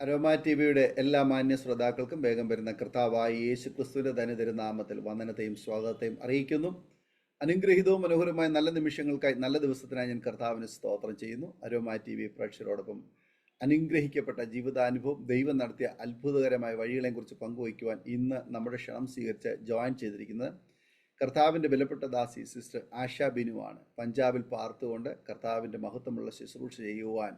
Aroma T വിയുടെ എല്ലാ മാന്യ ശ്രോതാക്കൾക്കും വേഗം വരുന്ന കർത്താവായ യേശു ക്രിസ്തുവിന്റെ ധനതിരുനാമത്തിൽ വന്ദനത്തെയും സ്വാഗതത്തെയും അറിയിക്കുന്നു. അനുഗ്രഹീതവും മനോഹരമായ നല്ല നിമിഷങ്ങൾക്കായി, നല്ല ദിവസത്തിനായി ഞാൻ കർത്താവിന് സ്തോത്രം ചെയ്യുന്നു. അരോമ ടി വി പ്രേക്ഷകരോടൊപ്പം അനുഗ്രഹിക്കപ്പെട്ട ജീവിതാനുഭവം, ദൈവം നടത്തിയ അത്ഭുതകരമായ വഴികളെക്കുറിച്ച് പങ്കുവയ്ക്കുവാൻ ഇന്ന് നമ്മുടെ ക്ഷണം സ്വീകരിച്ച് ജോയിൻ ചെയ്തിരിക്കുന്നത് കർത്താവിൻ്റെ വിലപ്പെട്ട ദാസി സിസ്റ്റർ ആശ ബിനുവാണ്. പഞ്ചാബിൽ പാർത്തുകൊണ്ട് കർത്താവിൻ്റെ മഹത്വമുള്ള ശുശ്രൂഷ ചെയ്യുവാൻ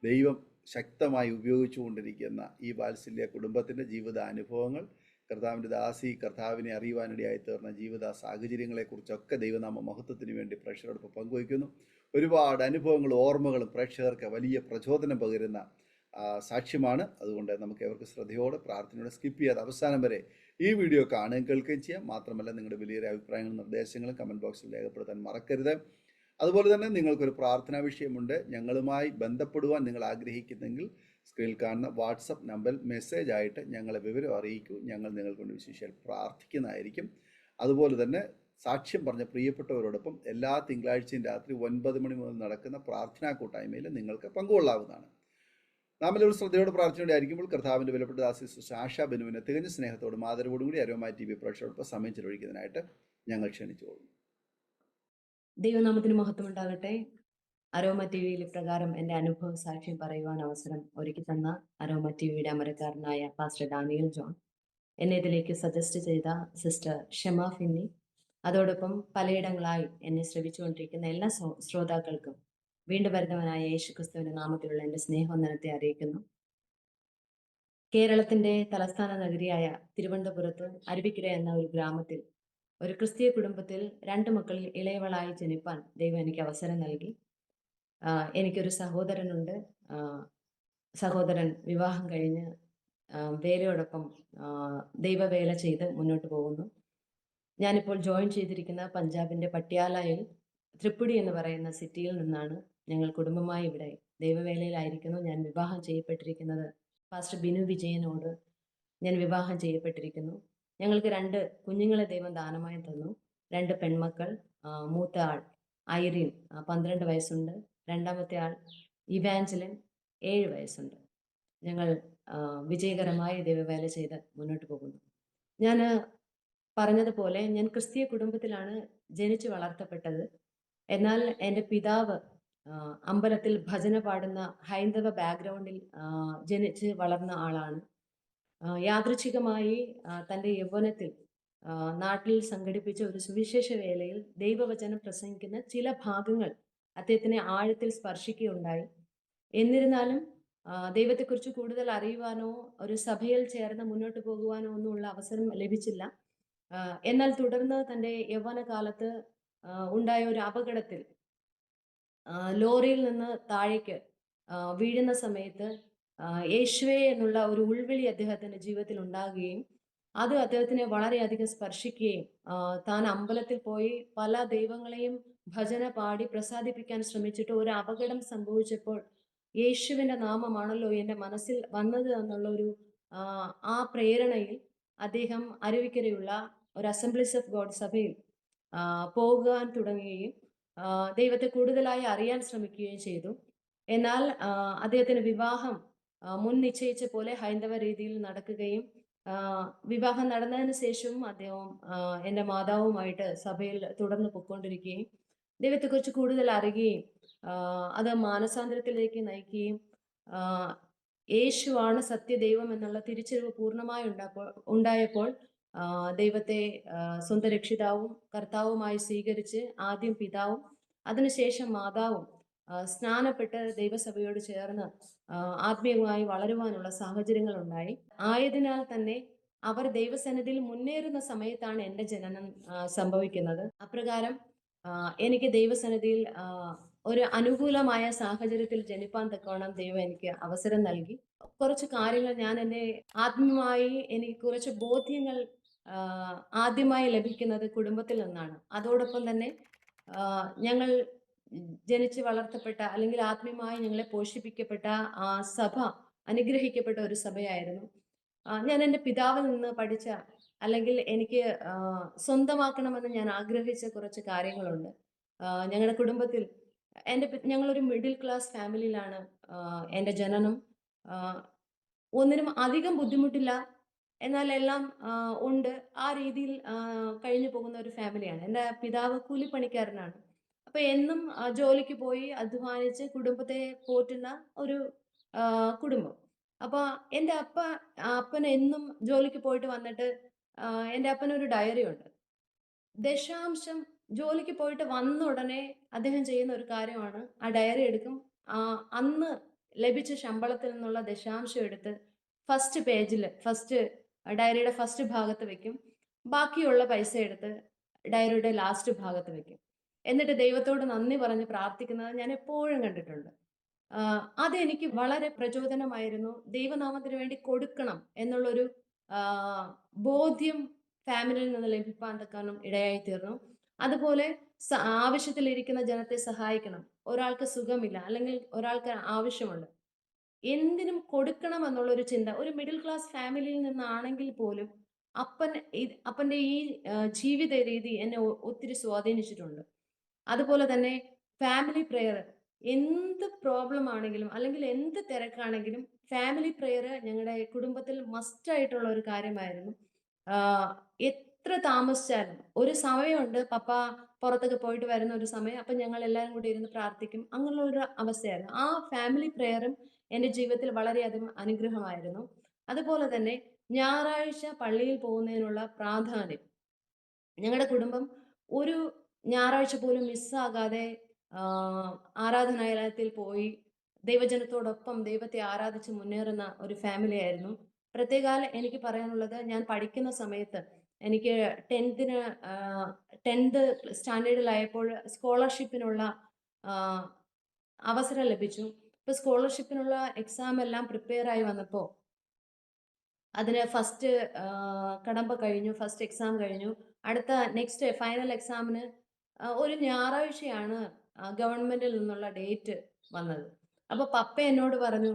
ദൈവം ശക്തമായി ഉപയോഗിച്ചുകൊണ്ടിരിക്കുന്ന ഈ വാത്സല്യ കുടുംബത്തിൻ്റെ ജീവിതാനുഭവങ്ങൾ, കർത്താവിൻ്റെ ദാസി കർത്താവിനെ അറിയുവാനിടയായി തീർന്ന ജീവിത സാഹചര്യങ്ങളെക്കുറിച്ചൊക്കെ ദൈവനാമ മഹത്വത്തിന് വേണ്ടി പ്രേക്ഷകരോടൊപ്പം പങ്കുവയ്ക്കുന്നു. ഒരുപാട് അനുഭവങ്ങളും ഓർമ്മകളും പ്രേക്ഷകർക്ക് വലിയ പ്രചോദനം പകരുന്ന സാക്ഷ്യമാണ്. അതുകൊണ്ട് നമുക്ക് അവർക്ക് ശ്രദ്ധയോടെ പ്രാർത്ഥനയോടെ സ്കിപ്പ് ചെയ്യാതെ അവസാനം വരെ ഈ വീഡിയോ കാണുകയും കേൾക്കുകയും ചെയ്യാം. മാത്രമല്ല നിങ്ങളുടെ വലിയ അഭിപ്രായങ്ങളും നിർദ്ദേശങ്ങളും കമൻറ്റ് ബോക്സിൽ രേഖപ്പെടുത്താൻ മറക്കരുത്. അതുപോലെ തന്നെ നിങ്ങൾക്കൊരു പ്രാർത്ഥനാ വിഷയമുണ്ട്, ഞങ്ങളുമായി ബന്ധപ്പെടുവാൻ നിങ്ങൾ ആഗ്രഹിക്കുന്നെങ്കിൽ സ്ക്രീനിൽ കാണുന്ന വാട്സപ്പ് നമ്പറിൽ മെസ്സേജ് ആയിട്ട് ഞങ്ങളെ വിവരം അറിയിക്കൂ. ഞങ്ങൾ നിങ്ങൾക്ക് വേണ്ടി വിശേഷിച്ചാൽ പ്രാർത്ഥിക്കുന്നതായിരിക്കും. അതുപോലെ തന്നെ സാക്ഷ്യം പറഞ്ഞ പ്രിയപ്പെട്ടവരോടൊപ്പം എല്ലാ തിങ്കളാഴ്ചയും രാത്രി 9 മണി മുതൽ നടക്കുന്ന പ്രാർത്ഥനാ കൂട്ടായ്മയിൽ നിങ്ങൾക്ക് പങ്കുകൊള്ളാവുന്നതാണ്. നാം എല്ലാവരും ശ്രദ്ധയോടെ പ്രാർത്ഥനയോടെ ആയിരിക്കുമ്പോൾ കർത്താവിൻ്റെ വിലപ്പെട്ട ദാസി സിസ്റ്റർ ആശ ബിനുവിനെ തികഞ്ഞ സ്നേഹത്തോടും ആദരവോടും കൂടി അരോമ ടി വി പ്രേക്ഷകരോടൊപ്പം സമയം ചെലവഴിക്കുന്നതിനായിട്ട് ഞങ്ങൾ ക്ഷണിച്ചുകൊള്ളുന്നു. ദൈവനാമത്തിന് മഹത്വം ഉണ്ടാകട്ടെ. അരോമ ടി വിയിൽ ഇപ്രകാരം എൻ്റെ അനുഭവ സാക്ഷ്യം പറയുവാൻ അവസരം ഒരുക്കി തന്ന അരോമ ടി വിയുടെ അമരക്കാരനായ പാസ്റ്റർ ഡാനിയൽ ജോൺ, എന്നെ ഇതിലേക്ക് സജസ്റ്റ് ചെയ്ത സിസ്റ്റർ ഷെമ ഫിന്നി, അതോടൊപ്പം പലയിടങ്ങളായി എന്നെ ശ്രവിച്ചുകൊണ്ടിരിക്കുന്ന എല്ലാ ശ്രോതാക്കൾക്കും വീണ്ടും വരുന്നവനായ യേശു ക്രിസ്തുവിന്റെ നാമത്തിലുള്ള എൻ്റെ സ്നേഹവന്ദനത്തെ അറിയിക്കുന്നു. കേരളത്തിന്റെ തലസ്ഥാന നഗരിയായ തിരുവനന്തപുരത്ത് അരുവിക്കര എന്ന ഒരു ഗ്രാമത്തിൽ ഒരു ക്രിസ്തീയ കുടുംബത്തിൽ 2 മക്കളിൽ ഇളയവളായി ജനിപ്പാൻ ദൈവം എനിക്ക് അവസരം നൽകി. എനിക്കൊരു സഹോദരനുണ്ട്. സഹോദരൻ വിവാഹം കഴിഞ്ഞ് വേലയോടൊപ്പം ദൈവവേല ചെയ്ത് മുന്നോട്ട് പോകുന്നു. ഞാനിപ്പോൾ ജോയിൻ ചെയ്തിരിക്കുന്ന പഞ്ചാബിന്റെ പട്യാലയിൽ ത്രിപുടി എന്ന് പറയുന്ന സിറ്റിയിൽ നിന്നാണ്. ഞങ്ങൾ കുടുംബമായി ഇവിടെ ദൈവവേലയിലായിരിക്കുന്നു. ഞാൻ വിവാഹം ചെയ്യപ്പെട്ടിരിക്കുന്നത് പാസ്റ്റർ ബിനു വിജയനോട് ഞാൻ വിവാഹം ചെയ്യപ്പെട്ടിരിക്കുന്നു. ഞങ്ങൾക്ക് 2 കുഞ്ഞുങ്ങളെ ദൈവം ദാനമായി തന്നു. 2 പെൺമക്കൾ. മൂത്ത ആൾ ഐറിൻ 12 വയസ്സുണ്ട്. രണ്ടാമത്തെ ആൾ ഇവാഞ്ചലിൻ 7 വയസ്സുണ്ട്. ഞങ്ങൾ വിജയകരമായി ദൈവവേല ചെയ്ത് മുന്നോട്ട് പോകുന്നു. ഞാൻ പറഞ്ഞതുപോലെ ഞാൻ ക്രിസ്തീയ കുടുംബത്തിലാണ് ജനിച്ചു വളർത്തപ്പെട്ടത്. എന്നാൽ എൻ്റെ പിതാവ് അമ്പലത്തിൽ ഭജന പാടുന്ന ഹൈന്ദവ ബാക്ക്ഗ്രൗണ്ടിൽ ജനിച്ച് വളർന്ന ആളാണ്. യാദൃച്ഛികമായി തൻ്റെ യൗവനത്തിൽ നാട്ടിൽ സംഘടിപ്പിച്ച ഒരു സുവിശേഷ വേലയിൽ ദൈവവചനം പ്രസംഗിക്കുന്ന ചില ഭാഗങ്ങൾ അദ്ദേഹത്തിനെ ആഴത്തിൽ സ്പർശിക്കുകയുണ്ടായി. എന്നിരുന്നാലും ദൈവത്തെക്കുറിച്ച് കൂടുതൽ അറിയുവാനോ ഒരു സഭയിൽ ചേർന്ന് മുന്നോട്ട് പോകുവാനോ ഒന്നുമുള്ള അവസരം ലഭിച്ചില്ല. എന്നാൽ തുടർന്ന് തൻ്റെ യൗവനകാലത്ത് ഉണ്ടായ ഒരു അപകടത്തിൽ ലോറിയിൽ നിന്ന് താഴേക്ക് വീഴുന്ന സമയത്ത് യേശുവേ എന്നുള്ള ഒരു ഉൾവിളി അദ്ദേഹത്തിന്റെ ജീവിതത്തിൽ ഉണ്ടാകുകയും അത് അദ്ദേഹത്തിനെ വളരെയധികം സ്പർശിക്കുകയും താൻ അമ്പലത്തിൽ പോയി പല ദൈവങ്ങളെയും ഭജന പാടി പ്രസാദിപ്പിക്കാൻ ശ്രമിച്ചിട്ട് ഒരു അപകടം സംഭവിച്ചപ്പോൾ യേശുവിന്റെ നാമമാണല്ലോ എൻ്റെ മനസ്സിൽ വന്നത് എന്നുള്ള ഒരു ആ പ്രേരണയിൽ അദ്ദേഹം അരുവിക്കരയുള്ള ഒരു അസംബ്ലീസ് ഓഫ് ഗോഡ് സഭയിൽ പോകാൻ തുടങ്ങുകയും ദൈവത്തെ കൂടുതലായി അറിയാൻ ശ്രമിക്കുകയും ചെയ്തു. എന്നാൽ അദ്ദേഹത്തിന് വിവാഹം മുൻ നിശ്ചയിച്ച പോലെ ഹൈന്ദവ രീതിയിൽ നടക്കുകയും വിവാഹം നടന്നതിന് ശേഷവും അദ്ദേഹം എൻ്റെ മാതാവുമായിട്ട് സഭയിൽ തുടർന്ന് പൊയ്ക്കൊണ്ടിരിക്കുകയും ദൈവത്തെക്കുറിച്ച് കൂടുതൽ അറിയുകയും അത് മാനസാന്തരത്തിലേക്ക് നയിക്കുകയും യേശുവാണ് സത്യദൈവം എന്നുള്ള തിരിച്ചറിവ് പൂർണ്ണമായി ഉണ്ടായപ്പോൾ ദൈവത്തെ സ്വന്തം രക്ഷിതാവും കർത്താവുമായി സ്വീകരിച്ച് ആദ്യം പിതാവും അതിനുശേഷം മാതാവും സ്നാനപ്പെട്ട് ദൈവസഭയോട് ചേർന്ന് ആത്മീയമായി വളരുവാനുള്ള സാഹചര്യങ്ങൾ ഉണ്ടായി. ആയതിനാൽ തന്നെ അവർ ദൈവസന്നിധിയിൽ മുന്നേറുന്ന സമയത്താണ് എൻ്റെ ജനനം സംഭവിക്കുന്നത്. അപ്രകാരം എനിക്ക് ദൈവസന്നിധിയിൽ ഒരു അനുകൂലമായ സാഹചര്യത്തിൽ ജനിപ്പാൻ തക്കവണ്ണം ദൈവം എനിക്ക് അവസരം നൽകി. കുറച്ച് കാര്യങ്ങൾ ഞാൻ എൻ്റെ ആത്മീയമായി എനിക്ക് കുറച്ച് ബോധ്യങ്ങൾ ആദ്യമായി ലഭിക്കുന്നത് കുടുംബത്തിൽ നിന്നാണ്. അതോടൊപ്പം തന്നെ ഞങ്ങൾ ജനിച്ച് വളർത്തപ്പെട്ട അല്ലെങ്കിൽ ആത്മീയമായി ഞങ്ങളെ പോഷിപ്പിക്കപ്പെട്ട ആ സഭ അനുഗ്രഹിക്കപ്പെട്ട ഒരു സഭയായിരുന്നു. ഞാൻ എൻ്റെ പിതാവിൽ നിന്ന് പഠിച്ച അല്ലെങ്കിൽ എനിക്ക് സ്വന്തമാക്കണമെന്ന് ഞാൻ ആഗ്രഹിച്ച കുറച്ച് കാര്യങ്ങളുണ്ട്. ഞങ്ങളുടെ കുടുംബത്തിൽ ഞങ്ങളൊരു മിഡിൽ ക്ലാസ് ഫാമിലിയിലാണ് എൻ്റെ ജനനം. ഒന്നിനും അധികം ബുദ്ധിമുട്ടില്ല. എന്നാൽ എല്ലാം ഉണ്ട്. ആ രീതിയിൽ കഴിഞ്ഞു പോകുന്ന ഒരു ഫാമിലിയാണ്. എൻ്റെ പിതാവ് കൂലിപ്പണിക്കാരനാണ്. അപ്പൊ എന്നും ജോലിക്ക് പോയി അധ്വാനിച്ച് കുടുംബത്തെ പോറ്റുന്ന ഒരു കുടുംബം. അപ്പൊ എൻ്റെ അപ്പൻ എന്നും ജോലിക്ക് പോയിട്ട് വന്നിട്ട് എൻ്റെ അപ്പനൊരു ഡയറി ഉണ്ട്. ദശാംശം ജോലിക്ക് പോയിട്ട് വന്ന ഉടനെ അദ്ദേഹം ചെയ്യുന്ന ഒരു കാര്യമാണ് ആ ഡയറി എടുക്കും. അന്ന് ലഭിച്ച ശമ്പളത്തിൽ നിന്നുള്ള ദശാംശം എടുത്ത് ഫസ്റ്റ് പേജിൽ ഡയറിയുടെ ഫസ്റ്റ് ഭാഗത്ത് വെക്കും. ബാക്കിയുള്ള പൈസ എടുത്ത് ഡയറിയുടെ ലാസ്റ്റ് ഭാഗത്ത് വെക്കും. എന്നിട്ട് ദൈവത്തോട് നന്ദി പറഞ്ഞ് പ്രാർത്ഥിക്കുന്നത് ഞാൻ എപ്പോഴും കണ്ടിട്ടുണ്ട്. അതെനിക്ക് വളരെ പ്രചോദനമായിരുന്നു. ദൈവനാമത്തിന് വേണ്ടി കൊടുക്കണം എന്നുള്ളൊരു ആഹ് ബോധ്യം ഫാമിലിയിൽ നിന്ന് ലഭിപ്പാൻ തക്കവണ്ണം ഇടയായി തീർന്നു. അതുപോലെ ആവശ്യത്തിലിരിക്കുന്ന ജനത്തെ സഹായിക്കണം. ഒരാൾക്ക് സുഖമില്ല, അല്ലെങ്കിൽ ഒരാൾക്ക് ആവശ്യമുണ്ട്. എന്തിനും കൊടുക്കണം എന്നുള്ളൊരു ചിന്ത ഒരു മിഡിൽ ക്ലാസ് ഫാമിലിയിൽ നിന്നാണെങ്കിൽ പോലും അപ്പന്റെ ഈ ജീവിത രീതി എന്നെ ഒത്തിരി സ്വാധീനിച്ചിട്ടുണ്ട്. അതുപോലെ തന്നെ ഫാമിലി പ്രെയർ, എന്ത് പ്രോബ്ലം ആണെങ്കിലും അല്ലെങ്കിൽ എന്ത് തിരക്കാണെങ്കിലും ഫാമിലി പ്രെയർ ഞങ്ങളുടെ കുടുംബത്തിൽ മസ്റ്റ് ആയിട്ടുള്ള ഒരു കാര്യമായിരുന്നു. ആഹ് എത്ര താമസിച്ചാലും ഒരു സമയമുണ്ട്, പപ്പ പുറത്തൊക്കെ പോയിട്ട് വരുന്ന ഒരു സമയം. അപ്പൊ ഞങ്ങൾ എല്ലാവരും കൂടി ഇരുന്ന് പ്രാർത്ഥിക്കും. അങ്ങനെയുള്ള ഒരു അവസ്ഥയായിരുന്നു. ആ ഫാമിലി പ്രെയറും എന്റെ ജീവിതത്തിൽ വളരെയധികം അനുഗ്രഹമായിരുന്നു. അതുപോലെ തന്നെ ഞായറാഴ്ച പള്ളിയിൽ പോകുന്നതിനുള്ള പ്രാധാന്യം. ഞങ്ങളുടെ കുടുംബം ഒരു ഞായറാഴ്ച പോലും മിസ്സാകാതെ ആഹ് ആരാധനാലയത്തിൽ പോയി ദൈവജനത്തോടൊപ്പം ദൈവത്തെ ആരാധിച്ച് മുന്നേറുന്ന ഒരു ഫാമിലി ആയിരുന്നു. പ്രത്യേകാൽ എനിക്ക് പറയാനുള്ളത്, ഞാൻ പഠിക്കുന്ന സമയത്ത് എനിക്ക് 10ന് 10th സ്റ്റാൻഡേർഡിലായപ്പോൾ സ്കോളർഷിപ്പിനുള്ള ആഹ് അവസരം ലഭിച്ചു. ഇപ്പൊ സ്കോളർഷിപ്പിനുള്ള എക്സാം എല്ലാം പ്രിപ്പയർ ആയി വന്നപ്പോ അതിന് ഫസ്റ്റ് കടമ്പ കഴിഞ്ഞു. ഫസ്റ്റ് എക്സാം കഴിഞ്ഞു. അടുത്ത നെക്സ്റ്റ് ഫൈനൽ എക്സാമിന് ഒരു ഞായറാഴ്ചയാണ് ഗവൺമെന്റിൽ നിന്നുള്ള ഡേറ്റ് വന്നത്. അപ്പൊ പപ്പ എന്നോട് പറഞ്ഞു,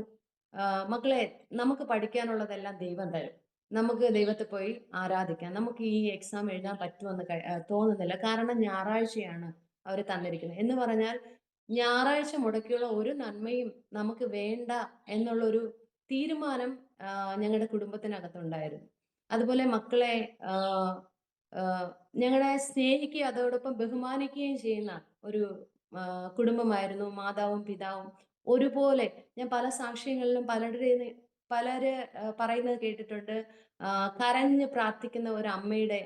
"മക്കളെ, നമുക്ക് പഠിക്കാനുള്ളതെല്ലാം ദൈവം തരും. നമുക്ക് ദൈവത്തെ പോയി ആരാധിക്കാം. നമുക്ക് ഈ എക്സാം എഴുതാൻ പറ്റുമെന്ന് തോന്നുന്നില്ല. കാരണം ഞായറാഴ്ചയാണ് അവര് തന്നിരിക്കുന്നത്." എന്ന് പറഞ്ഞാൽ ഞായറാഴ്ച മുടക്കിയുള്ള ഒരു നന്മയും നമുക്ക് വേണ്ട എന്നുള്ളൊരു തീരുമാനം ഞങ്ങളുടെ കുടുംബത്തിനകത്തുണ്ടായിരുന്നു. അതുപോലെ മക്കളെ ആഹ് ആഹ് ഞങ്ങളെ സ്നേഹിക്കുകയും അതോടൊപ്പം ബഹുമാനിക്കുകയും ചെയ്യുന്ന ഒരു കുടുംബമായിരുന്നു. മാതാവും പിതാവും ഒരുപോലെ. ഞാൻ പല സാക്ഷ്യങ്ങളിലും പലര് പറയുന്നത് കേട്ടിട്ടുണ്ട്. കരഞ്ഞ് പ്രാർത്ഥിക്കുന്ന ഒരു അമ്മയുടെ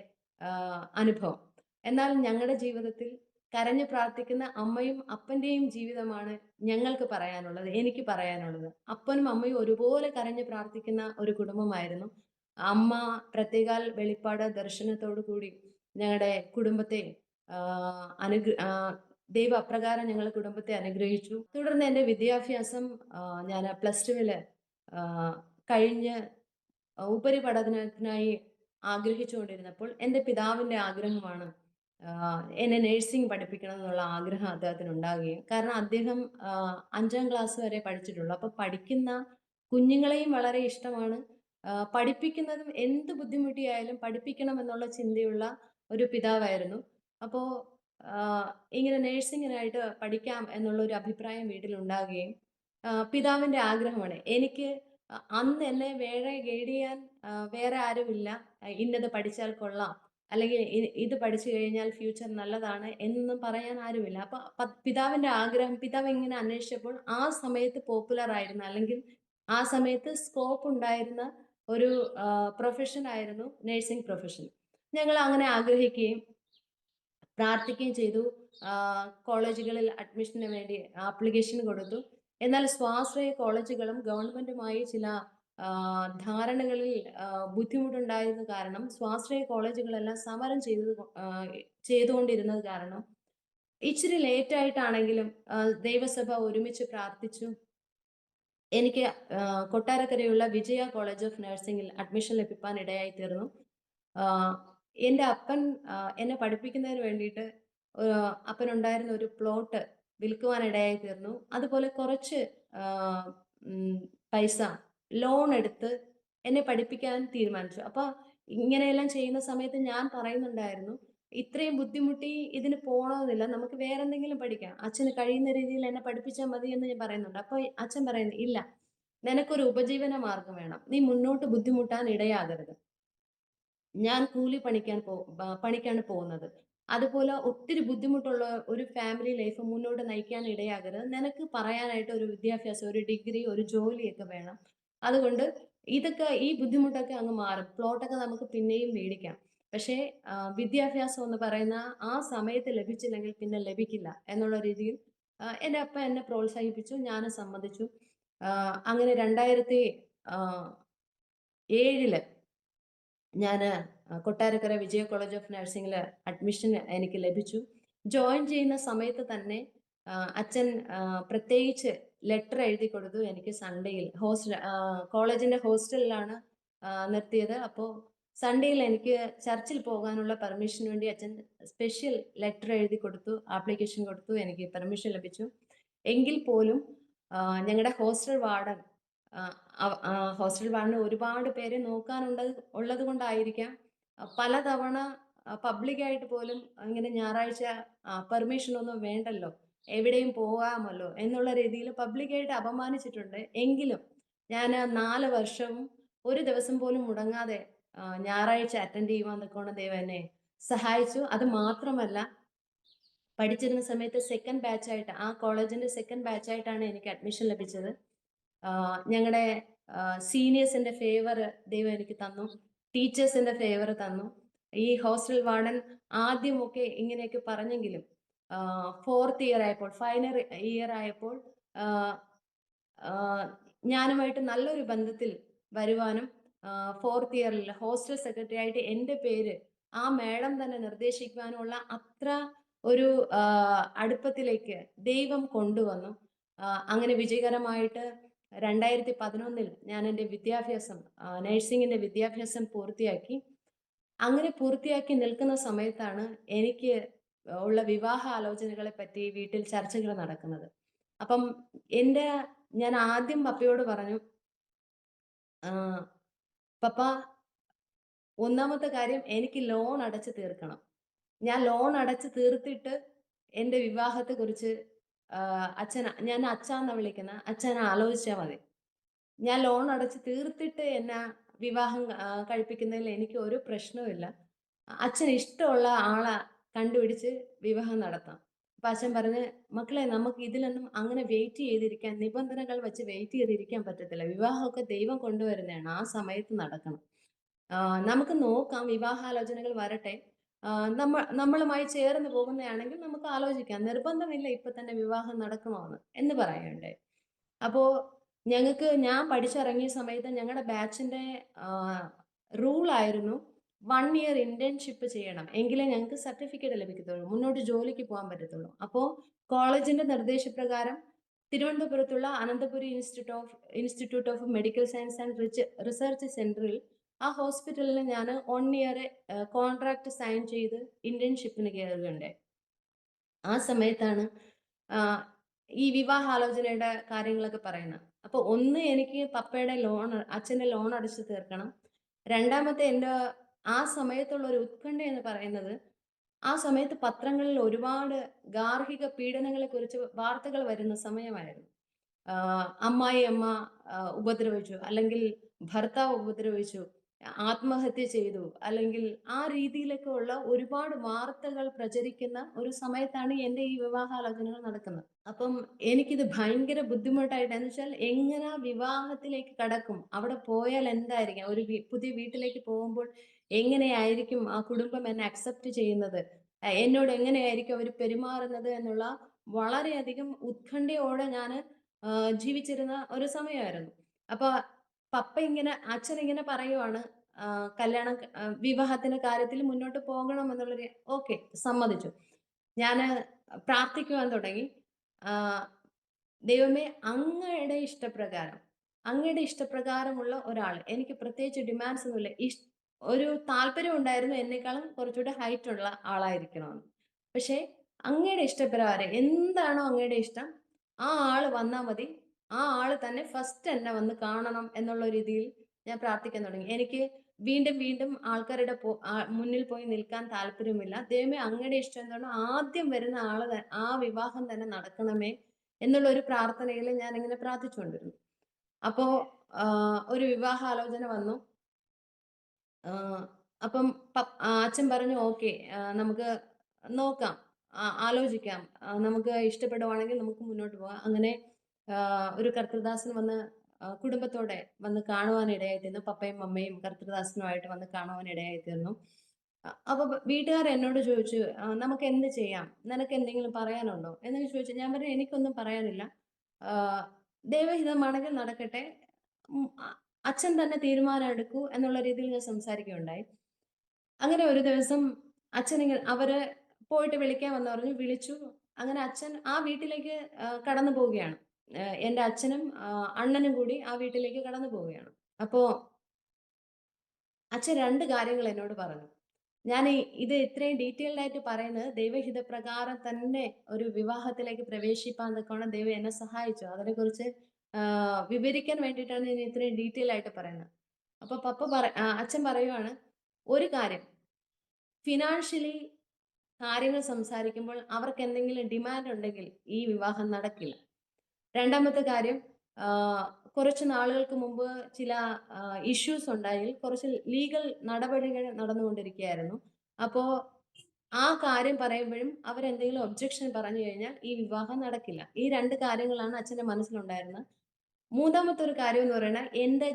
അനുഭവം. എന്നാൽ ഞങ്ങളുടെ ജീവിതത്തിൽ കരഞ്ഞ് പ്രാർത്ഥിക്കുന്ന അമ്മയും അപ്പന്റെയും ജീവിതമാണ് ഞങ്ങൾക്ക് പറയാനുള്ളത്, എനിക്ക് പറയാനുള്ളത്. അപ്പനും അമ്മയും ഒരുപോലെ കരഞ്ഞ് പ്രാർത്ഥിക്കുന്ന ഒരു കുടുംബമായിരുന്നു. അമ്മ പ്രത്യേകാൽ വെളിപ്പാട് ദർശനത്തോടു കൂടി ഞങ്ങളുടെ കുടുംബത്തെ ദൈവം അപ്രകാരം ഞങ്ങളുടെ കുടുംബത്തെ അനുഗ്രഹിച്ചു. തുടർന്ന് എൻ്റെ വിദ്യാഭ്യാസം ഞാൻ +2 കഴിഞ്ഞ് ഉപരിപഠനത്തിനായി ആഗ്രഹിച്ചുകൊണ്ടിരുന്നപ്പോൾ എൻ്റെ പിതാവിൻ്റെ ആഗ്രഹമാണ് എന്നെ നഴ്സിംഗ് പഠിപ്പിക്കണം എന്നുള്ള ആഗ്രഹം അദ്ദേഹത്തിന് ഉണ്ടാകുകയും, കാരണം അദ്ദേഹം 5ാം ക്ലാസ് വരെ പഠിച്ചിട്ടുള്ളൂ. അപ്പൊ പഠിക്കുന്ന കുഞ്ഞുങ്ങളെയും വളരെ ഇഷ്ടമാണ്. പഠിപ്പിക്കുന്നതും എന്ത് ബുദ്ധിമുട്ടിയായാലും പഠിപ്പിക്കണം എന്നുള്ള ചിന്തയുള്ള ഒരു പിതാവായിരുന്നു. അപ്പോ ഇങ്ങനെ നഴ്സിങ്ങിനായിട്ട് പഠിക്കാം എന്നുള്ള ഒരു അഭിപ്രായം വീട്ടിലുണ്ടാകുകയും, പിതാവിന്റെ ആഗ്രഹമാണ്. എനിക്ക് അന്ന് എന്നെ വേറെ ഗൈഡ് ചെയ്യാൻ വേറെ ആരുമില്ല. ഇന്നത് പഠിച്ചാൽ കൊള്ളാം, അല്ലെങ്കിൽ ഇത് പഠിച്ചു കഴിഞ്ഞാൽ ഫ്യൂച്ചർ നല്ലതാണ് എന്നൊന്നും പറയാൻ ആരുമില്ല. അപ്പൊ പിതാവിന്റെ ആഗ്രഹം, പിതാവ് ഇങ്ങനെ അന്വേഷിച്ചപ്പോൾ ആ സമയത്ത് പോപ്പുലർ ആയിരുന്ന, അല്ലെങ്കിൽ ആ സമയത്ത് സ്കോപ്പ് ഉണ്ടായിരുന്ന ഒരു പ്രൊഫഷൻ ആയിരുന്നു നഴ്സിംഗ് പ്രൊഫഷൻ. ഞങ്ങൾ അങ്ങനെ ആഗ്രഹിക്കുകയും പ്രാർത്ഥിക്കുകയും ചെയ്തു. കോളേജുകളിൽ അഡ്മിഷന് വേണ്ടി ആപ്ലിക്കേഷൻ കൊടുത്തു. എന്നാൽ സ്വാശ്രയ കോളേജുകളും ഗവൺമെന്റുമായി ചില ധാരണകളിൽ ബുദ്ധിമുട്ടുണ്ടായിരുന്ന കാരണം സ്വാശ്രയ കോളേജുകളെല്ലാം സമരം ചെയ്തുകൊണ്ടിരുന്നത് കാരണം ഇച്ചിരി ലേറ്റ് ആയിട്ടാണെങ്കിലും ദൈവസഭ ഒരുമിച്ച് പ്രാർത്ഥിച്ചു. എനിക്ക് കൊട്ടാരക്കരയുള്ള വിജയ കോളേജ് ഓഫ് നഴ്സിംഗിൽ അഡ്മിഷൻ ലഭിക്കാൻ ഇടയായി തീർന്നു. എൻ്റെ അപ്പൻ എന്നെ പഠിപ്പിക്കുന്നതിന് വേണ്ടിയിട്ട് അപ്പനുണ്ടായിരുന്ന ഒരു പ്ലോട്ട് വിൽക്കുവാൻ ഇടയായി തീർന്നു. അതുപോലെ കുറച്ച് പൈസ ലോൺ എടുത്ത് എന്നെ പഠിപ്പിക്കാൻ തീരുമാനിച്ചു. അപ്പൊ ഇങ്ങനെയെല്ലാം ചെയ്യുന്ന സമയത്ത് ഞാൻ പറയുന്നുണ്ടായിരുന്നു, ഇത്രയും ബുദ്ധിമുട്ടി ഇതിന് പോണമെന്നില്ല, നമുക്ക് വേറെ എന്തെങ്കിലും പഠിക്കാം, അച്ഛന് കഴിയുന്ന രീതിയിൽ എന്നെ പഠിപ്പിച്ചാൽ മതി എന്ന് ഞാൻ പറയുന്നുണ്ട്. അപ്പൊ അച്ഛൻ പറയുന്നു, ഇല്ല, നിനക്കൊരു ഉപജീവന മാർഗം വേണം. നീ മുന്നോട്ട് ബുദ്ധിമുട്ടാൻ ഇടയാകരുത്. ഞാൻ പണിക്കാണ് പോകുന്നത്. അതുപോലെ ഒത്തിരി ബുദ്ധിമുട്ടുള്ള ഒരു ഫാമിലി ലൈഫ് മുന്നോട്ട് നയിക്കാൻ ഇടയാകരുത്. നിനക്ക് പറയാനായിട്ട് ഒരു വിദ്യാഭ്യാസം, ഒരു ഡിഗ്രി, ഒരു ജോലിയൊക്കെ വേണം. അതുകൊണ്ട് ഈ ബുദ്ധിമുട്ടൊക്കെ അങ്ങ് മാറും. പ്ലോട്ടൊക്കെ നമുക്ക് പിന്നെയും മേടിക്കാം. പക്ഷേ വിദ്യാഭ്യാസം എന്ന് പറയുന്ന ആ സമയത്ത് ലഭിച്ചില്ലെങ്കിൽ പിന്നെ ലഭിക്കില്ല എന്നുള്ള രീതിയിൽ എന്റെ അപ്പ എന്നെ പ്രോത്സാഹിപ്പിച്ചു. ഞാനും സമ്മതിച്ചു. അങ്ങനെ 2007 ഞാന് കൊട്ടാരക്കര വിജയ കോളേജ് ഓഫ് നഴ്സിംഗില് അഡ്മിഷൻ എനിക്ക് ലഭിച്ചു. ജോയിൻ ചെയ്യുന്ന സമയത്ത് തന്നെ അച്ഛൻ പ്രത്യേകിച്ച് ലെറ്റർ എഴുതി കൊടുത്തു. എനിക്ക് സൺഡേയിൽ കോളേജിന്റെ ഹോസ്റ്റലിലാണ് നിർത്തിയത്. അപ്പോ സൺഡേയിൽ എനിക്ക് ചർച്ചിൽ പോകാനുള്ള പെർമിഷന് വേണ്ടി അച്ഛൻ സ്പെഷ്യൽ ലെറ്റർ എഴുതി കൊടുത്തു. ആപ്ലിക്കേഷൻ കൊടുത്തു. എനിക്ക് പെർമിഷൻ ലഭിച്ചു. എങ്കിൽ പോലും ഞങ്ങളുടെ ഹോസ്റ്റൽ വാർഡന് ഒരുപാട് പേരെ ഉള്ളത് കൊണ്ടായിരിക്കാം പലതവണ പബ്ലിക്കായിട്ട് പോലും ഇങ്ങനെ ഞായറാഴ്ച പെർമിഷൻ ഒന്നും വേണ്ടല്ലോ, എവിടെയും പോകാമല്ലോ എന്നുള്ള രീതിയിൽ പബ്ലിക്കായിട്ട് അപമാനിച്ചിട്ടുണ്ട്. എങ്കിലും ഞാൻ 4 വർഷവും ഒരു ദിവസം പോലും മുടങ്ങാതെ ഞായറാഴ്ച അറ്റൻഡ് ചെയ്യുവാൻ തക്കോണം ദൈവം എന്നെ സഹായിച്ചു. അത് മാത്രമല്ല, പഠിച്ചിരുന്ന സമയത്ത് സെക്കൻഡ് ബാച്ചായിട്ട് ആ കോളേജിന്റെ സെക്കൻഡ് ബാച്ചായിട്ടാണ് എനിക്ക് അഡ്മിഷൻ ലഭിച്ചത്. ഞങ്ങളുടെ സീനിയേഴ്സിന്റെ ഫേവർ ദൈവം എനിക്ക് തന്നു. ടീച്ചേഴ്സിന്റെ ഫേവർ തന്നു. ഈ ഹോസ്റ്റൽ വാർഡൻ ആദ്യമൊക്കെ ഇങ്ങനെയൊക്കെ പറഞ്ഞെങ്കിലും 4th ഇയർ ആയപ്പോൾ, ഫൈനൽ ഇയർ ആയപ്പോൾ ഞാനുമായിട്ട് നല്ലൊരു ബന്ധത്തിൽ വരുവാനും 4th ഇയറിൽ ഹോസ്റ്റൽ സെക്രട്ടറി ആയിട്ട് എൻ്റെ പേര് ആ മാഡം തന്നെ നിർദ്ദേശിക്കുവാനുള്ള അത്ര ഒരു അടുപ്പത്തിലേക്ക് ദൈവം കൊണ്ടുവന്നു. അങ്ങനെ വിജയകരമായിട്ട് 2011 ഞാൻ എൻ്റെ നഴ്സിംഗിന്റെ വിദ്യാഭ്യാസം പൂർത്തിയാക്കി. അങ്ങനെ പൂർത്തിയാക്കി നിൽക്കുന്ന സമയത്താണ് എനിക്ക് ഉള്ള വിവാഹ ആലോചനകളെ പറ്റി വീട്ടിൽ ചർച്ചകൾ നടക്കുന്നത്. അപ്പം ഞാൻ ആദ്യം പപ്പയോട് പറഞ്ഞു, പപ്പ, ഒന്നാമത്തെ കാര്യം എനിക്ക് ലോൺ അടച്ചു തീർക്കണം. ഞാൻ ലോൺ അടച്ചു തീർത്തിട്ട് എൻ്റെ വിവാഹത്തെ കുറിച്ച് ഞാൻ അച്ഛാന്നാ വിളിക്കുന്ന, അച്ഛൻ ആലോചിച്ചാൽ മതി. ഞാൻ ലോൺ അടച്ച് തീർത്തിട്ട് എന്നെ വിവാഹം കഴിപ്പിക്കുന്നതിൽ എനിക്ക് ഒരു പ്രശ്നവുമില്ല. അച്ഛന് ഇഷ്ടമുള്ള ആളെ കണ്ടുപിടിച്ച് വിവാഹം നടത്താം. അപ്പൊ അച്ഛൻ പറഞ്ഞ്, മക്കളെ, നമുക്ക് ഇതിലൊന്നും അങ്ങനെ നിബന്ധനകൾ വെച്ച് വെയിറ്റ് ചെയ്തിരിക്കാൻ പറ്റത്തില്ല. വിവാഹമൊക്കെ ദൈവം കൊണ്ടുവരുന്നതാണ്, ആ സമയത്ത് നടക്കണം. നമുക്ക് നോക്കാം, വിവാഹാലോചനകൾ വരട്ടെ. നമ്മളുമായി ചേർന്ന് പോകുന്നതാണെങ്കിൽ നമുക്ക് ആലോചിക്കാം. നിർബന്ധമില്ല ഇപ്പൊ തന്നെ വിവാഹം നടക്കണമെന്ന് എന്ന് പറയുന്നുണ്ട്. അപ്പോ ഞാൻ പഠിച്ചിറങ്ങിയ സമയത്ത് ഞങ്ങളുടെ ബാച്ചിന്റെ റൂൾ ആയിരുന്നു 1 ഇയർ ഇന്റേൺഷിപ്പ് ചെയ്യണം, എങ്കിലേ ഞങ്ങൾക്ക് സർട്ടിഫിക്കറ്റ് ലഭിക്കത്തുള്ളൂ, മുന്നോട്ട് ജോലിക്ക് പോകാൻ പറ്റത്തുള്ളൂ. അപ്പോൾ കോളേജിന്റെ നിർദ്ദേശപ്രകാരം തിരുവനന്തപുരത്തുള്ള Ananthapuri institute of medical science and research സെന്ററിൽ ആ ഹോസ്പിറ്റലിൽ ഞാൻ 1 ഇയർ കോൺട്രാക്ട് സൈൻ ചെയ്ത് ഇന്റേൺഷിപ്പിന് കയറുകയുണ്ടായി. ആ സമയത്താണ് ഈ വിവാഹാലോചനയുടെ കാര്യങ്ങളൊക്കെ പറയുന്നത്. അപ്പൊ ഒന്ന്, എനിക്ക് അച്ഛന്റെ ലോൺ അടച്ചു തീർക്കണം. രണ്ടാമത്തെ ആ സമയത്തുള്ള ഒരു ഉത്കണ്ഠ എന്ന് പറയുന്നത്, ആ സമയത്ത് പത്രങ്ങളിൽ ഒരുപാട് ഗാർഹിക പീഡനങ്ങളെ കുറിച്ച് വാർത്തകൾ വരുന്ന സമയമായിരുന്നു. അമ്മായിയമ്മ ഉപദ്രവിച്ചു, അല്ലെങ്കിൽ ഭർത്താവ് ഉപദ്രവിച്ചു, ആത്മഹത്യ ചെയ്തു, അല്ലെങ്കിൽ ആ രീതിയിലൊക്കെ ഉള്ള ഒരുപാട് വാർത്തകൾ പ്രചരിക്കുന്ന ഒരു സമയത്താണ് എൻ്റെ ഈ വിവാഹാലോചനകൾ നടക്കുന്നത്. അപ്പം എനിക്കിത് ഭയങ്കര ബുദ്ധിമുട്ടായിട്ട്, എന്ന് വെച്ചാൽ എങ്ങനെ വിവാഹത്തിലേക്ക് കടക്കും, അവിടെ പോയാൽ എന്തായിരിക്കും, പുതിയ വീട്ടിലേക്ക് പോകുമ്പോൾ എങ്ങനെയായിരിക്കും ആ കുടുംബം എന്നെ അക്സെപ്റ്റ് ചെയ്യുന്നത്, എന്നോട് എങ്ങനെയായിരിക്കും അവർ പെരുമാറുന്നത് എന്നുള്ള വളരെയധികം ഉത്കണ്ഠയോടെ ഞാൻ ജീവിച്ചിരുന്ന ഒരു സമയമായിരുന്നു. അപ്പൊ അച്ഛൻ ഇങ്ങനെ പറയുവാണ്, വിവാഹത്തിന്റെ കാര്യത്തിൽ മുന്നോട്ട് പോകണം എന്നുള്ളൊരു, ഓക്കെ, സമ്മതിച്ചു. ഞാന് പ്രാർത്ഥിക്കുവാൻ തുടങ്ങി. ദൈവമേ, അങ്ങയുടെ ഇഷ്ടപ്രകാരമുള്ള ഒരാൾ, എനിക്ക് പ്രത്യേകിച്ച് ഡിമാൻഡ്സ് ഒന്നുമില്ല, ഒരു താല്പര്യം ഉണ്ടായിരുന്നു എന്നെക്കാളും കുറച്ചുകൂടെ ഹൈറ്റ് ഉള്ള ആളായിരിക്കണമെന്ന്. പക്ഷേ അങ്ങയുടെ ഇഷ്ടപ്രകാരം എന്താണോ അങ്ങയുടെ ഇഷ്ടം, ആ ആള് വന്നാൽ മതി, ആ ആള് തന്നെ ഫസ്റ്റ് എന്നെ വന്ന് കാണണം എന്നുള്ള രീതിയിൽ ഞാൻ പ്രാർത്ഥിക്കാൻ തുടങ്ങി. എനിക്ക് വീണ്ടും വീണ്ടും ആൾക്കാരുടെ മുന്നിൽ പോയി നിൽക്കാൻ താല്പര്യമില്ല. ദൈവമേ, അങ്ങയുടെ ഇഷ്ടം എന്താണ്, ആദ്യം വരുന്ന ആ വിവാഹം തന്നെ നടക്കണമേ എന്നുള്ള ഒരു പ്രാർത്ഥനയിൽ ഞാൻ ഇങ്ങനെ പ്രാർത്ഥിച്ചുകൊണ്ടിരുന്നു. അപ്പോ ഒരു വിവാഹാലോചന വന്നു. അപ്പം അച്ഛൻ പറഞ്ഞു, "ഓക്കെ, നമുക്ക് നോക്കാം, ആലോചിക്കാം. നമുക്ക് ഇഷ്ടപ്പെടുവാണെങ്കിൽ നമുക്ക് മുന്നോട്ട് പോകാം." അങ്ങനെ ഒരു കർത്തൃദാസൻ വന്ന് കുടുംബത്തോടെ വന്ന് കാണുവാൻ ഇടയായിത്തീർന്നു. പപ്പയും അമ്മയും കർത്തൃദാസനുമായിട്ട് വന്ന് കാണുവാൻ ഇടയായിത്തീർന്നു. അപ്പൊ വീട്ടുകാർ എന്നോട് ചോദിച്ചു, "നമുക്ക് എന്ത് ചെയ്യാം? നിനക്ക് എന്തെങ്കിലും പറയാനുണ്ടോ?" എന്നൊക്കെ ചോദിച്ചു. ഞാൻ പറഞ്ഞു, "എനിക്കൊന്നും പറയാനില്ല. ആഹ് ദൈവഹിതമാണെങ്കിൽ നടക്കട്ടെ. ഉം അ അച്ഛൻ തന്നെ തീരുമാനം എടുക്കൂ" എന്നുള്ള രീതിയിൽ ഞാൻ സംസാരിക്കുകയുണ്ടായി. അങ്ങനെ ഒരു ദിവസം അച്ഛനിങ്ങനെ അവര് പോയിട്ട് വിളിക്കാൻ വന്ന് പറഞ്ഞു. വിളിച്ചു. അങ്ങനെ അച്ഛൻ ആ വീട്ടിലേക്ക് കടന്നു പോവുകയാണ്. എന്റെ അച്ഛനും അണ്ണനും കൂടി ആ വീട്ടിലേക്ക് കടന്നു പോവുകയാണ്. അപ്പോ അച്ഛൻ 2 കാര്യങ്ങൾ എന്നോട് പറഞ്ഞു. ഞാൻ ഇത് ഇത്രയും ഡീറ്റെയിൽഡ് ആയിട്ട് പറയുന്നത് ദൈവഹിതപ്രകാരം തന്നെ ഒരു വിവാഹത്തിലേക്ക് പ്രവേശിപ്പാൻ തക്കോണം ദൈവം എന്നെ സഹായിച്ചു. അതിനെക്കുറിച്ച് വിവരിക്കാൻ വേണ്ടിയിട്ടാണ് ഞാൻ ഇത്രയും ഡീറ്റെയിൽ ആയിട്ട് പറയുന്നത്. അപ്പൊ അച്ഛൻ പറയുവാണ്, "ഒരു കാര്യം, ഫിനാൻഷ്യലി കാര്യങ്ങൾ സംസാരിക്കുമ്പോൾ അവർക്ക് എന്തെങ്കിലും ഡിമാൻഡ് ഉണ്ടെങ്കിൽ ഈ വിവാഹം നടക്കില്ല. രണ്ടാമത്തെ കാര്യം, ആഹ് കുറച്ച് നാളുകൾക്ക് മുമ്പ് ചില ഇഷ്യൂസ് ഉണ്ടായി. കുറച്ച് ലീഗൽ നടപടികൾ നടന്നുകൊണ്ടിരിക്കുകയായിരുന്നു. അപ്പോ ആ കാര്യം പറയുമ്പഴും അവരെന്തെങ്കിലും ഒബ്ജക്ഷൻ പറഞ്ഞു കഴിഞ്ഞാൽ ഈ വിവാഹം നടക്കില്ല." ഈ 2 കാര്യങ്ങളാണ് അച്ഛന്റെ മനസ്സിലുണ്ടായിരുന്നത്. മൂന്നാമത്തെ ഒരു കാര്യം എന്ന് പറയുന്നത്,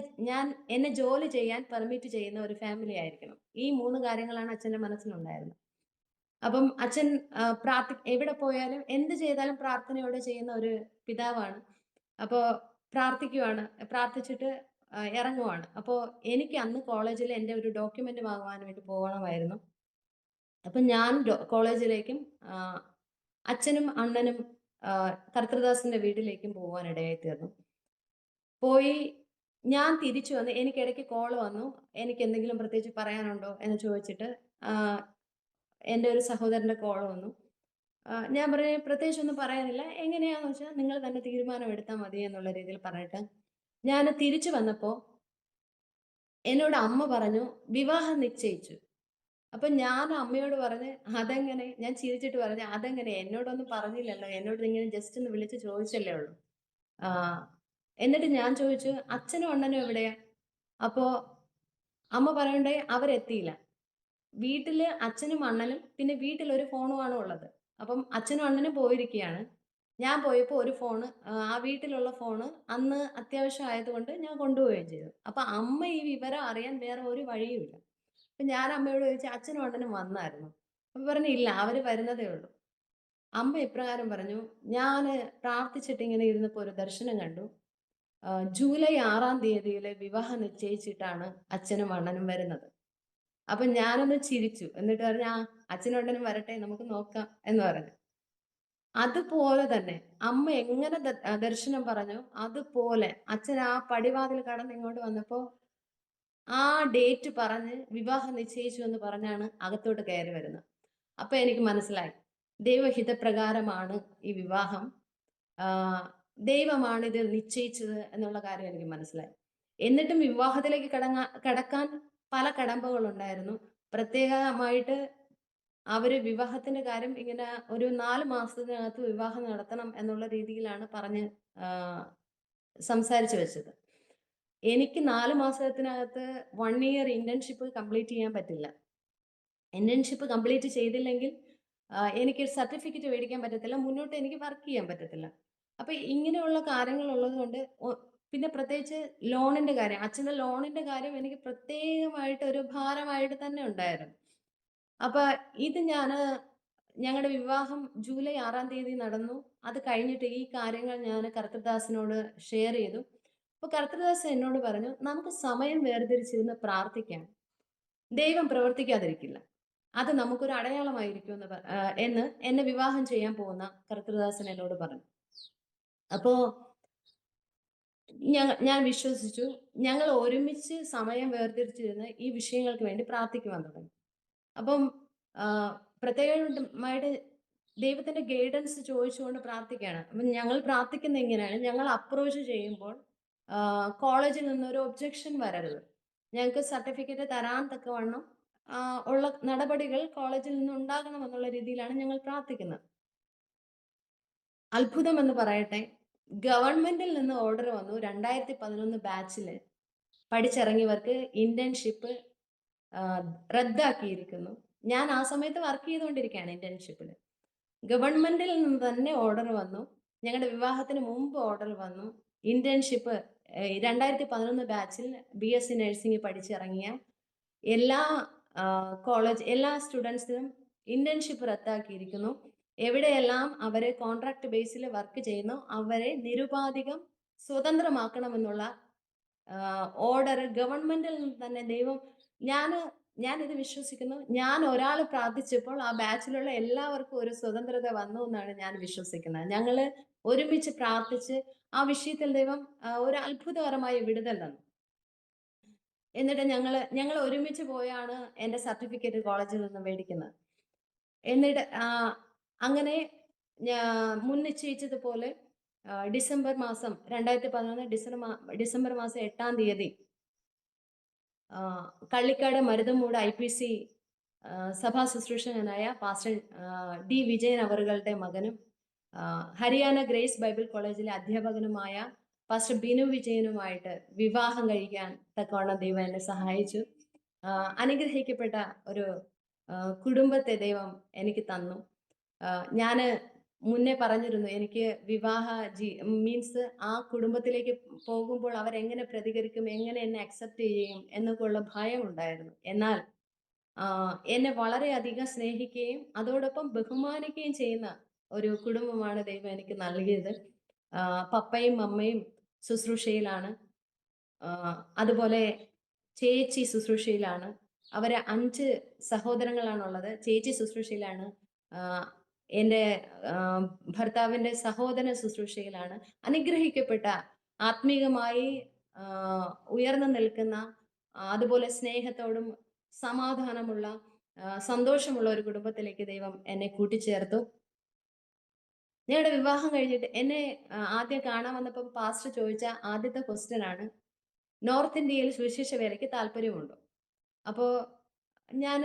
എന്നെ ജോലി ചെയ്യാൻ പെർമിറ്റ് ചെയ്യുന്ന ഒരു ഫാമിലി ആയിരിക്കണം. ഈ 3 കാര്യങ്ങളാണ് അച്ഛന്റെ മനസ്സിലുണ്ടായിരുന്നത്. അപ്പം അച്ഛൻ എവിടെ പോയാലും എന്ത് ചെയ്താലും പ്രാർത്ഥനയോടെ ചെയ്യുന്ന ഒരു പിതാവാണ്. അപ്പോ പ്രാർത്ഥിക്കുവാണ്. പ്രാർത്ഥിച്ചിട്ട് ഇറങ്ങുവാണ്. അപ്പോ എനിക്ക് അന്ന് കോളേജിൽ എന്റെ ഒരു ഡോക്യുമെന്റ് വാങ്ങുവാൻ വേണ്ടി പോകണമായിരുന്നു. അപ്പൊ ഞാൻ കോളേജിലേക്കും അച്ഛനും അണ്ണനും കർത്തൃദാസിന്റെ വീട്ടിലേക്കും പോവാൻ ഇടയായിത്തീർന്നു. പോയി ഞാൻ തിരിച്ചു വന്ന് എനിക്കിടയ്ക്ക് കോള് വന്നു. "എനിക്ക് എന്തെങ്കിലും പ്രത്യേകിച്ച് പറയാനുണ്ടോ?" എന്ന് ചോദിച്ചിട്ട് ആഹ് എന്റെ ഒരു സഹോദരന്റെ കോള് വന്നു. ഞാൻ പറഞ്ഞു, "പ്രത്യേകിച്ചൊന്നും പറയാനില്ല. എങ്ങനെയാന്ന് വെച്ചാൽ നിങ്ങൾ തന്നെ തീരുമാനം എടുത്താ മതി" എന്നുള്ള രീതിയിൽ പറഞ്ഞിട്ട് ഞാന് തിരിച്ചു വന്നപ്പോ എന്നോട് അമ്മ പറഞ്ഞു, "വിവാഹം നിശ്ചയിച്ചു." അപ്പൊ ഞാൻ അമ്മയോട് പറഞ്ഞ്, "അതെങ്ങനെ?" ഞാൻ ചിരിച്ചിട്ട് പറഞ്ഞു, "അതെങ്ങനെ? എന്നോടൊന്നും പറഞ്ഞില്ലല്ലോ. എന്നോട് ഇങ്ങനെ ജസ്റ്റ് ഒന്ന് വിളിച്ച് ചോദിച്ചല്ലേ ഉള്ളൂ." ആഹ് എന്നിട്ട് ഞാൻ ചോദിച്ചു, "അച്ഛനും അണ്ണനും എവിടെയാ?" അപ്പോ അമ്മ പറയണ്ടായി, "അവരെത്തിയില്ല." വീട്ടില് അച്ഛനും അണ്ണനും പിന്നെ വീട്ടിൽ ഒരു ഫോണുമാണ് ഉള്ളത്. അപ്പം അച്ഛനും അണ്ണനും പോയിരിക്കയാണ്. ഞാൻ പോയപ്പോ ഒരു ഫോണ്, ആ വീട്ടിലുള്ള ഫോണ് അന്ന് അത്യാവശ്യം ആയതുകൊണ്ട് ഞാൻ കൊണ്ടുപോവുകയും ചെയ്തു. അപ്പൊ അമ്മ ഈ വിവരം അറിയാൻ വേറെ ഒരു വഴിയുമില്ല. അപ്പൊ ഞാൻ അമ്മയോട് ചോദിച്ചു, "അച്ഛനും അണ്ണനും വന്നായിരുന്നോ?" അപ്പൊ പറഞ്ഞു, "ഇല്ല, അവര് വരുന്നതേ ഉള്ളൂ." അമ്മ ഇപ്രകാരം പറഞ്ഞു, "ഞാന് പ്രാർത്ഥിച്ചിട്ട് ഇങ്ങനെ ഇരുന്നപ്പോ ഒരു ദർശനം കണ്ടു. ജൂലൈ 6-ാം തീയതിയില് വിവാഹം നിശ്ചയിച്ചിട്ടാണ് അച്ഛനും അണ്ണനും വരുന്നത്." അപ്പൊ ഞാനൊന്ന് ചിരിച്ചു. എന്നിട്ട് പറഞ്ഞു, അച്ഛനും അണ്ണനും വരട്ടെ, നമുക്ക് നോക്കാം" എന്ന് പറഞ്ഞു. അതുപോലെ തന്നെ അമ്മ എങ്ങനെ ദർശനം പറഞ്ഞോ അതുപോലെ അച്ഛൻ ആ പടിവാതിൽ കടന്ന് ഇങ്ങോട്ട് വന്നപ്പോ ആ ഡേറ്റ് പറഞ്ഞ് വിവാഹം നിശ്ചയിച്ചു എന്ന് പറഞ്ഞാണ് അകത്തോട്ട് കയറി വരുന്നത്. അപ്പൊ എനിക്ക് മനസ്സിലായി, ദൈവഹിതപ്രകാരമാണ് ഈ വിവാഹം. ആഹ് ദൈവമാണ് ഇത് നിശ്ചയിച്ചത് എന്നുള്ള കാര്യം എനിക്ക് മനസ്സിലായി. എന്നിട്ടും വിവാഹത്തിലേക്ക് കടക്കാൻ പല കടമ്പകളുണ്ടായിരുന്നു. പ്രത്യേകമായിട്ട് അവര് വിവാഹത്തിന്റെ കാര്യം ഇങ്ങനെ ഒരു 4 മാസത്തിനകത്ത് വിവാഹം നടത്തണം എന്നുള്ള രീതിയിലാണ് പറഞ്ഞ് ആഹ് സംസാരിച്ചു വെച്ചത്. എനിക്ക് 4 മാസത്തിനകത്ത് 1 ഇയർ ഇന്റേൺഷിപ്പ് കംപ്ലീറ്റ് ചെയ്യാൻ പറ്റില്ല. ഇന്റേൺഷിപ്പ് കംപ്ലീറ്റ് ചെയ്തില്ലെങ്കിൽ എനിക്ക് സർട്ടിഫിക്കറ്റ് മേടിക്കാൻ പറ്റത്തില്ല. മുന്നോട്ട് എനിക്ക് വർക്ക് ചെയ്യാൻ പറ്റത്തില്ല. അപ്പൊ ഇങ്ങനെയുള്ള കാര്യങ്ങൾ ഉള്ളതുകൊണ്ട് പിന്നെ പ്രത്യേകിച്ച് ലോണിന്റെ കാര്യം, അച്ഛന്റെ ലോണിന്റെ കാര്യം എനിക്ക് പ്രത്യേകമായിട്ട് ഒരു ഭാരമായിട്ട് തന്നെ ഉണ്ടായിരുന്നു. അപ്പൊ ഇത് ഞങ്ങളുടെ വിവാഹം ജൂലൈ 6-ാം തീയതി നടന്നു. അത് കഴിഞ്ഞിട്ട് ഈ കാര്യങ്ങൾ ഞാൻ കർത്തൃദാസിനോട് ഷെയർ ചെയ്തു. അപ്പൊ കർത്തൃദാസൻ എന്നോട് പറഞ്ഞു, "നമുക്ക് സമയം വേർതിരിച്ചിരുന്ന് പ്രാർത്ഥിക്കാം. ദൈവം പ്രവർത്തിക്കാതിരിക്കില്ല. അത് നമുക്കൊരു അടയാളമായിരിക്കും" എന്ന് എന്നെ വിവാഹം ചെയ്യാൻ പോകുന്ന കർത്തൃദാസൻ എന്നോട് പറഞ്ഞു. അപ്പോ ഞാൻ വിശ്വസിച്ചു. ഞങ്ങൾ ഒരുമിച്ച് സമയം വേർതിരിച്ചിരുന്ന് ഈ വിഷയങ്ങൾക്ക് വേണ്ടി പ്രാർത്ഥിക്കുവാൻ തുടങ്ങി. അപ്പം ആഹ് പ്രത്യേകമായിട്ട് ദൈവത്തിന്റെ ഗൈഡൻസ് ചോദിച്ചുകൊണ്ട് പ്രാർത്ഥിക്കുകയാണ്. അപ്പം ഞങ്ങൾ പ്രാർത്ഥിക്കുന്നത് ഇങ്ങനെയാണ്. ഞങ്ങൾ അപ്രോച്ച് ചെയ്യുമ്പോൾ കോളേജിൽ നിന്നൊരു ഒബ്ജക്ഷൻ വരരുത്. ഞങ്ങൾക്ക് സർട്ടിഫിക്കറ്റ് തരാൻ തക്കവണ്ണം ഉള്ള നടപടികൾ കോളേജിൽ നിന്ന് ഉണ്ടാകണം എന്നുള്ള രീതിയിലാണ് ഞങ്ങൾ പ്രാർത്ഥിക്കുന്നത്. അത്ഭുതം എന്ന് പറയട്ടെ, ഗവൺമെന്റിൽ നിന്ന് ഓർഡർ വന്നു 2011 ബാച്ചില് പഠിച്ചിറങ്ങിയവർക്ക് ഇന്റേൺഷിപ്പ് റദ്ദാക്കിയിരിക്കുന്നു. ഞാൻ ആ സമയത്ത് വർക്ക് ചെയ്തുകൊണ്ടിരിക്കുകയാണ് ഇന്റേൺഷിപ്പിൽ. ഗവൺമെന്റിൽ നിന്ന് തന്നെ ഓർഡർ വന്നു. ഞങ്ങളുടെ വിവാഹത്തിന് മുമ്പ് ഓർഡർ വന്നു. ഇന്റേൺഷിപ്പ് 2011 ബാച്ചിൽ ബിഎസ്സി നഴ്സിംഗ് പഠിച്ചിറങ്ങിയ എല്ലാ എല്ലാ സ്റ്റുഡൻസിനും ഇന്റേൺഷിപ്പ് റദ്ദാക്കിയിരിക്കുന്നു. എവിടെയെല്ലാം അവരെ കോൺട്രാക്ട് ബേസിൽ വർക്ക് ചെയ്യുന്നു അവരെ നിരുപാധികം സ്വതന്ത്രമാക്കണമെന്നുള്ള ഓർഡർ ഗവൺമെന്റിൽ നിന്ന് തന്നെ ഞാനിത് വിശ്വസിക്കുന്നു. ഞാൻ ഒരാൾ പ്രാർത്ഥിച്ചപ്പോൾ ആ ബാച്ചിലുള്ള എല്ലാവർക്കും ഒരു സ്വതന്ത്രത വന്നു എന്നാണ് ഞാൻ വിശ്വസിക്കുന്നത്. ഞങ്ങള് ഒരുമിച്ച് പ്രാർത്ഥിച്ച് ആ വിഷയത്തിൽ ദൈവം ഒരു അത്ഭുതകരമായ വിടുതൽ തന്നു. എന്നിട്ട് ഞങ്ങൾ ഒരുമിച്ച് പോയാണ് എന്റെ സർട്ടിഫിക്കറ്റ് കോളേജിൽ നിന്ന് മേടിക്കുന്നത്. എന്നിട്ട് അങ്ങനെ മുൻ നിശ്ചയിച്ചതുപോലെ ഡിസംബർ മാസം 2011 ഡിസംബർ മാസം 8-ാം തീയതി കള്ളിക്കാട് മരുതമൂട് IPC സഭാ ശുശ്രൂഷകനായ പാസ്റ്റർ D. വിജയൻ അവറുകളുടെ മകനും ഹരിയാന ഗ്രേസ് ബൈബിൾ കോളേജിലെ അധ്യാപകനുമായ പാസ്റ്റർ ബിനു വിജയനുമായിട്ട് വിവാഹം കഴിക്കാൻ തക്കവണ്ണം ദൈവം എന്നെ സഹായിച്ചു. അനുഗ്രഹിക്കപ്പെട്ട ഒരു കുടുംബത്തെ ദൈവം എനിക്ക് തന്നു. ഞാന് മുന്നേ പറഞ്ഞിരുന്നു എനിക്ക് മീൻസ് ആ കുടുംബത്തിലേക്ക് പോകുമ്പോൾ അവരെങ്ങനെ പ്രതികരിക്കും, എങ്ങനെ എന്നെ അക്സെപ്റ്റ് ചെയ്യും എന്നൊക്കെയുള്ള ഭയം ഉണ്ടായിരുന്നു. എന്നാൽ എന്നെ വളരെയധികം സ്നേഹിക്കുകയും അതോടൊപ്പം ബഹുമാനിക്കുകയും ചെയ്യുന്ന ഒരു കുടുംബമാണ് ദൈവം എനിക്ക് നൽകിയത്. പപ്പയും അമ്മയും ശുശ്രൂഷയിലാണ്. അതുപോലെ ചേച്ചി ശുശ്രൂഷയിലാണ്. അവരെ 5 സഹോദരങ്ങളാണുള്ളത്. ചേച്ചി ശുശ്രൂഷയിലാണ്. എൻ്റെ ഭർത്താവിൻ്റെ സഹോദരൻ ശുശ്രൂഷയിലാണ്. അനുഗ്രഹിക്കപ്പെട്ട ആത്മീകമായി ഉയർന്നു നിൽക്കുന്ന അതുപോലെ സ്നേഹത്തോടും സമാധാനമുള്ള സന്തോഷമുള്ള ഒരു കുടുംബത്തിലേക്ക് ദൈവം എന്നെ കൂട്ടിച്ചേർത്തു. ഞങ്ങളുടെ വിവാഹം കഴിഞ്ഞിട്ട് എന്നെ ആദ്യം കാണാൻ വന്നപ്പോൾ പാസ്റ്റർ ചോദിച്ച ആദ്യത്തെ ക്വസ്റ്റ്യൻ ആണ്, നോർത്ത് ഇന്ത്യയിൽ സുവിശേഷ വേലയ്ക്ക് താല്പര്യമുണ്ടോ? അപ്പോൾ ഞാൻ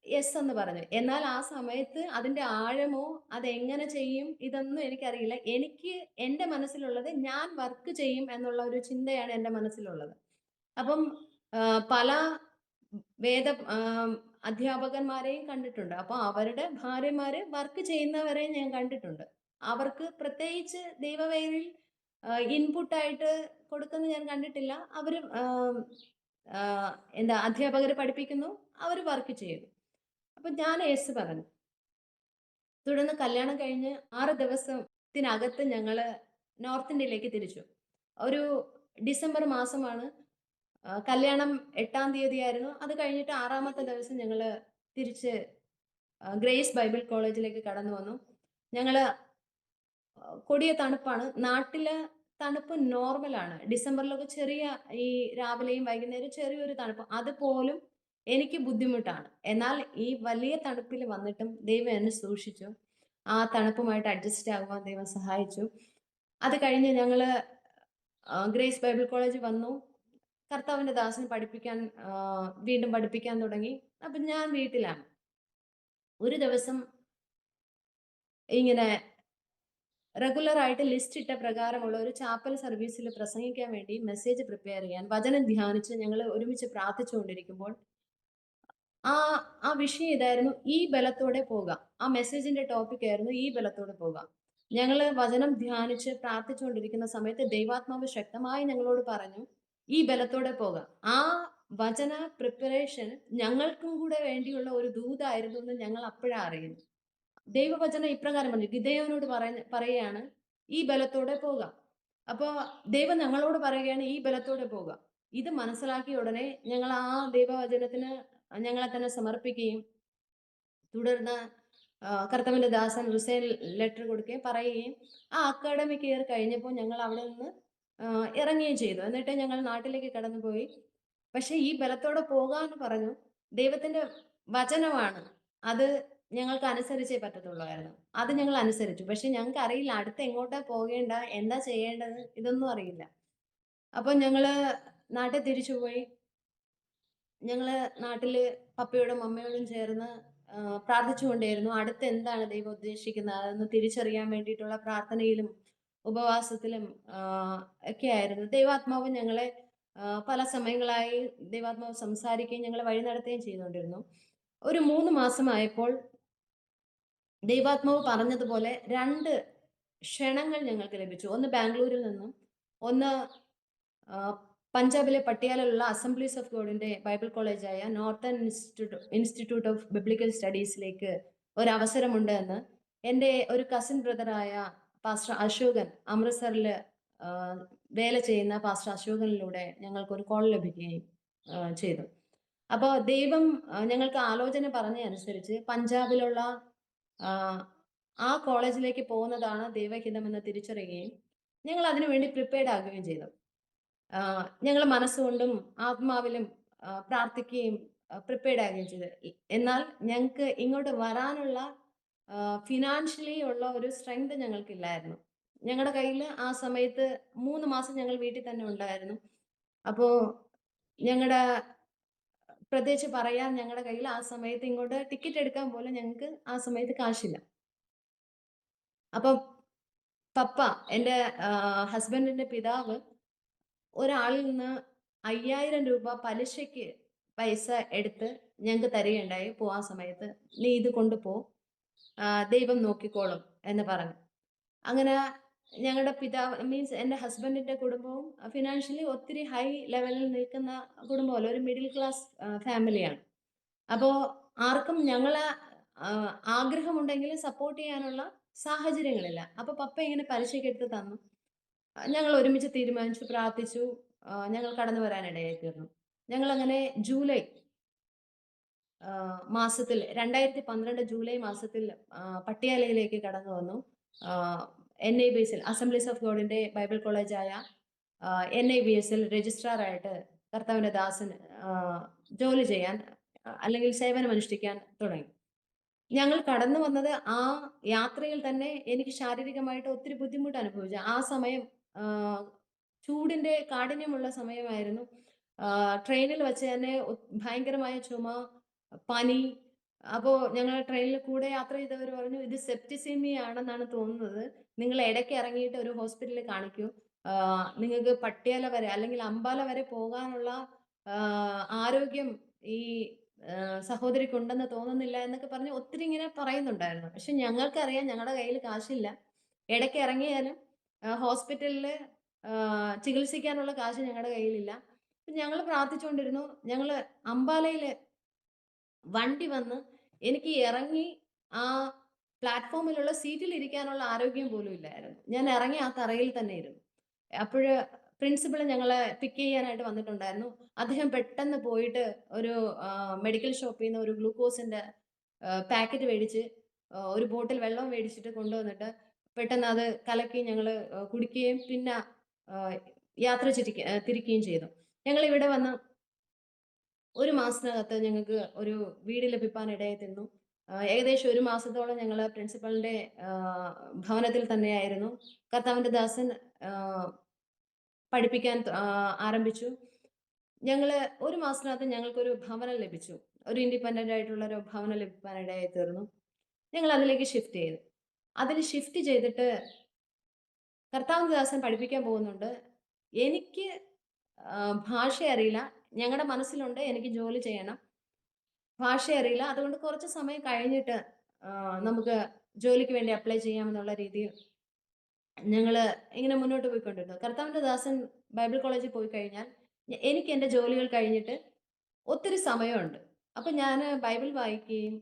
യെസ് എന്ന് പറഞ്ഞു. എന്നാൽ ആ സമയത്ത് അതിന്റെ ആഴമോ അതെങ്ങനെ ചെയ്യും ഇതൊന്നും എനിക്കറിയില്ല. എനിക്ക് എൻ്റെ മനസ്സിലുള്ളത് ഞാൻ വർക്ക് ചെയ്യും എന്നുള്ള ഒരു ചിന്തയാണ് എൻ്റെ മനസ്സിലുള്ളത്. അപ്പം പല വേദ അധ്യാപകന്മാരെയും കണ്ടിട്ടുണ്ട്. അപ്പൊ അവരുടെ ഭാര്യമാര് വർക്ക് ചെയ്യുന്നവരെയും ഞാൻ കണ്ടിട്ടുണ്ട്. അവർക്ക് പ്രത്യേകിച്ച് ദൈവവേലയിൽ ഇൻപുട്ടായിട്ട് കൊടുക്കുന്നത് ഞാൻ കണ്ടിട്ടില്ല. അവര് അധ്യാപകർ പഠിപ്പിക്കുന്നു, അവർ വർക്ക് ചെയ്യുന്നു. അപ്പൊ ഞാൻ യെസ് പറഞ്ഞു. തുടർന്ന് കല്യാണം കഴിഞ്ഞ് 6 ദിവസത്തിനകത്ത് ഞങ്ങള് നോർത്ത് ഇന്ത്യയിലേക്ക് തിരിച്ചു. ഒരു ഡിസംബർ മാസമാണ്. കല്യാണം 8-ാം തീയതി ആയിരുന്നു. അത് കഴിഞ്ഞിട്ട് 6-ാമത്തെ ദിവസം ഞങ്ങള് തിരിച്ച് ഗ്രേസ് ബൈബിൾ കോളേജിലേക്ക് കടന്നു വന്നു. ഞങ്ങള് കൊടിയ തണുപ്പാണ്. നാട്ടിലെ തണുപ്പ് നോർമലാണ്. ഡിസംബറിലൊക്കെ ചെറിയ ഈ രാവിലെയും വൈകുന്നേരം ചെറിയൊരു തണുപ്പ്, അതുപോലും എനിക്ക് ബുദ്ധിമുട്ടാണ്. എന്നാൽ ഈ വലിയ തണുപ്പിൽ വന്നിട്ടും ദൈവം എന്നെ സൂക്ഷിച്ചു. ആ തണുപ്പുമായിട്ട് അഡ്ജസ്റ്റ് ആകുവാൻ ദൈവം സഹായിച്ചു. അത് കഴിഞ്ഞ് ഞങ്ങള് ഗ്രേസ് ബൈബിൾ കോളേജ് വന്നു. കർത്താവിന്റെ ദാസനെ വീണ്ടും പഠിപ്പിക്കാൻ തുടങ്ങി. അപ്പൊ ഞാൻ വീട്ടിലാണ്. ഒരു ദിവസം ഇങ്ങനെ റെഗുലർ ആയിട്ട് ലിസ്റ്റ് ഇട്ട പ്രകാരമുള്ള ഒരു ചാപ്പൽ സർവീസിൽ പ്രസംഗിക്കാൻ വേണ്ടി മെസ്സേജ് പ്രിപ്പയർ ചെയ്യാൻ വചനം ധ്യാനിച്ച് ഞങ്ങൾ ഒരുമിച്ച് പ്രാർത്ഥിച്ചുകൊണ്ടിരിക്കുമ്പോൾ ആ വിഷയം ഇതായിരുന്നു, ഈ ബലത്തോടെ പോകാം. ആ മെസ്സേജിന്റെ ടോപ്പിക് ആയിരുന്നു ഈ ബലത്തോടെ പോകാം. ഞങ്ങൾ വചനം ധ്യാനിച്ച് പ്രാർത്ഥിച്ചുകൊണ്ടിരിക്കുന്ന സമയത്ത് ദൈവാത്മാവ് ശക്തമായി ഞങ്ങളോട് പറഞ്ഞു, ഈ ബലത്തോടെ പോകാം. ആ വചന പ്രിപ്പറേഷൻ ഞങ്ങൾക്കും കൂടെ വേണ്ടിയുള്ള ഒരു ദൂതായിരുന്നു എന്ന് ഞങ്ങൾ അപ്പോഴാണ് അറിയുന്നത്. ദൈവവചനം ഇപ്രകാരം പറഞ്ഞു, ഗിദെയോനോട് പറയുകയാണ് ഈ ബലത്തോടെ പോകാം. അപ്പോ ദൈവം ഞങ്ങളോട് പറയുകയാണ് ഈ ബലത്തോടെ പോകാം. ഇത് മനസ്സിലാക്കിയ ഉടനെ ഞങ്ങൾ ആ ദൈവവചനത്തിന് ഞങ്ങളെ തന്നെ സമർപ്പിക്കുകയും തുടർന്ന് കർത്താവിന്റെ ദാസൻ റിസൈൻ ലെറ്റർ കൊടുക്കുകയും പറയുകയും ആ അക്കാഡമിക് ഇയർ കഴിഞ്ഞപ്പോൾ ഞങ്ങൾ അവിടെ നിന്ന് ഇറങ്ങുകയും ചെയ്തു. എന്നിട്ട് ഞങ്ങൾ നാട്ടിലേക്ക് കടന്നുപോയി. പക്ഷെ ഈ ബലത്തോടെ പോകാന്ന് പറഞ്ഞു. ദൈവത്തിന്റെ വചനമാണ്, അത് ഞങ്ങൾക്ക് അനുസരിച്ചേ പറ്റത്തുള്ളായിരുന്നു. അത് ഞങ്ങൾ അനുസരിച്ചു. പക്ഷെ ഞങ്ങൾക്ക് അറിയില്ല അടുത്ത് എങ്ങോട്ടാ പോകേണ്ട, എന്താ ചെയ്യേണ്ടത്, ഇതൊന്നും അറിയില്ല. അപ്പൊ ഞങ്ങള് നാട്ടിൽ തിരിച്ചുപോയി. ഞങ്ങള് നാട്ടില് പപ്പയോടും അമ്മയോടും ചേർന്ന് പ്രാർത്ഥിച്ചുകൊണ്ടേയിരുന്നു. അടുത്ത് എന്താണ് ദൈവം ഉദ്ദേശിക്കുന്നത് അതെന്ന് തിരിച്ചറിയാൻ വേണ്ടിയിട്ടുള്ള പ്രാർത്ഥനയിലും ഉപവാസത്തിലും ഒക്കെ ആയിരുന്നു. ദൈവാത്മാവ് ഞങ്ങളെ പല സമയങ്ങളായി ദൈവാത്മാവ് സംസാരിക്കുകയും ഞങ്ങളെ വഴി നടത്തുകയും ചെയ്തുകൊണ്ടിരുന്നു. ഒരു 3 മാസമായപ്പോൾ ദൈവാത്മാവ് പറഞ്ഞതുപോലെ 2 ക്ഷണങ്ങൾ ഞങ്ങൾക്ക് ലഭിച്ചു. ഒന്ന് ബാംഗ്ലൂരിൽ നിന്നും, ഒന്ന് ആഹ് പഞ്ചാബിലെ പട്യാലയിലുള്ള അസംബ്ലീസ് ഓഫ് ഗോഡിന്റെ ബൈബിൾ കോളേജായ നോർത്തേൺ ഇൻസ്റ്റിറ്റ്യൂട്ട് ഓഫ് ബിബ്ലിക്കൽ സ്റ്റഡീസിലേക്ക് ഒരവസരമുണ്ട് എന്ന് എൻ്റെ ഒരു കസിൻ ബ്രദറായ പാസ്റ്റർ അശോകൻ, അമൃത്സറിൽ ആഹ് വേല ചെയ്യുന്ന പാസ്റ്റർ അശോകനിലൂടെ ഞങ്ങൾക്കൊരു കോൾ ലഭിക്കുകയും ചെയ്തു. അപ്പോൾ ദൈവം ഞങ്ങൾക്ക് ആലോചന പറഞ്ഞ അനുസരിച്ച് പഞ്ചാബിലുള്ള ആഹ് ആ കോളേജിലേക്ക് പോകുന്നതാണ് ദൈവഹിതമെന്ന് തിരിച്ചറിയുകയും ഞങ്ങൾ അതിനുവേണ്ടി പ്രിപ്പയർഡ് ആകുകയും ചെയ്തു. ഞങ്ങൾ മനസ്സുകൊണ്ടും ആത്മാവിലും പ്രാർത്ഥിക്കുകയും പ്രിപ്പയർഡ് ആകുകയും ചെയ്തു. എന്നാൽ ഞങ്ങൾക്ക് ഇങ്ങോട്ട് വരാനുള്ള ഫിനാൻഷ്യലി ഉള്ള ഒരു സ്ട്രെങ്ത് ഞങ്ങൾക്കില്ലായിരുന്നു. ഞങ്ങളുടെ കയ്യിൽ ആ സമയത്ത് 3 മാസം ഞങ്ങൾ വീട്ടിൽ തന്നെ ഉണ്ടായിരുന്നു. അപ്പോൾ ഞങ്ങളുടെ പ്രത്യേകിച്ച് പറയാൻ ഞങ്ങളുടെ കയ്യിൽ ആ സമയത്ത് ഇങ്ങോട്ട് ടിക്കറ്റ് എടുക്കാൻ പോലും ഞങ്ങൾക്ക് ആ സമയത്ത് കാശില്ല. അപ്പൊ പപ്പ, എൻ്റെ ഹസ്ബൻഡിന്റെ പിതാവ് ഒരാളിൽ നിന്ന് 5000 രൂപ പലിശയ്ക്ക് പൈസ എടുത്ത് ഞങ്ങൾക്ക് തരികയുണ്ടായി പോവാൻ സമയത്ത്. "നീ ഇത് കൊണ്ടുപോ, ദൈവം നോക്കിക്കോളും" എന്ന് പറഞ്ഞു. അങ്ങനെ ഞങ്ങളുടെ പിതാവ് മീൻസ് എൻ്റെ ഹസ്ബൻഡിന്റെ കുടുംബവും ഫിനാൻഷ്യലി ഒത്തിരി ഹൈ ലെവലിൽ നിൽക്കുന്ന കുടുംബമല്ല. ഒരു മിഡിൽ ക്ലാസ് ഫാമിലിയാണ്. അപ്പോ ആർക്കും ഞങ്ങളെ ആഗ്രഹമുണ്ടെങ്കിലും സപ്പോർട്ട് ചെയ്യാനുള്ള സാഹചര്യങ്ങളില്ല. അപ്പൊ പപ്പ ഇങ്ങനെ പലിശയ്ക്ക് എടുത്ത് തന്നു. ഞങ്ങൾ ഒരുമിച്ച് തീരുമാനിച്ചു, പ്രാർത്ഥിച്ചു. ഞങ്ങൾ കടന്നു വരാനിടയായി തീർന്നു. ഞങ്ങളങ്ങനെ ജൂലൈ മാസത്തിൽ 2012 ജൂലൈ മാസത്തിൽ പട്യാലയിലേക്ക് കടന്നു വന്നു. NIBSൽ അസംബ്ലീസ് ഓഫ് ഗോഡിന്റെ ബൈബിൾ കോളേജായ NIBSൽ രജിസ്ട്രാറായിട്ട് കർത്താവിന്റെ ദാസൻ ജോലി ചെയ്യാൻ അല്ലെങ്കിൽ സേവനമനുഷ്ഠിക്കാൻ തുടങ്ങി. ഞങ്ങൾ കടന്നു വന്നത് ആ യാത്രയിൽ തന്നെ എനിക്ക് ശാരീരികമായിട്ട് ഒത്തിരി ബുദ്ധിമുട്ട് അനുഭവിച്ചു. ആ സമയം ചൂടിന്റെ കാഠിന്യമുള്ള സമയമായിരുന്നു. ട്രെയിനിൽ വെച്ച് തന്നെ ഭയങ്കരമായ ചുമ, പനി. അപ്പോ ഞങ്ങൾ ട്രെയിനിൽ കൂടെ യാത്ര ചെയ്തവർ പറഞ്ഞു, "ഇത് സെപ്റ്റിസീമിയ ആണെന്നാണ് തോന്നുന്നത്. നിങ്ങൾ ഇടയ്ക്ക് ഇറങ്ങിയിട്ട് ഒരു ഹോസ്പിറ്റലിൽ കാണിക്കൂ. നിങ്ങൾക്ക് പട്യാല വരെ അല്ലെങ്കിൽ അംബാല വരെ പോകാനുള്ള ആരോഗ്യം ഈ സഹോദരിക്കുണ്ടെന്ന് തോന്നുന്നില്ല" എന്നൊക്കെ പറഞ്ഞ് ഒത്തിരി ഇങ്ങനെ പറയുന്നുണ്ടായിരുന്നു. പക്ഷെ ഞങ്ങൾക്കറിയാം ഞങ്ങളുടെ കയ്യിൽ കാശില്ല. ഇടയ്ക്ക് ഇറങ്ങിയാലും ഹോസ്പിറ്റലിൽ ചികിത്സിക്കാനുള്ള കാശ് ഞങ്ങളുടെ കയ്യിലില്ല. ഞങ്ങൾ പ്രാർത്ഥിച്ചുകൊണ്ടിരുന്നു. ഞങ്ങൾ അംബാലയില് വണ്ടി വന്ന് എനിക്ക് ഇറങ്ങി ആ പ്ലാറ്റ്ഫോമിലുള്ള സീറ്റിൽ ഇരിക്കാനുള്ള ആരോഗ്യം പോലും ഇല്ലായിരുന്നു. ഞാൻ ഇറങ്ങി ആ തറയിൽ തന്നെ ഇരുന്നു. അപ്പോഴ് പ്രിൻസിപ്പൾ ഞങ്ങളെ പിക്ക് ചെയ്യാനായിട്ട് വന്നിട്ടുണ്ടായിരുന്നു. അദ്ദേഹം പെട്ടെന്ന് പോയിട്ട് ഒരു മെഡിക്കൽ ഷോപ്പിൽ നിന്ന് ഒരു ഗ്ലൂക്കോസിന്റെ പാക്കറ്റ് മേടിച്ച് ഒരു ബോട്ടിൽ വെള്ളം മേടിച്ചിട്ട് കൊണ്ടുവന്നിട്ട് പെട്ടെന്ന് അത് കലക്കി ഞങ്ങൾ കുടിക്കുകയും പിന്നെ യാത്ര തിരിക്കുകയും ചെയ്തു. ഞങ്ങൾ ഇവിടെ വന്ന് 1 മാസത്തിനകത്ത് ഞങ്ങൾക്ക് ഒരു വീട് ലഭിക്കാൻ ഇടയായി തീർന്നു. ഏകദേശം 1 മാസത്തോളം ഞങ്ങൾ പ്രിൻസിപ്പളിന്റെ ഭവനത്തിൽ തന്നെയായിരുന്നു. കർത്താവിന്റെ ദാസൻ പഠിപ്പിക്കാൻ ആരംഭിച്ചു. ഞങ്ങള് 1 മാസത്തിനകത്ത് ഞങ്ങൾക്കൊരു ഭവനം ലഭിച്ചു. ഒരു ഇൻഡിപെൻഡന്റ് ആയിട്ടുള്ള ഒരു ഭവനം ലഭിക്കാൻ ഇടയായി തീർന്നു. ഞങ്ങൾ അതിലേക്ക് ഷിഫ്റ്റ് ചെയ്തു. അതിൽ ഷിഫ്റ്റ് ചെയ്തിട്ട് കർത്താവിന്റെ ദാസൻ പഠിപ്പിക്കാൻ പോകുന്നുണ്ട്. എനിക്ക് ഭാഷ അറിയില്ല. ഞങ്ങളുടെ മനസ്സിലുണ്ട് എനിക്ക് ജോലി ചെയ്യണം. ഭാഷ അറിയില്ല. അതുകൊണ്ട് കുറച്ച് സമയം കഴിഞ്ഞിട്ട് നമുക്ക് ജോലിക്ക് വേണ്ടി അപ്ലൈ ചെയ്യാമെന്നുള്ള രീതിയിൽ ഞങ്ങള് ഇങ്ങനെ മുന്നോട്ട് പോയിക്കൊണ്ടിരുന്നു. കർത്താവിന്റെ ദാസൻ ബൈബിൾ കോളേജിൽ പോയി കഴിഞ്ഞാൽ എനിക്ക് എൻ്റെ ജോലികൾ കഴിഞ്ഞിട്ട് ഒത്തിരി സമയമുണ്ട്. അപ്പൊ ഞാൻ ബൈബിൾ വായിക്കുകയും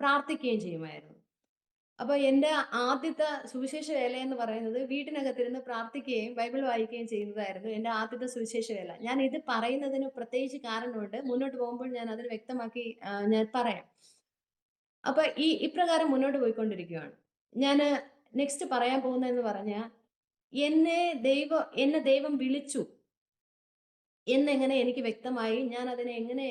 പ്രാർത്ഥിക്കുകയും ചെയ്യുമായിരുന്നു. അപ്പൊ എൻ്റെ ആദ്യത്തെ സുവിശേഷ വേല എന്ന് പറയുന്നത് വീട്ടിനകത്തിരുന്ന് പ്രാർത്ഥിക്കുകയും ബൈബിൾ വായിക്കുകയും ചെയ്യുന്നതായിരുന്നു എൻ്റെ ആദ്യത്തെ സുവിശേഷ വേല. ഞാൻ ഇത് പറയുന്നതിന് പ്രത്യേകിച്ച് കാരണമുണ്ട്. മുന്നോട്ട് പോകുമ്പോൾ ഞാൻ അതിന് വ്യക്തമാക്കി ഞാൻ പറയാം. അപ്പൊ ഇപ്രകാരം മുന്നോട്ട് പോയിക്കൊണ്ടിരിക്കുകയാണ്. ഞാന് നെക്സ്റ്റ് പറയാൻ പോകുന്നതെന്ന് പറഞ്ഞാൽ എന്നെ ദൈവം വിളിച്ചു എന്നെങ്ങനെ എനിക്ക് വ്യക്തമായി. ഞാൻ അതിനെ എങ്ങനെ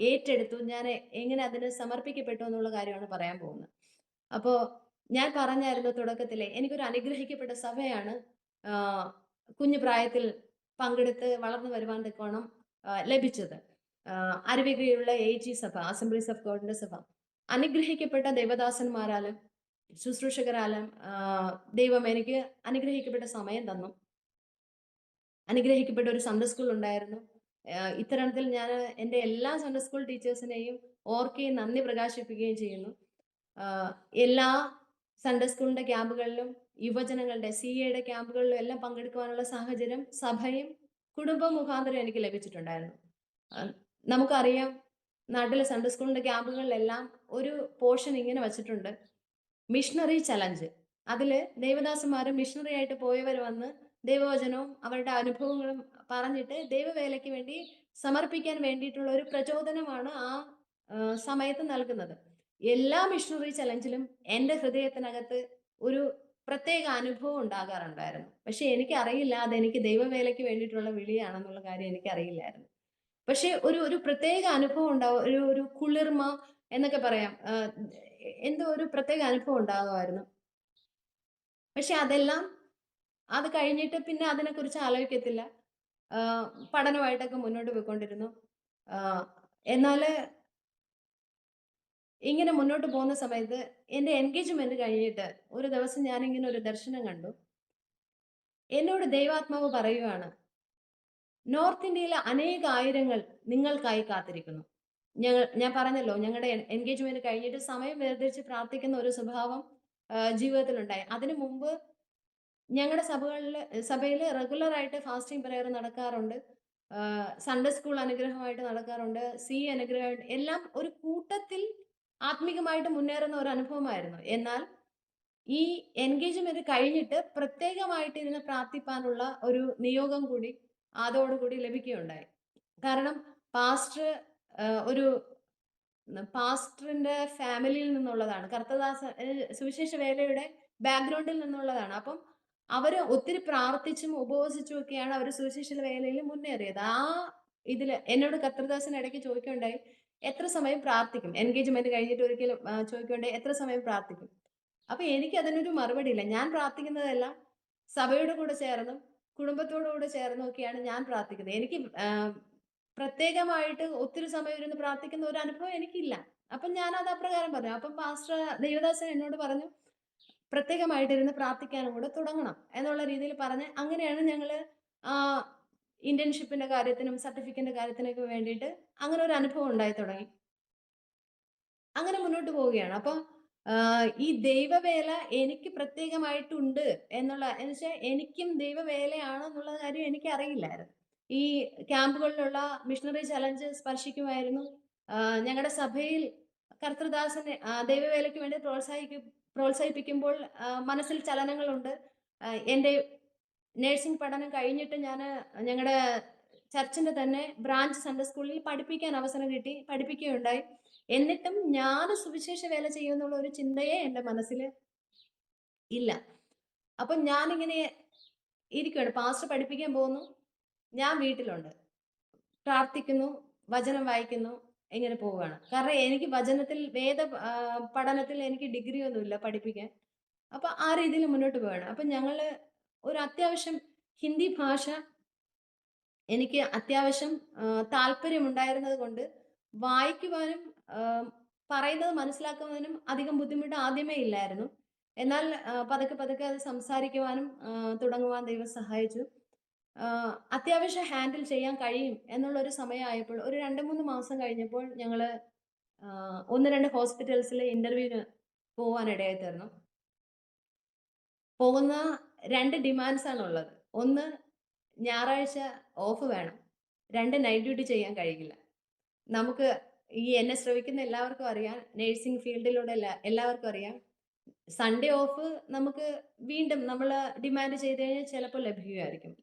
ഏറ്റെടുത്തു, ഞാൻ എങ്ങനെ അതിന് സമർപ്പിക്കപ്പെട്ടു എന്നുള്ള കാര്യമാണ് പറയാൻ പോകുന്നത്. അപ്പോ ഞാൻ പറഞ്ഞായിരുന്നു തുടക്കത്തിലെ എനിക്കൊരു അനുഗ്രഹിക്കപ്പെട്ട സഭയാണ് കുഞ്ഞു പ്രായത്തിൽ പങ്കെടുത്ത് വളർന്നു വരുവാൻ തക്കോണം ലഭിച്ചത്. അരുവികയുള്ള AG സഭ, അസംബ്ലീസ് ഓഫ് ഗോഡിന്റെ സഭ അനുഗ്രഹിക്കപ്പെട്ട ദേവദാസന്മാരാലും ശുശ്രൂഷകരാലും ദൈവം എനിക്ക് അനുഗ്രഹിക്കപ്പെട്ട സമയം തന്നു. അനുഗ്രഹിക്കപ്പെട്ട ഒരു സൺഡേ സ്കൂൾ ഉണ്ടായിരുന്നു. ഇത്തരണത്തിൽ ഞാൻ എൻ്റെ എല്ലാ സൺഡേ സ്കൂൾ ടീച്ചേഴ്സിനെയും ഓർക്കുകയും നന്ദി പ്രകാശിപ്പിക്കുകയും ചെയ്യുന്നു. ആഹ് എല്ലാ സൺഡേ സ്കൂളിന്റെ ക്യാമ്പുകളിലും യുവജനങ്ങളുടെ CA ക്യാമ്പുകളിലും എല്ലാം പങ്കെടുക്കുവാനുള്ള സാഹചര്യം സഭയും കുടുംബം മുഖാന്തരം എനിക്ക് ലഭിച്ചിട്ടുണ്ടായിരുന്നു. ആഹ് നമുക്കറിയാം, നാട്ടിലെ സൺഡേ സ്കൂളിന്റെ ക്യാമ്പുകളിലെല്ലാം ഒരു പോർഷൻ ഇങ്ങനെ വച്ചിട്ടുണ്ട്: മിഷണറി ചലഞ്ച്. അതില് ദേവദാസന്മാര് മിഷണറി ആയിട്ട് പോയവർ വന്ന് ദൈവവചനവും അവരുടെ അനുഭവങ്ങളും പറഞ്ഞിട്ട് ദൈവവേലയ്ക്ക് വേണ്ടി സമർപ്പിക്കാൻ വേണ്ടിയിട്ടുള്ള ഒരു പ്രചോദനമാണ് ആ സമയത്ത് നൽകുന്നത്. എല്ലാ മിഷണറി ചലഞ്ചിലും എൻ്റെ ഹൃദയത്തിനകത്ത് ഒരു പ്രത്യേക അനുഭവം ഉണ്ടാകാറുണ്ടായിരുന്നു. പക്ഷെ എനിക്കറിയില്ല അതെനിക്ക് ദൈവവേലയ്ക്ക് വേണ്ടിയിട്ടുള്ള വിളിയാണെന്നുള്ള കാര്യം എനിക്കറിയില്ലായിരുന്നു. പക്ഷെ ഒരു ഒരു പ്രത്യേക അനുഭവം ഉണ്ടാവും. ഒരു ഒരു കുളിർമ എന്നൊക്കെ പറയാം. എന്തോ ഒരു പ്രത്യേക അനുഭവം ഉണ്ടാകുമായിരുന്നു. പക്ഷെ അത് കഴിഞ്ഞിട്ട് പിന്നെ അതിനെക്കുറിച്ച് ആലോചിക്കത്തില്ല. പഠനമായിട്ടൊക്കെ മുന്നോട്ട് പോയിക്കൊണ്ടിരുന്നു. എന്നാല് ഇങ്ങനെ മുന്നോട്ട് പോകുന്ന സമയത്ത് എൻ്റെ എൻഗേജ്മെന്റ് കഴിഞ്ഞിട്ട് ഒരു ദിവസം ഞാനിങ്ങനെ ഒരു ദർശനം കണ്ടു. എന്നോട് ദൈവാത്മാവ് പറയുകയാണ്, നോർത്ത് ഇന്ത്യയിലെ അനേകായിരങ്ങൾ നിങ്ങൾക്കായി കാത്തിരിക്കുന്നു. ഞാൻ പറഞ്ഞല്ലോ, ഞങ്ങളുടെ എൻഗേജ്മെന്റ് കഴിഞ്ഞിട്ട് സമയം വേർതിരിച്ച് പ്രാർത്ഥിക്കുന്ന ഒരു സ്വഭാവം ജീവിതത്തിലുണ്ടായി. അതിനു മുമ്പ് ഞങ്ങളുടെ സഭയിൽ റെഗുലർ ആയിട്ട് ഫാസ്റ്റിംഗ് പ്രയർ നടക്കാറുണ്ട്. സൺഡേ സ്കൂൾ അനുഗ്രഹമായിട്ട് നടക്കാറുണ്ട്. അനുഗ്രഹമായിട്ട് എല്ലാം ഒരു കൂട്ടത്തിൽ ആത്മീകമായിട്ട് മുന്നേറുന്ന ഒരു അനുഭവമായിരുന്നു. എന്നാൽ ഈ എൻഗേജ്മെന്റ് കഴിഞ്ഞിട്ട് പ്രത്യേകമായിട്ട് ഇതിനെ പ്രാർത്ഥിപ്പാനുള്ള ഒരു നിയോഗം കൂടി അതോടുകൂടി ലഭിക്കുകയുണ്ടായി. കാരണം പാസ്റ്റർ ഒരു പാസ്റ്ററിന്റെ ഫാമിലിയിൽ നിന്നുള്ളതാണ്. കർത്തദാസ സുവിശേഷ വേലയുടെ ബാക്ക്ഗ്രൗണ്ടിൽ നിന്നുള്ളതാണ്. അപ്പം അവര് ഒത്തിരി പ്രാർത്ഥിച്ചും ഉപവസിച്ചും ഒക്കെയാണ് അവർ സുവിശേഷ വേലയിൽ മുന്നേറിയത്. ഇതില് എന്നോട് കർത്തദാസൻ ഇടയ്ക്ക് ചോദിക്കുകയുണ്ടായി, എത്ര സമയം പ്രാർത്ഥിക്കും? എൻഗേജ്മെന്റ് കഴിഞ്ഞിട്ട് ഒരിക്കലും ചോദിക്കുകയുണ്ടായി, എത്ര സമയം പ്രാർത്ഥിക്കും? അപ്പൊ എനിക്ക് അതിനൊരു മറുപടി ഇല്ല. ഞാൻ പ്രാർത്ഥിക്കുന്നതെല്ലാം സഭയുടെ കൂടെ ചേർന്നും കുടുംബത്തോടു കൂടെ ചേർന്നും ഒക്കെയാണ് ഞാൻ പ്രാർത്ഥിക്കുന്നത്. എനിക്ക് പ്രത്യേകമായിട്ട് ഒത്തിരി സമയം ഇരുന്ന് പ്രാർത്ഥിക്കുന്ന ഒരു അനുഭവം എനിക്കില്ല. അപ്പം ഞാൻ അത് അപ്രകാരം പറഞ്ഞു. അപ്പം പാസ്റ്റർ ദേവദാസൻ എന്നോട് പറഞ്ഞു, പ്രത്യേകമായിട്ടിരുന്ന് പ്രാർത്ഥിക്കാനും കൂടെ തുടങ്ങണം എന്നുള്ള രീതിയിൽ പറഞ്ഞ് അങ്ങനെയാണ് ഞങ്ങള് ഇന്റേൺഷിപ്പിന്റെ കാര്യത്തിനും സർട്ടിഫിക്കറ്റിന്റെ കാര്യത്തിനൊക്കെ വേണ്ടിയിട്ട് അങ്ങനെ ഒരു അനുഭവം ഉണ്ടായി തുടങ്ങി. അങ്ങനെ മുന്നോട്ട് പോവുകയാണ്. അപ്പൊ ഈ ദൈവവേല എനിക്ക് പ്രത്യേകമായിട്ടുണ്ട് എന്ന് വെച്ചാൽ എനിക്കും ദൈവവേലയാണ് എന്നുള്ള കാര്യം എനിക്ക് അറിയില്ലായിരുന്നു. ഈ ക്യാമ്പുകളിലുള്ള മിഷണറി ചലഞ്ച് സ്പർശിക്കുമായിരുന്നു. ഞങ്ങളുടെ സഭയിൽ കർത്തൃദാസനെ ദൈവവേലയ്ക്ക് വേണ്ടി പ്രോത്സാഹിപ്പിക്കുമ്പോൾ മനസ്സിൽ ചലനങ്ങളുണ്ട്. എൻ്റെ നേഴ്സിംഗ് പഠനം കഴിഞ്ഞിട്ട് ഞാൻ ഞങ്ങളുടെ ചർച്ചിന്റെ തന്നെ ബ്രാഞ്ച് സൺഡേ സ്കൂളിൽ പഠിപ്പിക്കാൻ അവസരം കിട്ടി, പഠിപ്പിക്കുകയുണ്ടായി. എന്നിട്ടും ഞാൻ സുവിശേഷ വേല ചെയ്യുന്നുള്ള ഒരു ചിന്തയെ എൻ്റെ മനസ്സിൽ ഇല്ല. അപ്പൊ ഞാനിങ്ങനെ ഇരിക്കുകയാണ്. പാസ്റ്റർ പഠിപ്പിക്കാൻ പോകുന്നു, ഞാൻ വീട്ടിലുണ്ട്, പ്രാർത്ഥിക്കുന്നു, വചനം വായിക്കുന്നു, ഇങ്ങനെ പോവുകയാണ്. കാരണം എനിക്ക് വചനത്തിൽ പഠനത്തിൽ എനിക്ക് ഡിഗ്രി ഒന്നുമില്ല പഠിപ്പിക്കാൻ. അപ്പൊ ആ രീതിയിൽ മുന്നോട്ട് പോവുകയാണ്. അപ്പൊ ഞങ്ങള് ഒരു അത്യാവശ്യം ഹിന്ദി ഭാഷ എനിക്ക് അത്യാവശ്യം താല്പര്യമുണ്ടായിരുന്നത് കൊണ്ട് വായിക്കുവാനും പറയുന്നത് മനസ്സിലാക്കുന്നതിനും അധികം ബുദ്ധിമുട്ട് ആദ്യമേ ഇല്ലായിരുന്നു. എന്നാൽ പതുക്കെ പതുക്കെ അത് സംസാരിക്കുവാനും തുടങ്ങുവാൻ ദൈവം സഹായിച്ചു. അത്യാവശ്യം ഹാൻഡിൽ ചെയ്യാൻ കഴിയും എന്നുള്ളൊരു സമയമായപ്പോൾ ഒരു 2-3 മാസം കഴിഞ്ഞപ്പോൾ ഞങ്ങള് 1-2 ഹോസ്പിറ്റൽസിൽ ഇന്റർവ്യൂവിന് പോവാനിടയായി തീർന്നു. പോകുന്ന 2 ഡിമാൻഡ്സ് ആണുള്ളത്. ഒന്ന്, ഞായറാഴ്ച ഓഫ് വേണം. 2, നൈറ്റ് ഡ്യൂട്ടി ചെയ്യാൻ കഴിയില്ല. നമുക്ക് എന്നെ ശ്രവിക്കുന്ന എല്ലാവർക്കും അറിയാം, നേഴ്സിംഗ് ഫീൽഡിലൂടെ എല്ലാവർക്കും അറിയാം, സൺഡേ ഓഫ് നമുക്ക് വീണ്ടും നമ്മൾ ഡിമാൻഡ് ചെയ്ത് കഴിഞ്ഞാൽ ചിലപ്പോൾ ലഭിക്കുമായിരിക്കും.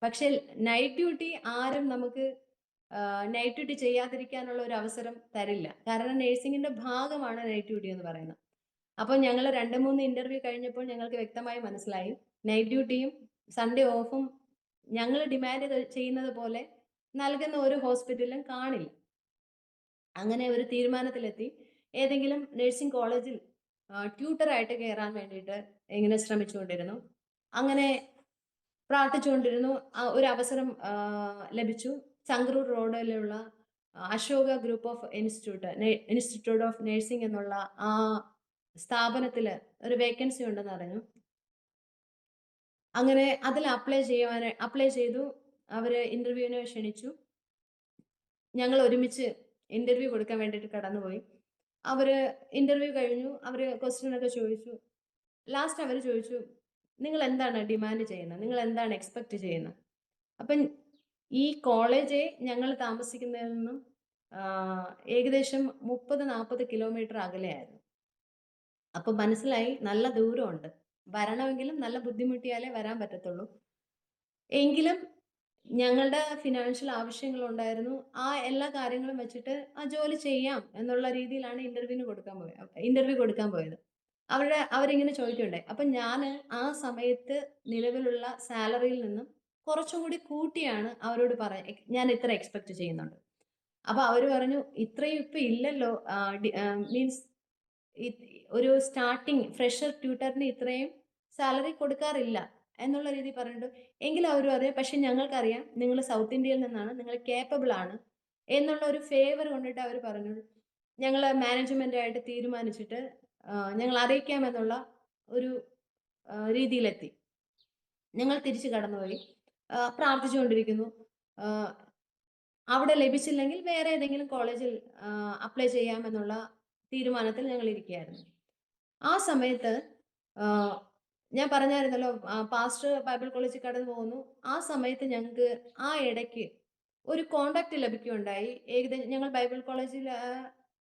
പക്ഷെ നൈറ്റ് ഡ്യൂട്ടി ആരും നമുക്ക് നൈറ്റ് ഡ്യൂട്ടി ചെയ്യാതിരിക്കാനുള്ള ഒരു അവസരം തരില്ല. കാരണം നേഴ്സിംഗിന്റെ ഭാഗമാണ് നൈറ്റ് ഡ്യൂട്ടി എന്ന് പറയുന്നത്. അപ്പോൾ ഞങ്ങൾ 2-3 ഇന്റർവ്യൂ കഴിഞ്ഞപ്പോൾ ഞങ്ങൾക്ക് വ്യക്തമായി മനസ്സിലായി, നൈറ്റ് ഡ്യൂട്ടിയും സൺഡേ ഓഫും ഞങ്ങൾ ഡിമാൻഡ് ചെയ്യുന്നത് പോലെ നൽകുന്ന ഒരു ഹോസ്പിറ്റലും കാണില്ല. അങ്ങനെ ഒരു തീരുമാനത്തിലെത്തി. ഏതെങ്കിലും നഴ്സിംഗ് കോളേജിൽ ട്യൂട്ടറായിട്ട് കയറാൻ വേണ്ടിയിട്ട് ഇങ്ങനെ ശ്രമിച്ചുകൊണ്ടിരുന്നു. അങ്ങനെ പ്രാർത്ഥിച്ചുകൊണ്ടിരുന്നു. ഒരു അവസരം ലഭിച്ചു. ചങ്ക്രൂർ റോഡിലുള്ള Ashoka group of institute of nursing എന്നുള്ള ആ സ്ഥാപനത്തില് ഒരു വേക്കൻസി ഉണ്ടെന്ന് അറിഞ്ഞു. അങ്ങനെ അതിൽ അപ്ലൈ ചെയ്തു. അവര് ഇന്റർവ്യൂവിന് ക്ഷണിച്ചു. ഞങ്ങൾ ഒരുമിച്ച് ഇന്റർവ്യൂ കൊടുക്കാൻ വേണ്ടിയിട്ട് കടന്നുപോയി. അവര് ഇന്റർവ്യൂ കഴിഞ്ഞു. അവര് ക്വസ്റ്റ്യൻ ഒക്കെ ചോദിച്ചു. ലാസ്റ്റ് അവര് ചോദിച്ചു, "നിങ്ങൾ എന്താണ് ഡിമാൻഡ് ചെയ്യുന്നത്? നിങ്ങൾ എന്താണ് എക്സ്പെക്ട് ചെയ്യുന്നത്?" അപ്പം ഈ കോളേജ് ഞങ്ങൾ താമസിക്കുന്നതിൽ നിന്നും ഏകദേശം 30-40 കിലോമീറ്റർ അകലെയായിരുന്നു. അപ്പൊ മനസ്സിലായി നല്ല ദൂരമുണ്ട്. വരണമെങ്കിലും നല്ല ബുദ്ധിമുട്ടിയാലേ വരാൻ പറ്റത്തുള്ളൂ. എങ്കിലും ഞങ്ങളുടെ ഫിനാൻഷ്യൽ ആവശ്യങ്ങളുണ്ടായിരുന്നു. ആ എല്ലാ കാര്യങ്ങളും വെച്ചിട്ട് ആ ജോലി ചെയ്യാം എന്നുള്ള രീതിയിലാണ് ഇന്റർവ്യൂ കൊടുക്കാൻ പോയത്. അവരിങ്ങനെ ചോദിക്കുകയുണ്ടായി. അപ്പൊ ഞാന് ആ സമയത്ത് നിലവിലുള്ള സാലറിയിൽ നിന്നും കുറച്ചും കൂടി കൂട്ടിയാണ് അവരോട് ഞാൻ ഇത്ര എക്സ്പെക്ട് ചെയ്യുന്നുണ്ട്. അപ്പൊ അവര് പറഞ്ഞു, "ഇത്രയും ഇപ്പൊ ഇല്ലല്ലോ. മീൻസ് ഒരു സ്റ്റാർട്ടിങ് ഫ്രഷർ ട്യൂട്ടറിന് ഇത്രയും സാലറി കൊടുക്കാറില്ല" എന്നുള്ള രീതിയിൽ പറഞ്ഞിട്ട്, എങ്കിലും അവര് പറയും, "പക്ഷെ ഞങ്ങൾക്കറിയാം നിങ്ങൾ സൗത്ത് ഇന്ത്യയിൽ നിന്നാണ്. നിങ്ങൾ കേപ്പബിൾ ആണ്" എന്നുള്ള ഒരു ഫേവർ കൊണ്ടിട്ട് അവര് പറഞ്ഞു. ഞങ്ങള് മാനേജ്മെന്റുമായിട്ട് തീരുമാനിച്ചിട്ട് ഞങ്ങൾ അറിയിക്കാമെന്നുള്ള ഒരു രീതിയിലെത്തി. ഞങ്ങൾ തിരിച്ചു കടന്നുപോയി. പ്രാർത്ഥിച്ചുകൊണ്ടിരിക്കുന്നു. ആഹ് അവിടെ ലഭിച്ചില്ലെങ്കിൽ വേറെ ഏതെങ്കിലും കോളേജിൽ അപ്ലൈ ചെയ്യാമെന്നുള്ള തീരുമാനത്തിൽ ഞങ്ങൾ ഇരിക്കുകയായിരുന്നു. ആ സമയത്ത് ആഹ് ഞാൻ പറഞ്ഞായിരുന്നല്ലോ, പാസ്റ്റർ ബൈബിൾ കോളേജിൽ കടന്നു പോകുന്നു. ആ സമയത്ത് ഞങ്ങൾക്ക് ആ ഇടയ്ക്ക് ഒരു കോണ്ടാക്ട് ലഭിക്കുകയുണ്ടായി. ഞങ്ങൾ ബൈബിൾ കോളേജിൽ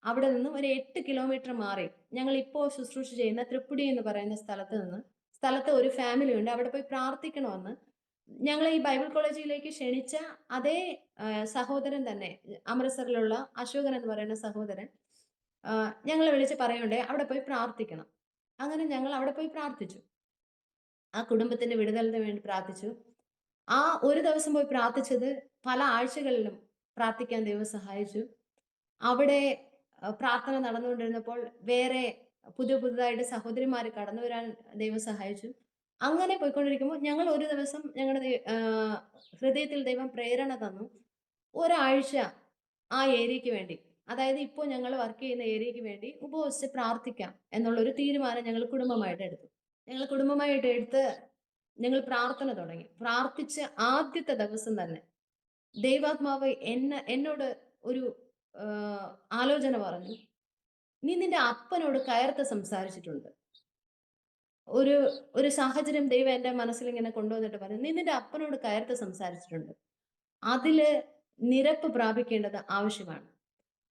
അവിടെ നിന്നും ഒരു 8 കിലോമീറ്റർ മാറി ഞങ്ങൾ ഇപ്പോൾ ശുശ്രൂഷ ചെയ്യുന്ന തൃപ്പുടി എന്ന് പറയുന്ന സ്ഥലത്ത് ഒരു ഫാമിലി ഉണ്ട്. അവിടെ പോയി പ്രാർത്ഥിക്കണമെന്ന് ഞങ്ങളെ ഈ ബൈബിൾ കോളേജിലേക്ക് ക്ഷണിച്ച അതേ സഹോദരൻ തന്നെ, അമൃത്സറിലുള്ള അശോകൻ എന്ന് പറയുന്ന സഹോദരൻ ഞങ്ങളെ വിളിച്ച് പറയുകയുണ്ടായി, അവിടെ പോയി പ്രാർത്ഥിക്കണം. അങ്ങനെ ഞങ്ങൾ അവിടെ പോയി പ്രാർത്ഥിച്ചു. ആ കുടുംബത്തിന്റെ വിടുതലിന് വേണ്ടി പ്രാർത്ഥിച്ചു. ആ ഒരു ദിവസം പോയി പ്രാർത്ഥിച്ചത് പല ആഴ്ചകളിലും പ്രാർത്ഥിക്കാൻ ദൈവം സഹായിച്ചു. അവിടെ പ്രാർത്ഥന നടന്നുകൊണ്ടിരുന്നപ്പോൾ വേറെ പുതുതായിട്ട് സഹോദരിമാര് കടന്നു വരാൻ ദൈവം സഹായിച്ചു. അങ്ങനെ പോയിക്കൊണ്ടിരിക്കുമ്പോൾ ഞങ്ങൾ ഒരു ദിവസം ഞങ്ങളുടെ ഹൃദയത്തിൽ ദൈവം പ്രേരണ തന്നു. ഒരാഴ്ച ആ ഏരിയയ്ക്ക് വേണ്ടി, അതായത് ഇപ്പോൾ ഞങ്ങൾ വർക്ക് ചെയ്യുന്ന ഏരിയയ്ക്ക് വേണ്ടി ഉപവസിച്ച് പ്രാർത്ഥിക്കാം എന്നുള്ള ഒരു തീരുമാനം ഞങ്ങൾ കുടുംബമായിട്ട് എടുത്തു. ഞങ്ങൾ പ്രാർത്ഥന തുടങ്ങി. പ്രാർത്ഥിച്ച ആദ്യത്തെ ദിവസം തന്നെ ദൈവാത്മാവ് എന്നോട് ഒരു ആലോചന പറഞ്ഞു. "നീ നിന്റെ അപ്പനോട് കയർത്ത് സംസാരിച്ചിട്ടുണ്ട്." ഒരു ഒരു സാഹചര്യം ദൈവം എന്റെ മനസ്സിൽ ഇങ്ങനെ കൊണ്ടുവന്നിട്ട് പറഞ്ഞു, "നീ നിന്റെ അപ്പനോട് കയർത്ത് സംസാരിച്ചിട്ടുണ്ട്. അതില് നിരപ്പ് പ്രാപിക്കേണ്ടത് ആവശ്യമാണ്."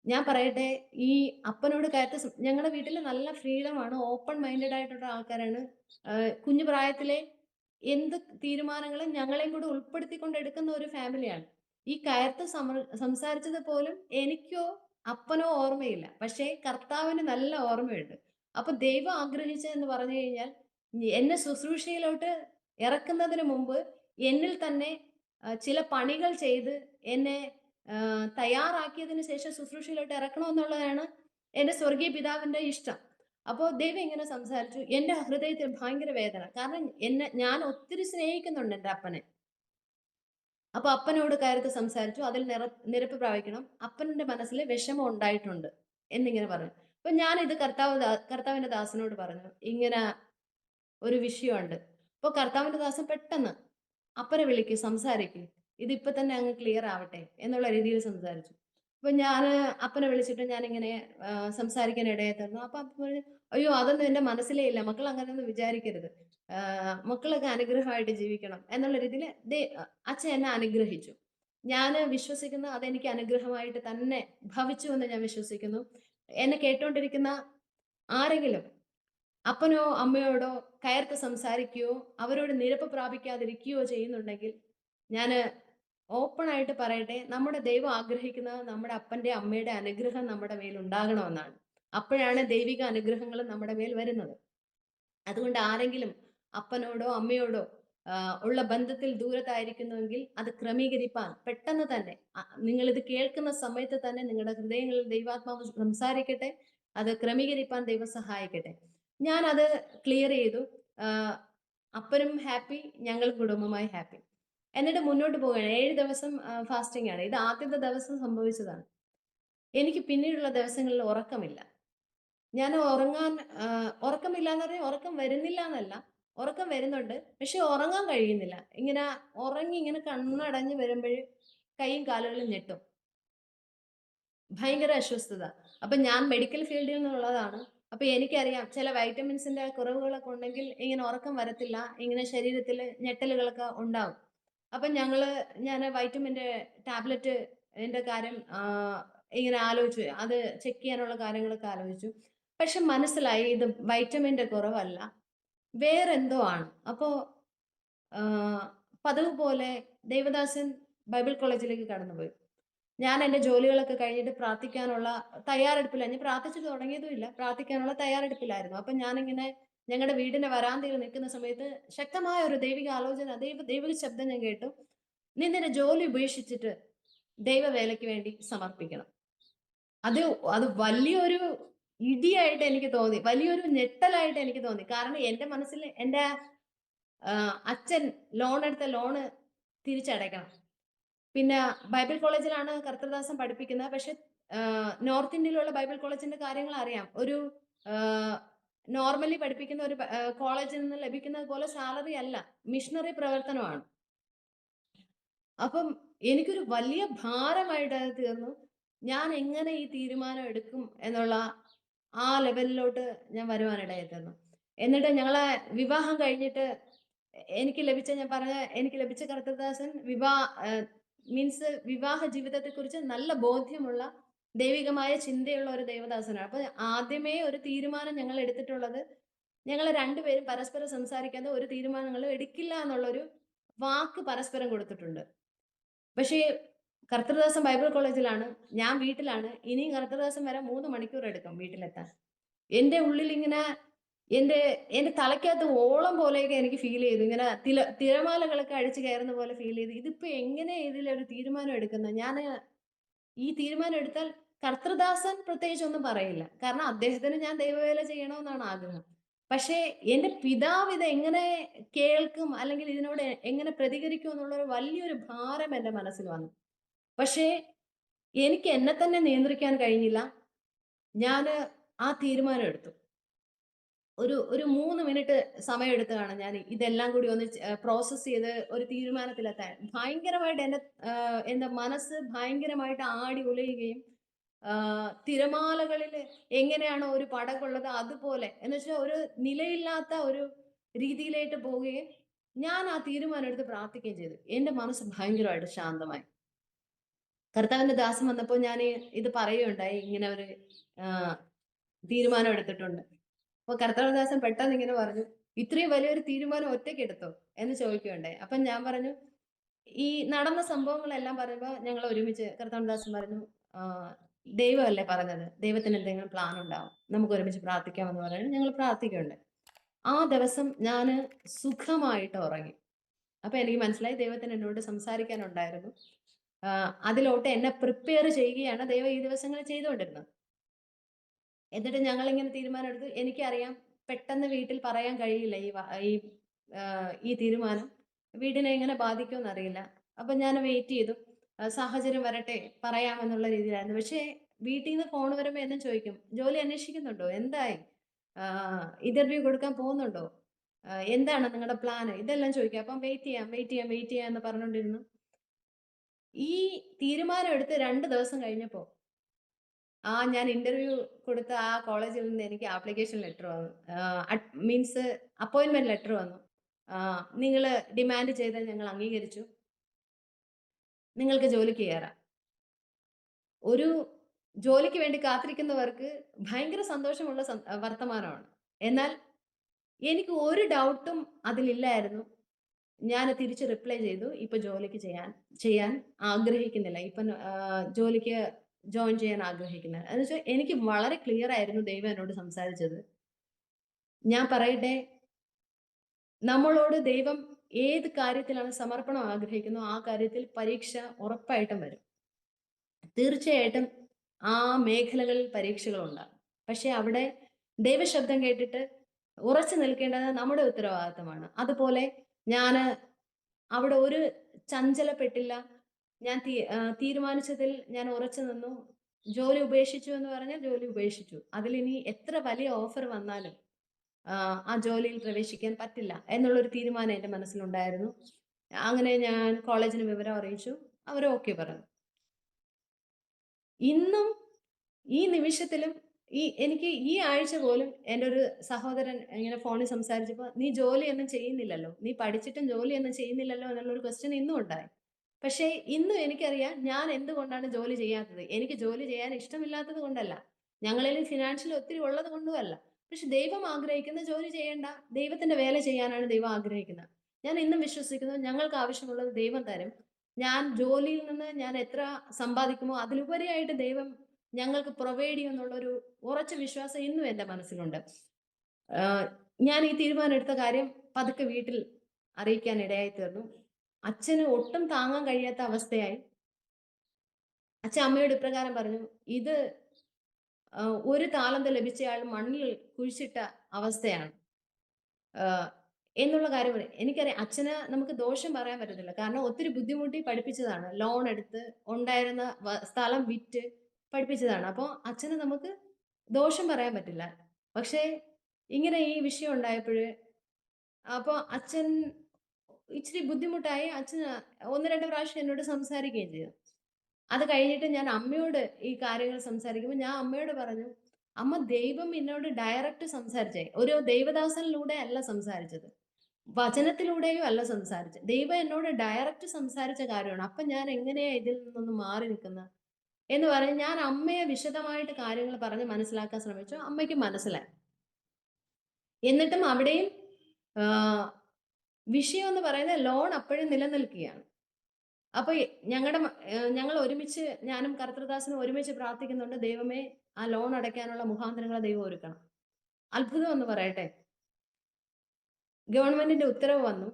ഞാൻ പറയട്ടെ, ഈ അപ്പനോട് ഞങ്ങളുടെ വീട്ടിൽ നല്ല ഫ്രീഡമാണ്, ഓപ്പൺ മൈൻഡഡ് ആയിട്ടുള്ള ആൾക്കാരാണ്. കുഞ്ഞു പ്രായത്തിലെ എന്ത് തീരുമാനങ്ങളും ഞങ്ങളെയും കൂടെ ഉൾപ്പെടുത്തിക്കൊണ്ട് എടുക്കുന്ന ഒരു ഫാമിലിയാണ്. ഈ സംസാരിച്ചത് പോലും എനിക്കോ അപ്പനോ ഓർമ്മയില്ല. പക്ഷേ കർത്താവിന് നല്ല ഓർമ്മയുണ്ട്. അപ്പൊ ദൈവം ആഗ്രഹിച്ചതെന്ന് പറഞ്ഞു കഴിഞ്ഞാൽ, എന്നെ ശുശ്രൂഷയിലോട്ട് ഇറക്കുന്നതിന് മുമ്പ് എന്നിൽ തന്നെ ചില പണികൾ ചെയ്ത് എന്നെ തയ്യാറാക്കിയതിന് ശേഷം ശുശ്രൂഷയിലോട്ട് ഇറക്കണമെന്നുള്ളതാണ് എന്റെ സ്വർഗീയ പിതാവിന്റെ ഇഷ്ടം. അപ്പോ ദൈവം ഇങ്ങനെ സംസാരിച്ചു. എന്റെ ഹൃദയത്തിൽ ഭയങ്കര വേദന. കാരണം ഞാൻ ഒത്തിരി സ്നേഹിക്കുന്നുണ്ട് എന്റെ അപ്പനെ. അപ്പൊ അപ്പനോട് കയർത്ത് സംസാരിച്ചു. അതിൽ നിരപ്പ് പ്രാപിക്കണം. അപ്പന്റെ മനസ്സിൽ വിഷമം ഉണ്ടായിട്ടുണ്ട് എന്നിങ്ങനെ പറഞ്ഞു. അപ്പൊ ഞാൻ ഇത് കർത്താവിന്റെ ദാസനോട് പറഞ്ഞു, ഇങ്ങനെ ഒരു വിഷയമുണ്ട്. അപ്പൊ കർത്താവിന്റെ ദാസൻ പെട്ടെന്ന്, "അപ്പനെ വിളിക്ക്, സംസാരിക്ക്. ഇതിപ്പോ തന്നെ അങ്ങ് ക്ലിയർ ആവട്ടെ" എന്നുള്ള രീതിയിൽ സംസാരിച്ചു. അപ്പൊ ഞാന് അപ്പനെ വിളിച്ചിട്ട് ഞാനിങ്ങനെ സംസാരിക്കാൻ ഇടയായി തന്നു. അപ്പൊ അപ്പൻ പറഞ്ഞു, "അയ്യോ, അതൊന്നും എന്റെ മനസ്സിലേ ഇല്ല. മക്കൾ അങ്ങനെയൊന്നും വിചാരിക്കരുത്. മക്കളൊക്കെ അനുഗ്രഹമായിട്ട് ജീവിക്കണം" എന്നുള്ള രീതിയിൽ അച്ഛൻ എന്നെ അനുഗ്രഹിച്ചു. ഞാൻ വിശ്വസിക്കുന്നു അതെനിക്ക് അനുഗ്രഹമായിട്ട് തന്നെ ഭവിച്ചു എന്ന് ഞാൻ വിശ്വസിക്കുന്നു. എന്നെ കേട്ടോണ്ടിരിക്കുന്ന ആരെങ്കിലും അപ്പനോ അമ്മയോടോ കയർത്ത് സംസാരിക്കുകയോ അവരോട് നിരപ്പ് പ്രാപിക്കാതിരിക്കുകയോ ചെയ്യുന്നുണ്ടെങ്കിൽ, ഞാന് ഓപ്പൺ ആയിട്ട് പറയട്ടെ, നമ്മുടെ ദൈവം ആഗ്രഹിക്കുന്നത് നമ്മുടെ അപ്പന്റെ അമ്മയുടെ അനുഗ്രഹം നമ്മുടെ മേൽ ഉണ്ടാകണമെന്നാണ്. അപ്പോഴാണ് ദൈവിക അനുഗ്രഹങ്ങൾ നമ്മുടെ മേൽ വരുന്നത്. അതുകൊണ്ട് ആരെങ്കിലും അപ്പനോടോ അമ്മയോടോ ഉള്ള ബന്ധത്തിൽ ദൂരത്തായിരിക്കുന്നുവെങ്കിൽ അത് ക്രമീകരിപ്പാൻ പെട്ടെന്ന് തന്നെ, നിങ്ങൾ ഇത് കേൾക്കുന്ന സമയത്ത് തന്നെ നിങ്ങളുടെ ഹൃദയങ്ങളിൽ ദൈവാത്മാവ് സംസാരിക്കട്ടെ. അത് ക്രമീകരിപ്പാൻ ദൈവം സഹായിക്കട്ടെ. ഞാൻ അത് ക്ലിയർ ചെയ്തു. അപ്പനും ഹാപ്പി, ഞങ്ങൾ കുടുംബമായി ഹാപ്പി. എന്നിട്ട് മുന്നോട്ട് പോവുകയാണ്. 7 ദിവസം ഫാസ്റ്റിംഗ് ആണ്. ഇത് ആദ്യത്തെ ദിവസം സംഭവിച്ചതാണ്. എനിക്ക് പിന്നീടുള്ള ദിവസങ്ങളിൽ ഉറക്കമില്ല. ഞാൻ ഉറങ്ങാൻ ഉറക്കമില്ലാന്ന് പറഞ്ഞാൽ ഉറക്കം വരുന്നില്ല എന്നല്ല. ഉറക്കം വരുന്നുണ്ട്. പക്ഷെ ഉറങ്ങാൻ കഴിയുന്നില്ല. ഇങ്ങനെ ഉറങ്ങി ഇങ്ങനെ കണ്ണടഞ്ഞ് വരുമ്പഴ് കൈയും കാലുകളും ഞെട്ടും. ഭയങ്കര അസ്വസ്ഥത. അപ്പൊ ഞാൻ മെഡിക്കൽ ഫീൽഡിൽ നിന്നുള്ളതാണ്. അപ്പൊ എനിക്കറിയാം ചില വൈറ്റമിൻസിന്റെ കുറവുകളൊക്കെ ഉണ്ടെങ്കിൽ ഇങ്ങനെ ഉറക്കം വരത്തില്ല. ഇങ്ങനെ ശരീരത്തില് ഞെട്ടലുകളൊക്കെ ഉണ്ടാവും. അപ്പൊ ഞാന് വൈറ്റമിന്റെ ടാബ്ലറ്റ് ന്റെ കാര്യം ഇങ്ങനെ ആലോചിച്ചു. അത് ചെക്ക് ചെയ്യാനുള്ള കാര്യങ്ങളൊക്കെ ആലോചിച്ചു. പക്ഷെ മനസ്സിലായി ഇത് വൈറ്റമിന്റെ കുറവല്ല. വേറെന്തോ ആണ്. അപ്പോ ആഹ് പതിവ് പോലെ ദേവദാസൻ ബൈബിൾ കോളേജിലേക്ക് കടന്നുപോയി. ഞാൻ എന്റെ ജോലികളൊക്കെ കഴിഞ്ഞിട്ട് പ്രാർത്ഥിക്കാനുള്ള തയ്യാറെടുപ്പിലാ. ഞാൻ പ്രാർത്ഥിച്ചു തുടങ്ങിയതുമില്ല. പ്രാർത്ഥിക്കാനുള്ള തയ്യാറെടുപ്പിലായിരുന്നു. അപ്പൊ ഞാനിങ്ങനെ ഞങ്ങളുടെ വീടിന്റെ വരാന്തയിൽ നിൽക്കുന്ന സമയത്ത് ശക്തമായ ഒരു ദൈവിക ആലോചന, ദൈവിക ശബ്ദം ഞാൻ കേട്ടു. "നീ നിന്റെ ജോലി ഉപേക്ഷിച്ചിട്ട് ദൈവവേലയ്ക്ക് വേണ്ടി സമർപ്പിക്കണം." അത് അത് വലിയൊരു ഇടിയായിട്ട് എനിക്ക് തോന്നി. വലിയൊരു ഞെട്ടലായിട്ട് എനിക്ക് തോന്നി. കാരണം എന്റെ മനസ്സിൽ എന്റെ അച്ഛൻ എടുത്ത ലോണ് തിരിച്ചടയ്ക്കണം. പിന്നെ ബൈബിൾ കോളേജിലാണ് കർത്തൃദാസൻ പഠിപ്പിക്കുന്നത്. പക്ഷെ നോർത്ത് ഇന്ത്യയിലുള്ള ബൈബിൾ കോളേജിന്റെ കാര്യങ്ങൾ അറിയാം. ഒരു നോർമലി പഠിപ്പിക്കുന്ന ഒരു കോളേജിൽ നിന്ന് ലഭിക്കുന്നത് പോലെ സാലറി അല്ല. മിഷണറി പ്രവർത്തനമാണ്. അപ്പം എനിക്കൊരു വലിയ ഭാരമായിട്ട് അത് തീർന്നു. ഞാൻ എങ്ങനെ ഈ തീരുമാനം എടുക്കും എന്നുള്ള ആ ലെവലിലോട്ട് ഞാൻ വരുവാനിടയായി തീർന്നു. എന്നിട്ട് ഞങ്ങളെ വിവാഹം കഴിഞ്ഞിട്ട് എനിക്ക് ലഭിച്ച കർത്തൃദാസൻ മീൻസ് വിവാഹ ജീവിതത്തെക്കുറിച്ച് നല്ല ബോധ്യമുള്ള ദൈവികമായ ചിന്തയുള്ള ഒരു ദേവദാസനാണ്. അപ്പൊ ആദ്യമേ ഒരു തീരുമാനം ഞങ്ങൾ എടുത്തിട്ടുള്ളത്, ഞങ്ങൾ രണ്ടുപേരും പരസ്പരം സംസാരിക്കാതെ ഒരു തീരുമാനങ്ങളും എടുക്കില്ല എന്നുള്ളൊരു വാക്ക് പരസ്പരം കൊടുത്തിട്ടുണ്ട്. പക്ഷേ കർത്തൃദാസൻ ബൈബിൾ കോളേജിലാണ്, ഞാൻ വീട്ടിലാണ്. ഇനിയും കർത്തൃദാസൻ വരാൻ 3 മണിക്കൂർ എടുക്കും വീട്ടിലെത്താൻ. എന്റെ ഉള്ളിൽ ഇങ്ങനെ എന്റെ എന്റെ തലയ്ക്കകത്ത് ഓളം പോലെയൊക്കെ എനിക്ക് ഫീൽ ചെയ്തു. ഇങ്ങനെ തിരമാലകളൊക്കെ അടിച്ചു കയറുന്ന പോലെ ഫീൽ ചെയ്തു. ഇതിപ്പോ എങ്ങനെ ഇതിലൊരു തീരുമാനം എടുക്കുന്നത്? ഞാന് ഈ തീരുമാനം എടുത്താൽ കർത്തൃദാസൻ പ്രത്യേകിച്ച് ഒന്നും പറയില്ല. കാരണം അദ്ദേഹത്തിന് ഞാൻ ദൈവവേല ചെയ്യണമെന്നാണ് ആഗ്രഹം. പക്ഷേ എന്റെ പിതാവ് ഇത് എങ്ങനെ കേൾക്കും, അല്ലെങ്കിൽ ഇതിനോട് എങ്ങനെ പ്രതികരിക്കും എന്നുള്ളൊരു വലിയൊരു ഭാരം എന്റെ മനസ്സിൽ വന്നു. പക്ഷേ എനിക്ക് എന്നെ തന്നെ നിയന്ത്രിക്കാൻ കഴിഞ്ഞില്ല. ഞാന് ആ തീരുമാനം എടുത്തു. ഒരു 3 മിനിറ്റ് സമയമെടുത്താണ് ഞാൻ ഇതെല്ലാം കൂടി ഒന്ന് പ്രോസസ്സ് ചെയ്ത് ഒരു തീരുമാനത്തിലെത്താൻ. ഭയങ്കരമായിട്ട് എന്റെ മനസ്സ് ഭയങ്കരമായിട്ട് ആടി ഉലയുകയും, തിരമാലകളില് എങ്ങനെയാണോ ഒരു പടകുള്ളത് അതുപോലെ എന്ന് വെച്ചാൽ ഒരു നിലയില്ലാത്ത ഒരു രീതിയിലേക്ക് പോവുകയും, ഞാൻ ആ തീരുമാനം എടുത്ത് പ്രാർത്ഥിക്കുകയും ചെയ്തു. എന്റെ മനസ്സ് ഭയങ്കരമായിട്ട് ശാന്തമായി. കർത്താവിന്റെ ദാസൻ വന്നപ്പോൾ ഞാന് ഇത് പറയുകയുണ്ടായി. ഇങ്ങനെ ഒരു ആഹ് തീരുമാനം എടുത്തിട്ടുണ്ട്. അപ്പൊ കർത്തൃദാസൻ പെട്ടെന്ന് ഇങ്ങനെ പറഞ്ഞു, "ഇത്രയും വലിയൊരു തീരുമാനം ഒറ്റയ്ക്ക് എടുത്തോ?" എന്ന് ചോദിക്കുകയുണ്ടായി. അപ്പൊ ഞാൻ പറഞ്ഞു, ഈ നടന്ന സംഭവങ്ങളെല്ലാം പറയുമ്പോ ഞങ്ങൾ ഒരുമിച്ച് കർത്തൃദാസൻ പറഞ്ഞു, ആഹ് "ദൈവമല്ലേ പറഞ്ഞത്. ദൈവത്തിന് എന്തെങ്കിലും പ്ലാൻ ഉണ്ടാവും. നമുക്ക് ഒരുമിച്ച് പ്രാർത്ഥിക്കാമെന്ന്" പറഞ്ഞു ഞങ്ങൾ പ്രാർത്ഥിക്കുകയുണ്ടായി. ആ ദിവസം ഞാന് സുഖമായിട്ട് ഉറങ്ങി. അപ്പൊ എനിക്ക് മനസ്സിലായി ദൈവത്തിന് എന്നോട് സംസാരിക്കാനുണ്ടായിരുന്നു. അതിലോട്ട് എന്നെ പ്രിപ്പയർ ചെയ്യുകയാണ് ദൈവം ഈ ദിവസങ്ങളിൽ ചെയ്തുകൊണ്ടിരുന്നത്. എന്നിട്ട് ഞങ്ങളിങ്ങനെ തീരുമാനമെടുത്തു. എനിക്കറിയാം പെട്ടെന്ന് വീട്ടിൽ പറയാൻ കഴിയില്ല ഈ തീരുമാനം. വീടിനെ എങ്ങനെ ബാധിക്കുമെന്നറിയില്ല. അപ്പൊ ഞാൻ വെയിറ്റ് ചെയ്തു. സാഹചര്യം വരട്ടെ പറയാമെന്നുള്ള രീതിയിലായിരുന്നു. പക്ഷേ വീട്ടീന്ന് ഫോൺ വരുമ്പോ എന്നും ചോദിക്കും, "ജോലി അന്വേഷിക്കുന്നുണ്ടോ? എന്തായി? ഇന്റർവ്യൂ കൊടുക്കാൻ പോകുന്നുണ്ടോ? എന്താണ് നിങ്ങളുടെ പ്ലാന്?" ഇതെല്ലാം ചോദിക്കും. അപ്പം വെയിറ്റ് ചെയ്യാം എന്ന് പറഞ്ഞുകൊണ്ടിരുന്നു. ഈ തീരുമാനം എടുത്ത് 2 ദിവസം കഴിഞ്ഞപ്പോ ഞാൻ ഇന്റർവ്യൂ കൊടുത്ത ആ കോളേജിൽ നിന്ന് എനിക്ക് ആപ്ലിക്കേഷൻ ലെറ്റർ വന്നു. മീൻസ് അപ്പോയിന്റ്മെന്റ് ലെറ്റർ വന്നു. നിങ്ങള് ഡിമാൻഡ് ചെയ്തത് ഞങ്ങൾ അംഗീകരിച്ചു. നിങ്ങൾക്ക് ജോലിക്ക് കയറാം. ഒരു ജോലിക്ക് വേണ്ടി കാത്തിരിക്കുന്നവർക്ക് ഭയങ്കര സന്തോഷമുള്ള വർത്തമാനമാണ്. എന്നാൽ എനിക്ക് ഒരു ഡൗട്ടും അതിലില്ലായിരുന്നു. ഞാൻ തിരിച്ച് റിപ്ലൈ ചെയ്തു. ഇപ്പൊ ജോലിക്ക് ചെയ്യാൻ ആഗ്രഹിക്കുന്നില്ല. ഇപ്പം ജോലിക്ക് ജോയിൻ ചെയ്യാൻ ആഗ്രഹിക്കുന്നത്. എന്ന് വെച്ചാൽ എനിക്ക് വളരെ ക്ലിയർ ആയിരുന്നു ദൈവം എന്നോട് സംസാരിച്ചത്. ഞാൻ പറയട്ടെ, നമ്മളോട് ദൈവം ഏത് കാര്യത്തിലാണ് സമർപ്പണം ആഗ്രഹിക്കുന്നോ ആ കാര്യത്തിൽ പരീക്ഷ ഉറപ്പായിട്ടും വരും. തീർച്ചയായിട്ടും ആ മേഖലകളിൽ പരീക്ഷകളുണ്ടാകും. പക്ഷെ അവിടെ ദൈവശബ്ദം കേട്ടിട്ട് ഉറച്ചു നിൽക്കേണ്ടത് നമ്മുടെ ഉത്തരവാദിത്തമാണ്. അതുപോലെ ഞാന് അവിടെ ഒരു ചഞ്ചലപ്പെട്ടില്ല. ഞാൻ തീരുമാനിച്ചതിൽ ഞാൻ ഉറച്ചു നിന്നു. ജോലി ഉപേക്ഷിച്ചു എന്ന് പറഞ്ഞാൽ ജോലി ഉപേക്ഷിച്ചു. അതിലിനി എത്ര വലിയ ഓഫർ വന്നാലും ആ ജോലിയിൽ പ്രവേശിക്കാൻ പറ്റില്ല എന്നുള്ളൊരു തീരുമാനം എൻ്റെ മനസ്സിലുണ്ടായിരുന്നു. അങ്ങനെ ഞാൻ കോളേജിന് വിവരം അറിയിച്ചു. അവര് ഓക്കെ പറഞ്ഞു. ഇന്നും ഈ നിമിഷത്തിലും എനിക്ക് ഈ ആഴ്ച പോലും എൻ്റെ ഒരു സഹോദരൻ ഇങ്ങനെ ഫോണിൽ സംസാരിച്ചപ്പോൾ, "നീ ജോലിയൊന്നും ചെയ്യുന്നില്ലല്ലോ. നീ പഠിച്ചിട്ടും ജോലിയൊന്നും ചെയ്യുന്നില്ലല്ലോ" എന്നുള്ളൊരു ക്വസ്റ്റ്യൻ ഇന്നും ഉണ്ടായി. പക്ഷേ ഇന്നും എനിക്കറിയാം ഞാൻ എന്തുകൊണ്ടാണ് ജോലി ചെയ്യാത്തത്. എനിക്ക് ജോലി ചെയ്യാൻ ഇഷ്ടമില്ലാത്തത് കൊണ്ടല്ല. ഞങ്ങളിൽ ഫിനാൻഷ്യലി ഒത്തിരി ഉള്ളത് കൊണ്ടുമല്ല. പക്ഷെ ദൈവം ആഗ്രഹിക്കുന്ന ജോലി ചെയ്യേണ്ട, ദൈവത്തിന്റെ വേല ചെയ്യാനാണ് ദൈവം ആഗ്രഹിക്കുന്നത്. ഞാൻ ഇന്നും വിശ്വസിക്കുന്നു ഞങ്ങൾക്ക് ആവശ്യമുള്ളത് ദൈവം തരും. ഞാൻ ജോലിയിൽ നിന്ന് ഞാൻ എത്ര സമ്പാദിക്കുമോ അതിലുപരിയായിട്ട് ദൈവം ഞങ്ങൾക്ക് പ്രൊവൈഡ് ചെയ്യുമെന്നുള്ളൊരു ഉറച്ച വിശ്വാസം ഇന്നും എൻ്റെ മനസ്സിലുണ്ട്. ആഹ് ഞാൻ ഈ തീരുമാനം എടുത്ത കാര്യം പതുക്കെ വീട്ടിൽ അറിയിക്കാൻ ഇടയായി തീർന്നു. അച്ഛന് ഒട്ടും താങ്ങാൻ കഴിയാത്ത അവസ്ഥയായി. അച്ഛൻ അമ്മയോട് ഇപ്രകാരം പറഞ്ഞു, "ഇത് ഒരു താലന്ത് ലഭിച്ചയാൾ മണ്ണിൽ കുഴിച്ചിട്ട അവസ്ഥയാണ്." ആഹ് എന്നുള്ള കാര്യം പറയും. എനിക്കറിയാം അച്ഛന് നമുക്ക് ദോഷം പറയാൻ പറ്റത്തില്ല. കാരണം ഒത്തിരി ബുദ്ധിമുട്ടി പഠിപ്പിച്ചതാണ്. ലോൺ എടുത്ത് ഉണ്ടായിരുന്ന സ്ഥലം വിറ്റ് പഠിപ്പിച്ചതാണ്. അപ്പൊ അച്ഛന് നമുക്ക് ദോഷം പറയാൻ പറ്റില്ല. പക്ഷേ ഇങ്ങനെ ഈ വിഷയം ഉണ്ടായപ്പഴ് അപ്പൊ അച്ഛൻ ഇച്ചിരി ബുദ്ധിമുട്ടായി. അച്ഛന് 1, 2 പ്രാവശ്യം എന്നോട് സംസാരിക്കുകയും ചെയ്തു. അത് കഴിഞ്ഞിട്ട് ഞാൻ അമ്മയോട് ഈ കാര്യങ്ങൾ സംസാരിക്കുമ്പോൾ ഞാൻ അമ്മയോട് പറഞ്ഞു, "അമ്മ ദൈവം എന്നോട് ഡയറക്റ്റ് സംസാരിച്ചേ. ഒരു ദൈവദാസനിലൂടെ അല്ല സംസാരിച്ചത്. വചനത്തിലൂടെയും അല്ല സംസാരിച്ചത്. ദൈവം എന്നോട് ഡയറക്റ്റ് സംസാരിച്ച കാര്യമാണ്. അപ്പൊ ഞാൻ എങ്ങനെയാ ഇതിൽ നിന്നൊന്ന് മാറി നിൽക്കുന്നത്?" എന്ന് പറഞ്ഞ് ഞാൻ അമ്മയെ വിശദമായിട്ട് കാര്യങ്ങൾ പറഞ്ഞ് മനസ്സിലാക്കാൻ ശ്രമിച്ചു. അമ്മയ്ക്ക് മനസ്സിലായി. എന്നിട്ടും അവിടെയും ആഹ് വിഷയം എന്ന് പറയുന്നത് ലോൺ അപ്പോഴും നിലനിൽക്കുകയാണ്. അപ്പൊ ഞങ്ങൾ ഒരുമിച്ച് ഞാനും കർത്തൃദാസനും ഒരുമിച്ച് പ്രാർത്ഥിക്കുന്നുണ്ട്. ദൈവമേ ആ ലോൺ അടയ്ക്കാനുള്ള മുഖാന്തരങ്ങളെ ദൈവം ഒരുക്കണം. അത്ഭുതം എന്ന് പറയട്ടെ. ഗവൺമെന്റിന്റെ ഉത്തരവ് വന്നു.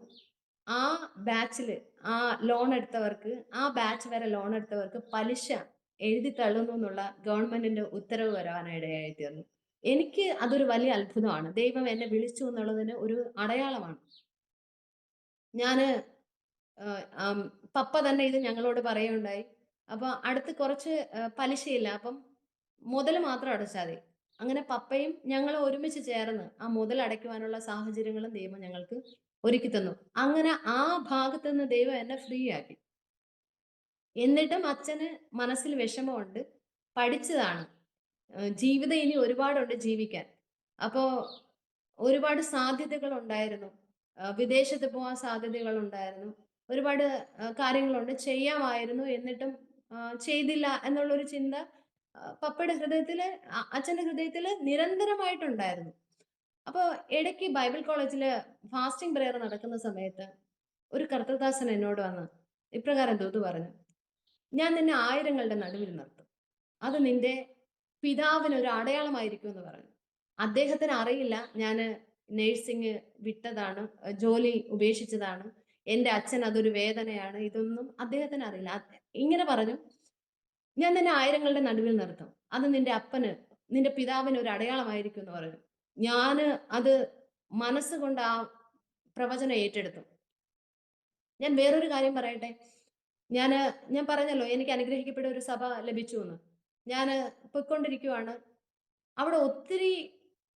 ആ ബാച്ചില് ആ ലോൺ എടുത്തവർക്ക് ആ ബാച്ച് വരെ ലോൺ എടുത്തവർക്ക് പലിശ എഴുതി തള്ളുന്നു എന്നുള്ള ഗവൺമെന്റിന്റെ ഉത്തരവ് വരാനിടയായി തീർന്നു. എനിക്ക് അതൊരു വലിയ അത്ഭുതമാണ്. ദൈവം എന്നെ വിളിച്ചു എന്നുള്ളതിന് ഒരു അടയാളമാണ്. ഞാന് ആം, പപ്പ തന്നെ ഇത് ഞങ്ങളോട് പറയുകയുണ്ടായി. അപ്പൊ അടുത്ത് കുറച്ച് പലിശയില്ല. അപ്പം മുതൽ മാത്രം അടച്ചാൽ മതി. അങ്ങനെ പപ്പയും ഞങ്ങളും ഒരുമിച്ച് ചേർന്ന് ആ മുതൽ അടയ്ക്കുവാനുള്ള സാഹചര്യങ്ങളും ദൈവം ഞങ്ങൾക്ക് ഒരുക്കി തന്നു. അങ്ങനെ ആ ഭാഗത്ത് നിന്ന് ദൈവം എന്നെ ഫ്രീ ആക്കി. എന്നിട്ടും അച്ഛന് മനസ്സിൽ വിഷമമുണ്ട്. പഠിച്ചതാണ്. ജീവിതം ഇനി ഒരുപാടുണ്ട് ജീവിക്കാൻ. അപ്പോ ഒരുപാട് സാധ്യതകൾ ഉണ്ടായിരുന്നു. വിദേശത്ത് പോവാൻ സാധ്യതകൾ ഉണ്ടായിരുന്നു. ഒരുപാട് കാര്യങ്ങളുണ്ട്. ചെയ്യാമായിരുന്നു. എന്നിട്ടും ചെയ്തില്ല എന്നുള്ളൊരു ചിന്ത പപ്പയുടെ ഹൃദയത്തില് അച്ഛന്റെ ഹൃദയത്തില് നിരന്തരമായിട്ടുണ്ടായിരുന്നു. അപ്പൊ ഇടയ്ക്ക് ബൈബിൾ കോളേജില് ഫാസ്റ്റിംഗ് പ്രയർ നടക്കുന്ന സമയത്ത് ഒരു കർത്തൃദാസൻ എന്നോട് വന്ന് ഇപ്രകാരം ദൂത് പറഞ്ഞു. "ഞാൻ നിന്നെ ആയിരങ്ങളുടെ നടുവിൽ നിർത്തും. അത് നിന്റെ പിതാവിന് ഒരു അടയാളമായിരിക്കും" എന്ന് പറഞ്ഞു. അദ്ദേഹത്തിന് അറിയില്ല ഞാന് നേഴ്സിംഗ് വിട്ടതാണ്, ജോലി ഉപേക്ഷിച്ചതാണ്. എന്റെ അച്ഛൻ അതൊരു വേദനയാണ്. ഇതൊന്നും അദ്ദേഹത്തിന് അറിയില്ല. ഇങ്ങനെ പറഞ്ഞു, "ഞാൻ നിന്നെ ആയിരങ്ങളുടെ നടുവിൽ നിർത്തും. അത് നിന്റെ പിതാവിന് ഒരു അടയാളമായിരിക്കും" എന്ന് പറഞ്ഞു. ഞാന് അത് മനസ്സുകൊണ്ട് ആ പ്രവചനം ഏറ്റെടുത്തു. ഞാൻ വേറൊരു കാര്യം പറയട്ടെ. ഞാൻ പറഞ്ഞല്ലോ എനിക്ക് അനുഗ്രഹിക്കപ്പെട്ട ഒരു സഭ ലഭിച്ചു എന്ന്. ഞാന് പൊയ്ക്കൊണ്ടിരിക്കുവാണ്. അവിടെ ഒത്തിരി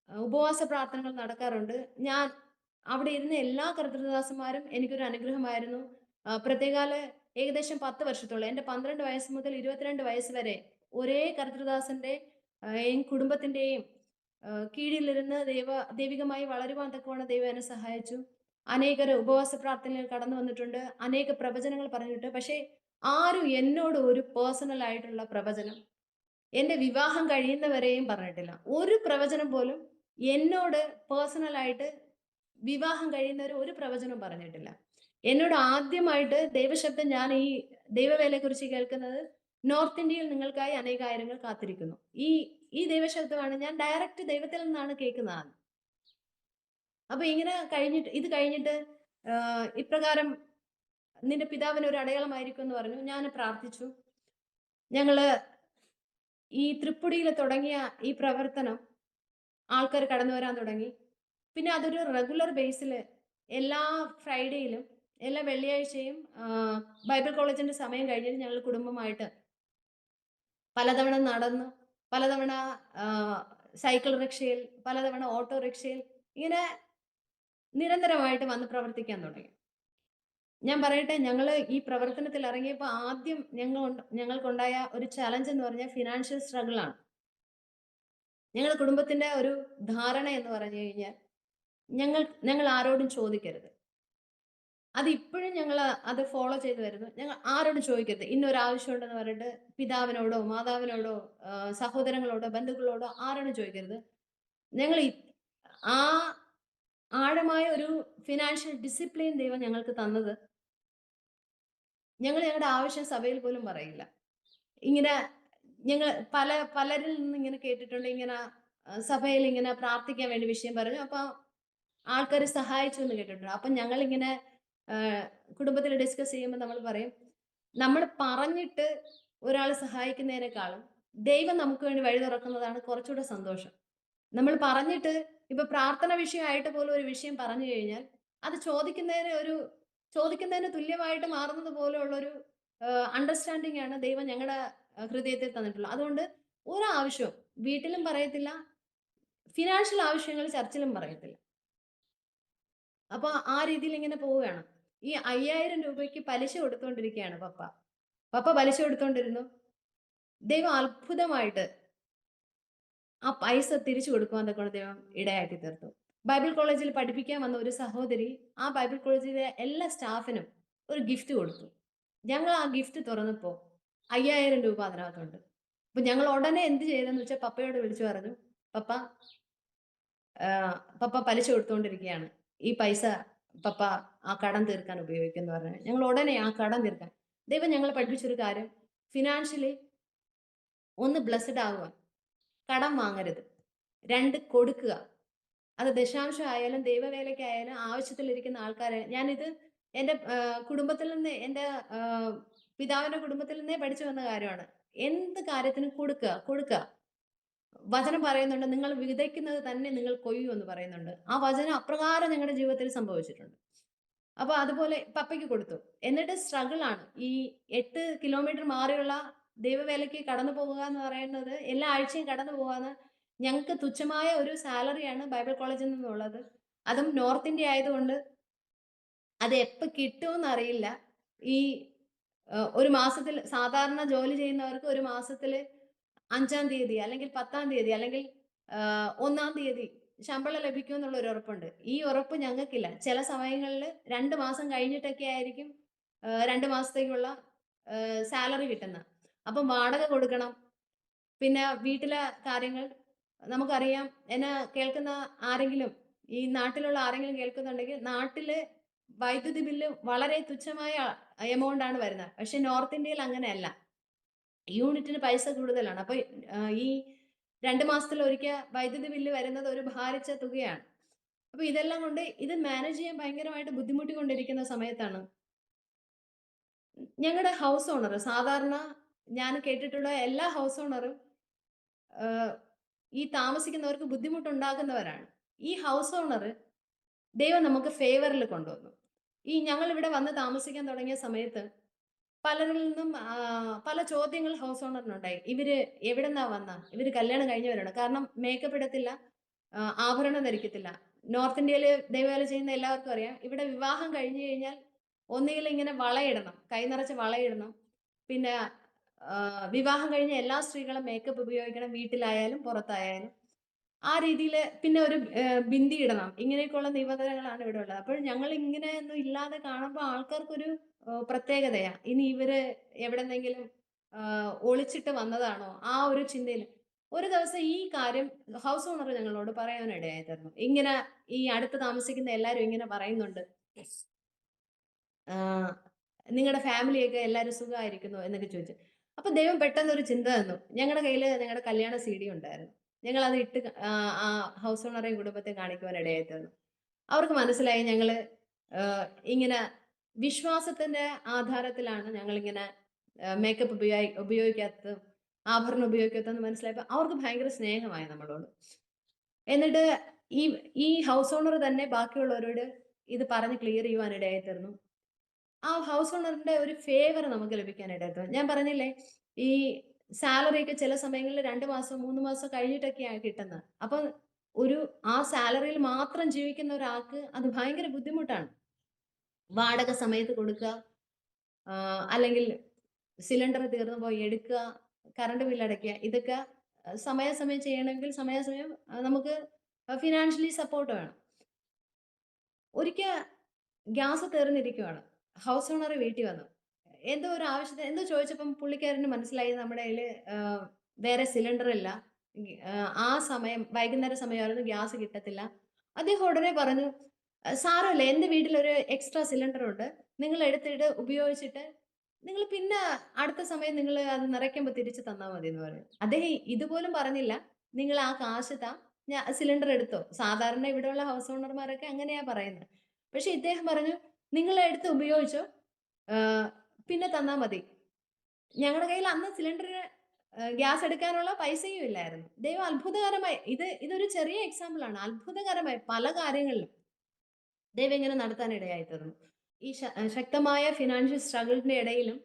ഉപവാസ പ്രാർത്ഥനകൾ നടക്കാറുണ്ട്. ഞാൻ അവിടെ ഇരുന്ന എല്ലാ കർത്തൃദാസന്മാരും എനിക്കൊരു അനുഗ്രഹമായിരുന്നു. പ്രത്യേകാല് ഏകദേശം 10 വർഷത്തോളം എന്റെ 12 വയസ്സ് മുതൽ 22 വയസ്സ് വരെ ഒരേ കർത്തൃദാസന്റെ കുടുംബത്തിന്റെയും കീഴിലിരുന്ന് ദൈവികമായി വളരുവാൻ തക്കവണ്ണം ദൈവം എന്നെ സഹായിച്ചു. അനേകര് ഉപവാസ പ്രാർത്ഥനയിൽ കടന്നു വന്നിട്ടുണ്ട്. അനേക പ്രവചനങ്ങൾ പറഞ്ഞിട്ടുണ്ട്. പക്ഷേ ആരും എന്നോട് ഒരു പേഴ്സണൽ ആയിട്ടുള്ള പ്രവചനം എന്റെ വിവാഹം കഴിയുന്നവരെയും പറഞ്ഞിട്ടില്ല. ഒരു പ്രവചനം പോലും എന്നോട് പേഴ്സണൽ ആയിട്ട് വിവാഹം കഴിയുന്നവർ ഒരു പ്രവചനവും പറഞ്ഞിട്ടില്ല. എന്നോട് ആദ്യമായിട്ട് ദൈവശബ്ദം ഞാൻ ഈ ദൈവവേലയെ കുറിച്ച് കേൾക്കുന്നത് നോർത്ത് ഇന്ത്യയിൽ നിങ്ങൾക്കായി അനേകായിരങ്ങൾ കാത്തിരിക്കുന്നു. ഈ ഈ ദൈവശബ്ദമാണ് ഞാൻ ഡയറക്റ്റ് ദൈവത്തിൽ നിന്നാണ് കേൾക്കുന്നത്. അപ്പൊ ഇത് കഴിഞ്ഞിട്ട് ഇപ്രകാരം നിന്റെ പിതാവിന് ഒരു അടയാളമായിരിക്കും എന്ന് പറഞ്ഞു. ഞാൻ പ്രാർത്ഥിച്ചു. ഞങ്ങള് ഈ തൃപ്പുടിയിൽ തുടങ്ങിയ ഈ പ്രവർത്തനം ആൾക്കാർ കടന്നു വരാൻ തുടങ്ങി. പിന്നെ അതൊരു റെഗുലർ ബേസിൽ എല്ലാ ഫ്രൈഡേയിലും എല്ലാ വെള്ളിയാഴ്ചയും ബൈബിൾ കോളേജിന്റെ സമയം കഴിഞ്ഞിട്ട് ഞങ്ങൾ കുടുംബമായിട്ട് പലതവണ നടന്നു, പലതവണ ആ, സൈക്കിൾ റിക്ഷയിൽ, പലതവണ ഓട്ടോറിക്ഷയിൽ ഇങ്ങനെ നിരന്തരമായിട്ട് വന്ന് പ്രവർത്തിക്കാൻ തുടങ്ങി. ഞാൻ പറയട്ടെ, ഞങ്ങള് ഈ പ്രവർത്തനത്തിൽ ഇറങ്ങിയപ്പോ ആദ്യം ഞങ്ങൾക്കുണ്ടായ ഒരു ചലഞ്ച് എന്ന് പറഞ്ഞാൽ ഫിനാൻഷ്യൽ സ്ട്രഗിൾ ആണ്. ഞങ്ങളുടെ കുടുംബത്തിന്റെ ഒരു ധാരണ എന്ന് പറഞ്ഞു കഴിഞ്ഞാൽ ഞങ്ങൾ ആരോടും ചോദിക്കരുത്. അത് ഇപ്പോഴും ഞങ്ങൾ അത് ഫോളോ ചെയ്ത് വരുന്നു. ഞങ്ങൾ ആരോടും ചോദിക്കരുത്. ഇന്നൊരു ആവശ്യമുണ്ടെന്ന് പറഞ്ഞിട്ട് പിതാവിനോടോ മാതാവിനോടോ സഹോദരങ്ങളോടോ ബന്ധുക്കളോടോ ആരോടും ചോദിക്കരുത്. ഞങ്ങൾ ആ ആഴമായ ഒരു ഫിനാൻഷ്യൽ ഡിസിപ്ലിൻ ദൈവം ഞങ്ങൾക്ക് തന്നത് ഞങ്ങളുടെ ആവശ്യം സഭയിൽ പോലും പറയില്ല. ഇങ്ങനെ ഞങ്ങൾ പലരിൽ നിന്ന് ഇങ്ങനെ കേട്ടിട്ടുണ്ട്. ഇങ്ങനെ സഭയിൽ ഇങ്ങനെ പ്രാർത്ഥിക്കാൻ വേണ്ടി വിഷയം പറഞ്ഞു. അപ്പൊ ആൾക്കാർ സഹായിച്ചു എന്ന് കേട്ടിട്ടുണ്ട്. അപ്പൊ ഞങ്ങളിങ്ങനെ കുടുംബത്തിൽ ഡിസ്കസ് ചെയ്യുമ്പോൾ നമ്മൾ പറയും, നമ്മൾ പറഞ്ഞിട്ട് ഒരാൾ സഹായിക്കുന്നതിനേക്കാളും ദൈവം നമുക്ക് വേണ്ടി വഴി തുറക്കുന്നതാണ് കുറച്ചുകൂടെ സന്തോഷം. നമ്മൾ പറഞ്ഞിട്ട് ഇപ്പൊ പ്രാർത്ഥന വിഷയമായിട്ട് പോലും ഒരു വിഷയം പറഞ്ഞു കഴിഞ്ഞാൽ അത് ചോദിക്കുന്നതിന് തുല്യമായിട്ട് മാറുന്നത് പോലെയുള്ള ഒരു അണ്ടർസ്റ്റാൻഡിംഗ് ആണ് ദൈവം ഞങ്ങളുടെ ഹൃദയത്തിൽ തന്നിട്ടുള്ളത്. അതുകൊണ്ട് ഒരാവശ്യവും വീട്ടിലും പറയത്തില്ല, ഫിനാൻഷ്യൽ ആവശ്യങ്ങൾ ചർച്ചിലും പറയത്തില്ല. അപ്പൊ ആ രീതിയിൽ ഇങ്ങനെ പോവുകയാണ്. ഈ 5000 രൂപയ്ക്ക് പലിശ കൊടുത്തുകൊണ്ടിരിക്കുകയാണ് പപ്പ പലിശ കൊടുത്തോണ്ടിരുന്നു. ദൈവം അത്ഭുതമായിട്ട് ആ പൈസ തിരിച്ചു കൊടുക്കുവാൻ കൊണ്ട് ദൈവം ഇടയാക്കി തീർത്തു. ബൈബിൾ കോളേജിൽ പഠിപ്പിക്കാൻ വന്ന ഒരു സഹോദരി ആ ബൈബിൾ കോളേജിലെ എല്ലാ സ്റ്റാഫിനും ഒരു ഗിഫ്റ്റ് കൊടുത്തു. ഞങ്ങൾ ആ ഗിഫ്റ്റ് തുറന്നപ്പോ 5000 രൂപ അതിനകത്തുണ്ട്. അപ്പൊ ഞങ്ങൾ ഉടനെ എന്ത് ചെയ്തെന്ന് വെച്ചാൽ പപ്പയോട് വിളിച്ചു പറഞ്ഞു, പപ്പ പപ്പ പലിശ കൊടുത്തുകൊണ്ടിരിക്കുകയാണ്, ഈ പൈസ പപ്പ ആ കടം തീർക്കാൻ ഉപയോഗിക്കുന്നു പറഞ്ഞു. ഞങ്ങൾ ഉടനെ ആ കടം തീർക്കാൻ ദൈവം ഞങ്ങളെ പഠിപ്പിച്ചൊരു കാര്യം, ഫിനാൻഷ്യലി ഒന്ന് ബ്ലെസ്ഡ് ആകുവാൻ കടം വാങ്ങരുത്, 2 കൊടുക്കുക. അത് ദശാംശം ആയാലും ദൈവവേലയ്ക്കായാലും ആവശ്യത്തിലിരിക്കുന്ന ആൾക്കാരെ ഞാനിത് എൻ്റെ കുടുംബത്തിൽ നിന്ന് എൻ്റെ പിതാവിന്റെ കുടുംബത്തിൽ നിന്നേ പഠിച്ചു വന്ന കാര്യമാണ്. എന്ത് കാര്യത്തിനും കൊടുക്കുക. വചനം പറയുന്നുണ്ട്, നിങ്ങൾ വിതയ്ക്കുന്നത് തന്നെ നിങ്ങൾ കൊയ്യൂ എന്ന് പറയുന്നുണ്ട്. ആ വചനം അപ്രകാരം ഞങ്ങളുടെ ജീവിതത്തിൽ സംഭവിച്ചിട്ടുണ്ട്. അപ്പൊ അതുപോലെ പപ്പയ്ക്ക് കൊടുത്തു. എന്നിട്ട് സ്ട്രഗിൾ ആണ്. ഈ 8 കിലോമീറ്റർ മാറിയുള്ള ദൈവവേലയ്ക്ക് കടന്നു പോകുക എന്ന് പറയുന്നത്, എല്ലാ ആഴ്ചയും കടന്നു പോകാന്ന് ഞങ്ങൾക്ക് തുച്ഛമായ ഒരു സാലറിയാണ് ബൈബിൾ കോളേജിൽ നിന്നുള്ളത്. അതും നോർത്ത് ഇന്ത്യ ആയതുകൊണ്ട് അത് എപ്പോൾ കിട്ടുമെന്ന് അറിയില്ല. ഈ ഒരു മാസത്തിൽ സാധാരണ ജോലി ചെയ്യുന്നവർക്ക് ഒരു മാസത്തിൽ 5-ാം തീയതി അല്ലെങ്കിൽ 10-ാം തീയതി അല്ലെങ്കിൽ 1-ാം തീയതി ശമ്പളം ലഭിക്കും എന്നുള്ള ഒരു ഉറപ്പുണ്ട്. ഈ ഉറപ്പ് ഞങ്ങൾക്കില്ല. ചില സമയങ്ങളിൽ 2 മാസം കഴിഞ്ഞിട്ടൊക്കെ ആയിരിക്കും 2 മാസത്തേക്കുള്ള സാലറി കിട്ടുന്നത്. അപ്പം വാടക കൊടുക്കണം. പിന്നെ വീട്ടിലെ കാര്യങ്ങൾ നമുക്കറിയാം. എന്നെ കേൾക്കുന്ന ആരെങ്കിലും, ഈ നാട്ടിലുള്ള ആരെങ്കിലും കേൾക്കുന്നുണ്ടെങ്കിൽ, നാട്ടില് വൈദ്യുതി ബില്ല് വളരെ തുച്ഛമായ എമൗണ്ട് ആണ് വരുന്നത്. പക്ഷെ നോർത്ത് ഇന്ത്യയിൽ അങ്ങനെയല്ല. യൂണിറ്റിന് പൈസ കൂടുതലാണ്. അപ്പൊ ഈ 2 മാസത്തിലൊരിക്കൽ വൈദ്യുതി ബില്ല് വരുന്നത് ഒരു ഭാരിച്ച തുകയാണ്. അപ്പൊ ഇതെല്ലാം കൊണ്ട് ഇത് മാനേജ് ചെയ്യാൻ ഭയങ്കരമായിട്ട് ബുദ്ധിമുട്ടിക്കൊണ്ടിരിക്കുന്ന സമയത്താണ് ഞങ്ങളുടെ ഹൗസ് ഓണർ, സാധാരണ ഞാൻ കേട്ടിട്ടുള്ള എല്ലാ ഹൗസ് ഓണറും ഈ താമസിക്കുന്നവർക്ക് ബുദ്ധിമുട്ടുണ്ടാക്കുന്നവരാണ്. ഈ ഹൗസ് ഓണർ ദൈവം നമുക്ക് ഫേവറിൽ കൊണ്ടുവന്നു. ഈ ഞങ്ങൾ ഇവിടെ വന്ന് താമസിക്കാൻ തുടങ്ങിയ സമയത്ത് പലരിൽ നിന്നും പല ചോദ്യങ്ങൾ ഹൗസ് ഓണറിനുണ്ടായി. ഇവര് എവിടെന്നാ വന്ന, ഇവര് കല്യാണം കഴിഞ്ഞവരാണ്. കാരണം മേക്കപ്പ് ഇടത്തില്ല, ആഭരണം ധരിക്കത്തില്ല. നോർത്ത് ഇന്ത്യയിൽ ദൈവവേല ചെയ്യുന്ന എല്ലാവർക്കും അറിയാം, ഇവിടെ വിവാഹം കഴിഞ്ഞു കഴിഞ്ഞാൽ ഒന്നുകിൽ ഇങ്ങനെ വളയിടണം, കൈ നിറച്ച് വളയിടണം. പിന്നെ വിവാഹം കഴിഞ്ഞ എല്ലാ സ്ത്രീകളും മേക്കപ്പ് ഉപയോഗിക്കണം, വീട്ടിലായാലും പുറത്തായാലും. ആ രീതിയിൽ പിന്നെ ഒരു ബിന്ദി ഇടണം. ഇങ്ങനെയൊക്കെയുള്ള നിബന്ധനകളാണ് ഇവിടെ ഉള്ളത്. അപ്പോൾ ഞങ്ങൾ ഇങ്ങനെയൊന്നും ഇല്ലാതെ കാണുമ്പോൾ ആൾക്കാർക്കൊരു പ്രത്യേകതയാ. ഇനി ഇവര് എവിടെന്നെങ്കിലും ഒളിച്ചിട്ട് വന്നതാണോ, ആ ഒരു ചിന്തയിൽ. ഒരു ദിവസം ഈ കാര്യം ഹൗസ് ഓണർ ഞങ്ങളോട് പറയാനിടയായി തീർന്നു. ഇങ്ങനെ ഈ അടുത്ത് താമസിക്കുന്ന എല്ലാരും ഇങ്ങനെ പറയുന്നുണ്ട്, നിങ്ങളുടെ ഫാമിലിയൊക്കെ എല്ലാവരും സുഖമായിരിക്കുന്നു എന്നൊക്കെ ചോദിച്ചു. അപ്പൊ ദൈവം പെട്ടെന്ന് ഒരു ചിന്ത തന്നു. ഞങ്ങളുടെ കയ്യിൽ ഞങ്ങളുടെ കല്യാണ CD ഉണ്ടായിരുന്നു. ഞങ്ങൾ അത് ഇട്ട് ആ ഹൗസ് ഓണറെയും കുടുംബത്തെ കാണിക്കുവാൻ ഇടയായി തീർന്നു. അവർക്ക് മനസ്സിലായി ഞങ്ങള് ഇങ്ങനെ വിശ്വാസത്തിന്റെ ആധാരത്തിലാണ് ഞങ്ങളിങ്ങനെ മേക്കപ്പ് ഉപയോഗിക്കാത്തത്, ആഭരണം ഉപയോഗിക്കാത്തതെന്ന് മനസ്സിലായപ്പോൾ അവർക്ക് ഭയങ്കര സ്നേഹമായി നമ്മളോട്. എന്നിട്ട് ഈ ഹൗസ് ഓണർ തന്നെ ബാക്കിയുള്ളവരോട് ഇത് പറഞ്ഞ് ക്ലിയർ ചെയ്യുവാൻ ഇടയായി തീർന്നു. ആ ഹൗസ് ഓണറിന്റെ ഒരു ഫേവർ നമുക്ക് ലഭിക്കാനിടയായി. ഞാൻ പറഞ്ഞില്ലേ, ഈ സാലറി ഒക്കെ ചില സമയങ്ങളിൽ 2 മാസം 3 മാസം കഴിഞ്ഞിട്ടൊക്കെയാണ് കിട്ടുന്നത്. അപ്പൊ ഒരു ആ സാലറിയിൽ മാത്രം ജീവിക്കുന്ന ഒരാൾക്ക് അത് ഭയങ്കര ബുദ്ധിമുട്ടാണ്. വാടക സമയത്ത് കൊടുക്കുക, അല്ലെങ്കിൽ സിലിണ്ടർ തീർന്നു പോയി എടുക്കുക, കറണ്ട് ബില്ല് അടയ്ക്കുക. ഇതൊക്കെ സമയാസമയം ചെയ്യണമെങ്കിൽ സമയാസമയം നമുക്ക് ഫിനാൻഷ്യലി സപ്പോർട്ട് വേണം. ഒരിക്കൽ ഗ്യാസ് തീർന്നിരിക്കുവാണ്. ഹൗസ് ഓണർ വീട്ടിൽ വന്നു. എന്തോ ഒരു ആവശ്യത്തിന് എന്തോ ചോദിച്ചപ്പം പുള്ളിക്കാരന് മനസ്സിലായി നമ്മുടെ കയ്യില് വേറെ സിലിണ്ടർ ഇല്ല. ആ സമയം വൈകുന്നേര സമയമായിരുന്നു, ഗ്യാസ് കിട്ടത്തില്ല. അദ്ദേഹം ഉടനെ പറഞ്ഞു, സാരമില്ല, എന്റെ വീട്ടിലൊരു എക്സ്ട്രാ സിലിണ്ടർ ഉണ്ട്. നിങ്ങൾ എടുത്തിട്ട് ഉപയോഗിച്ചിട്ട് നിങ്ങൾ പിന്നെ അടുത്ത സമയം നിങ്ങൾ അത് നിറയ്ക്കുമ്പോൾ തിരിച്ച് തന്നാ മതി എന്ന് പറഞ്ഞു. അദ്ദേഹം ഇതുപോലും പറഞ്ഞില്ല, നിങ്ങൾ ആ കാശ് താ, സിലിണ്ടർ എടുത്തോ. സാധാരണ ഇവിടെയുള്ള ഹൗസ് ഓണർമാരൊക്കെ അങ്ങനെയാ പറയുന്നത്. പക്ഷെ ഇദ്ദേഹം പറഞ്ഞു, നിങ്ങൾ എടുത്ത് ഉപയോഗിച്ചോ, ആഹ് പിന്നെ തന്നാ മതി. ഞങ്ങളുടെ കയ്യിൽ അന്ന് സിലിണ്ടറിന് ഗ്യാസ് എടുക്കാനുള്ള പൈസയും ഇല്ലായിരുന്നു. ദൈവം അത്ഭുതകരമായി, ഇതൊരു ചെറിയ എക്സാമ്പിൾ ആണ്. അത്ഭുതകരമായി പല കാര്യങ്ങളിലും ദൈവം ഇങ്ങനെ നടത്താൻ ഇടയായി തീർന്നു. ഈ ശക്തമായ ഫിനാൻഷ്യൽ സ്ട്രഗിളിന്റെ ഇടയിലും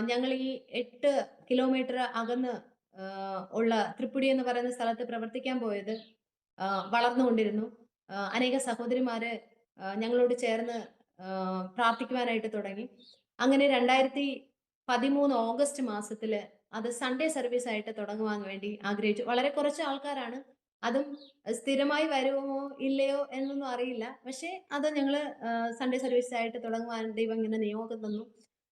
ഞങ്ങൾ ഈ 8 കിലോമീറ്റർ അകന്ന് ഉള്ള തൃപ്പുടി എന്ന് പറയുന്ന സ്ഥലത്ത് പ്രവർത്തിക്കാൻ പോയത് വളർന്നുകൊണ്ടിരുന്നു. അനേക സഹോദരിമാര് ഞങ്ങളോട് ചേർന്ന് പ്രാർത്ഥിക്കുവാനായിട്ട് തുടങ്ങി. അങ്ങനെ 2013 ഓഗസ്റ്റ് മാസത്തില് അത് സൺഡേ സർവീസ് ആയിട്ട് തുടങ്ങുവാൻ വേണ്ടി ആഗ്രഹിച്ചു. വളരെ കുറച്ച് ആൾക്കാരാണ്. അതും സ്ഥിരമായി വരുമോ ഇല്ലയോ എന്നൊന്നും അറിയില്ല. പക്ഷേ അത് ഞങ്ങള് സൺഡേ സർവീസ് ആയിട്ട് തുടങ്ങുവാൻ ദൈവം ഇങ്ങനെ നിയോഗം തന്നു.